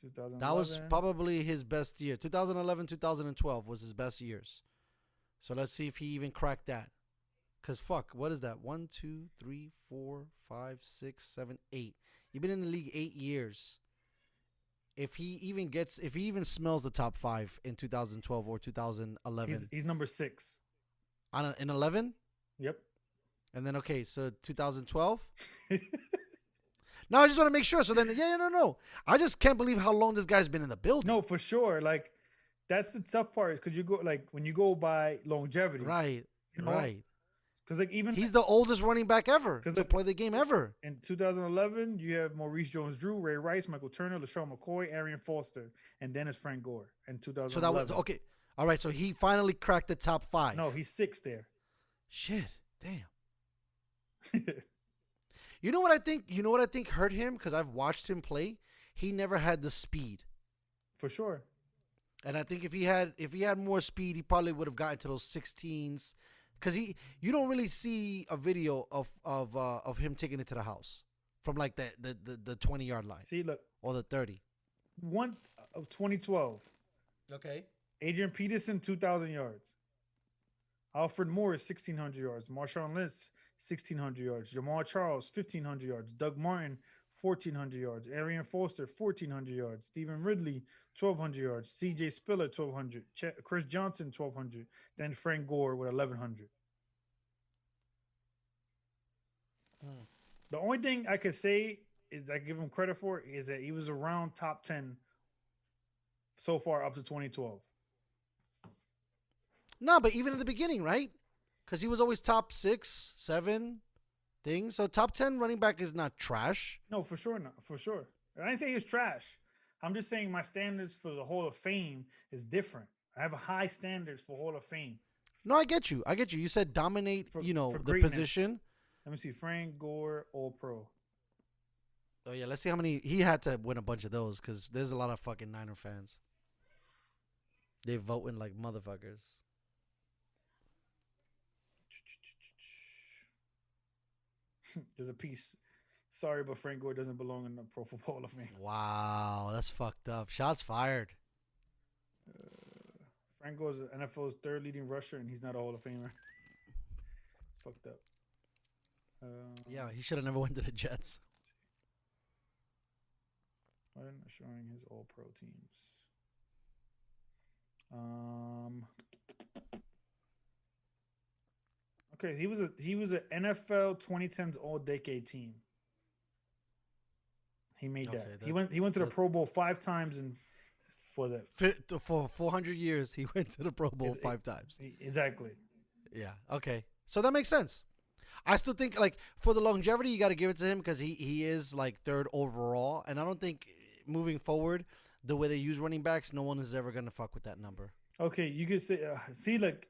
[SPEAKER 5] 2011.
[SPEAKER 1] That was probably his best year. 2011, 2012 was his best years. So let's see if he even cracked that. Because fuck, what is that? 1, 2, 3, 4, 5, 6, 7, 8. You've been in the league 8 years. If he even smells the top 5 in 2012 or 2011.
[SPEAKER 5] He's number 6.
[SPEAKER 1] In 11?
[SPEAKER 5] Yep.
[SPEAKER 1] And then, okay, so 2012? No, I just want to make sure. So then, no. I just can't believe how long this guy's been in the building.
[SPEAKER 5] No, for sure. Like, that's the tough part is because you go, like, when you go by longevity.
[SPEAKER 1] Right,
[SPEAKER 5] you know?
[SPEAKER 1] right.
[SPEAKER 5] Because, like, even.
[SPEAKER 1] He's the oldest running back ever to play the game ever.
[SPEAKER 5] In 2011, you have Maurice Jones-Drew, Ray Rice, Michael Turner, LaShawn McCoy, Arian Foster, and Dennis Frank Gore in 2011. So that was,
[SPEAKER 1] okay. All right, so he finally cracked the top 5.
[SPEAKER 5] No, he's 6th there.
[SPEAKER 1] Shit, damn. You know what I think? You know what I think hurt him? Because I've watched him play. He never had the speed.
[SPEAKER 5] For sure.
[SPEAKER 1] And I think if he had more speed, he probably would have gotten to those 16s. Because you don't really see a video of him taking it to the house from like the 20-yard line.
[SPEAKER 5] See, look,
[SPEAKER 1] or the 30.
[SPEAKER 5] One of 2012.
[SPEAKER 1] Okay.
[SPEAKER 5] Adrian Peterson, 2,000 yards. Alfred Morris, 1,600 yards. Marshawn Lynch, 1,600 yards. Jamal Charles, 1,500 yards. Doug Martin, 1,400 yards. Arian Foster, 1,400 yards. Stephen Ridley, 1,200 yards. C.J. Spiller, 1,200. Chris Johnson, 1,200. Then Frank Gore with 1,100. The only thing I could say is I give him credit for is that he was around top 10 so far up to 2012.
[SPEAKER 1] No, but even in the beginning, right? Because he was always top 6, 7 things. So top 10 running back is not trash.
[SPEAKER 5] No, for sure not. For sure. I didn't say he was trash. I'm just saying my standards for the Hall of Fame is different. I have high standards for Hall of Fame.
[SPEAKER 1] No, I get you. You said dominate,
[SPEAKER 5] For
[SPEAKER 1] the
[SPEAKER 5] greatness.
[SPEAKER 1] position.
[SPEAKER 5] Let me see. Frank Gore, All Pro.
[SPEAKER 1] Oh, yeah. Let's see how many. He had to win a bunch of those because there's a lot of fucking Niner fans. They voting like motherfuckers.
[SPEAKER 5] There's a piece. Sorry, but Frank Gore doesn't belong in the Pro Football Hall of Fame.
[SPEAKER 1] Wow, that's fucked up. Shots fired.
[SPEAKER 5] Frank Gore is NFL's third leading rusher, and he's not a Hall of Famer. It's fucked up.
[SPEAKER 1] Yeah, he should have never went to the Jets.
[SPEAKER 5] Why not showing his All Pro teams? Okay, he was a NFL 2010s All Decade team. He made that. He went to the Pro Bowl 5 times, and
[SPEAKER 1] for 400 years he went to the Pro Bowl 5 times.
[SPEAKER 5] Exactly.
[SPEAKER 1] Yeah. Okay. So that makes sense. I still think like for the longevity you got to give it to him because he is like third overall, and I don't think moving forward the way they use running backs, no one is ever gonna fuck with that number.
[SPEAKER 5] Okay, you could say see like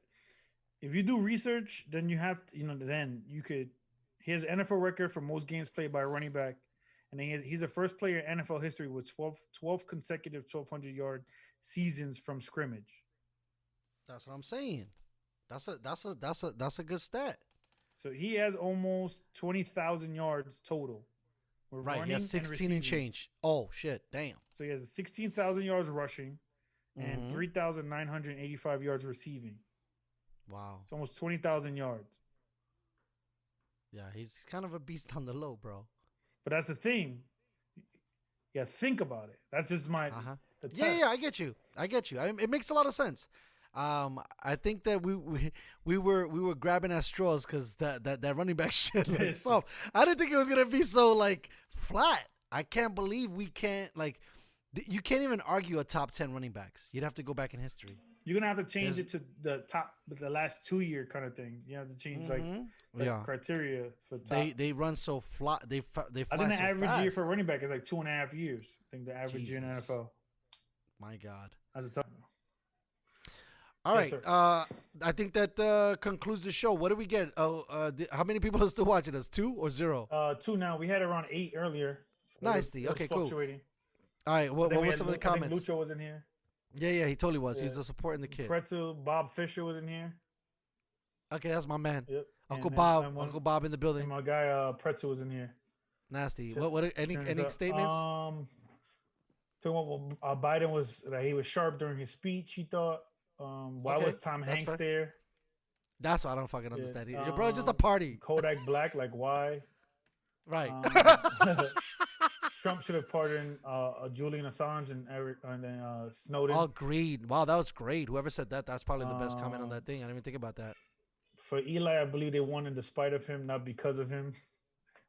[SPEAKER 5] if you do research, then you have to, then you could. He has an NFL record for most games played by a running back. And he's the first player in NFL history with 12 consecutive 1,200-yard seasons from scrimmage.
[SPEAKER 1] That's what I'm saying. That's a good stat.
[SPEAKER 5] So he has almost 20,000 yards total.
[SPEAKER 1] Right, he has 16 and change. Oh shit, damn.
[SPEAKER 5] So he has 16,000 yards rushing and 3,985 yards receiving.
[SPEAKER 1] Wow.
[SPEAKER 5] It's almost 20,000 yards.
[SPEAKER 1] Yeah, he's kind of a beast on the low, bro.
[SPEAKER 5] But that's the thing. Yeah, think about it. That's just my.
[SPEAKER 1] Yeah, I get you. It makes a lot of sense. I think that we were grabbing at straws because that running back shit like soft. I didn't think it was gonna be so like flat. I can't believe we can't like. You can't even argue a top 10 running backs. You'd have to go back in history.
[SPEAKER 5] You're gonna have to change it to the last 2 year kind of thing. You have to change criteria for top.
[SPEAKER 1] They run so flat. They fly so fast.
[SPEAKER 5] I think the average year for running back is like 2.5 years. I think the average year in the NFL.
[SPEAKER 1] My God,
[SPEAKER 5] that's a tough.
[SPEAKER 1] All right, I think that concludes the show. What do we get? How many people are still watching us? 2 or 0?
[SPEAKER 5] 2 now. We had around 8 earlier. So
[SPEAKER 1] Nicely. Okay, cool. All right, what were some of the comments?
[SPEAKER 5] I think Lucho was in here.
[SPEAKER 1] Yeah, he totally was. He's supporting the kid.
[SPEAKER 5] Pretzel, Bob Fisher was in here.
[SPEAKER 1] Okay, that's my man.
[SPEAKER 5] Yep.
[SPEAKER 1] Uncle Bob in the building.
[SPEAKER 5] And my guy Pretzel was in here.
[SPEAKER 1] Nasty. What? Any statements?
[SPEAKER 5] Talking about Biden was that he was sharp during his speech. He thought. Why was Tom Hanks there? That's
[SPEAKER 1] what I don't fucking understand. Bro, it's just a party.
[SPEAKER 5] Kodak Black, like why?
[SPEAKER 1] Right.
[SPEAKER 5] Trump should have pardoned Julian Assange and Snowden.
[SPEAKER 1] Oh, agreed. Wow, that was great. Whoever said that, that's probably the best comment on that thing. I didn't even think about that.
[SPEAKER 5] For Eli, I believe they won in despite of him, not because of him.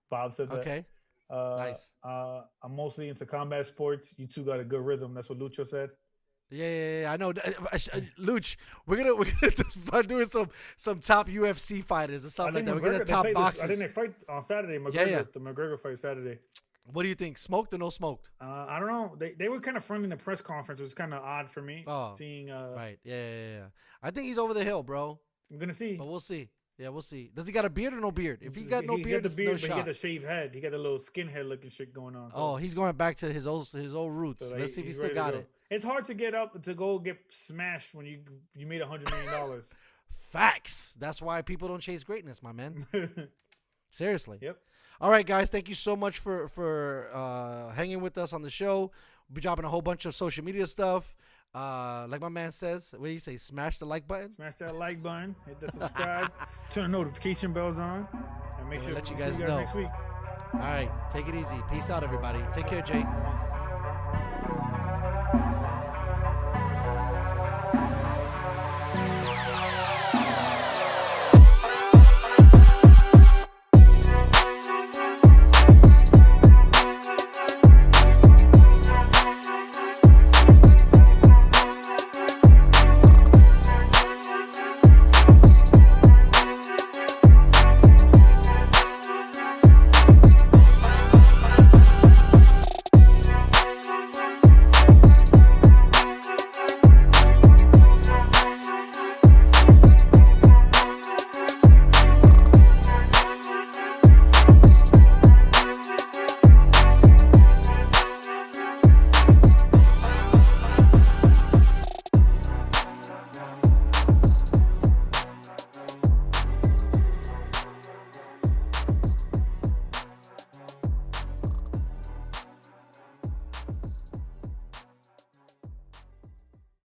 [SPEAKER 5] Bob said that.
[SPEAKER 1] Okay. Nice.
[SPEAKER 5] I'm mostly into combat sports. You two got a good rhythm. That's what Lucho said.
[SPEAKER 1] Yeah, I know. Luch, we're gonna start doing some top UFC fighters or something like that. We're gonna top boxers.
[SPEAKER 5] I think they fight on Saturday. The McGregor fight Saturday.
[SPEAKER 1] What do you think? Smoked or no smoked?
[SPEAKER 5] I don't know. They were kind of friendly in the press conference. It was kind of odd for me seeing.
[SPEAKER 1] Right. Yeah. I think he's over the hill, bro.
[SPEAKER 5] I'm gonna see.
[SPEAKER 1] But we'll see. Yeah, we'll see. Does he got a beard or no beard? If he got no beard,
[SPEAKER 5] it's no
[SPEAKER 1] shot.
[SPEAKER 5] He got a shaved head. He got a little skinhead looking shit going on.
[SPEAKER 1] So. Oh, he's going back to his old roots. So let's see if he still got it.
[SPEAKER 5] It's hard to go get smashed when you made $100 million.
[SPEAKER 1] Facts. That's why people don't chase greatness, my man. Seriously.
[SPEAKER 5] Yep.
[SPEAKER 1] All right, guys. Thank you so much for hanging with us on the show. We'll be dropping a whole bunch of social media stuff. Like my man says, what do you say? Smash the like button.
[SPEAKER 5] Smash that like button. Hit the subscribe. Turn the notification bells on, and make sure
[SPEAKER 1] let you guys know
[SPEAKER 5] next week.
[SPEAKER 1] All right, take it easy. Peace out, everybody. Take care, Jay.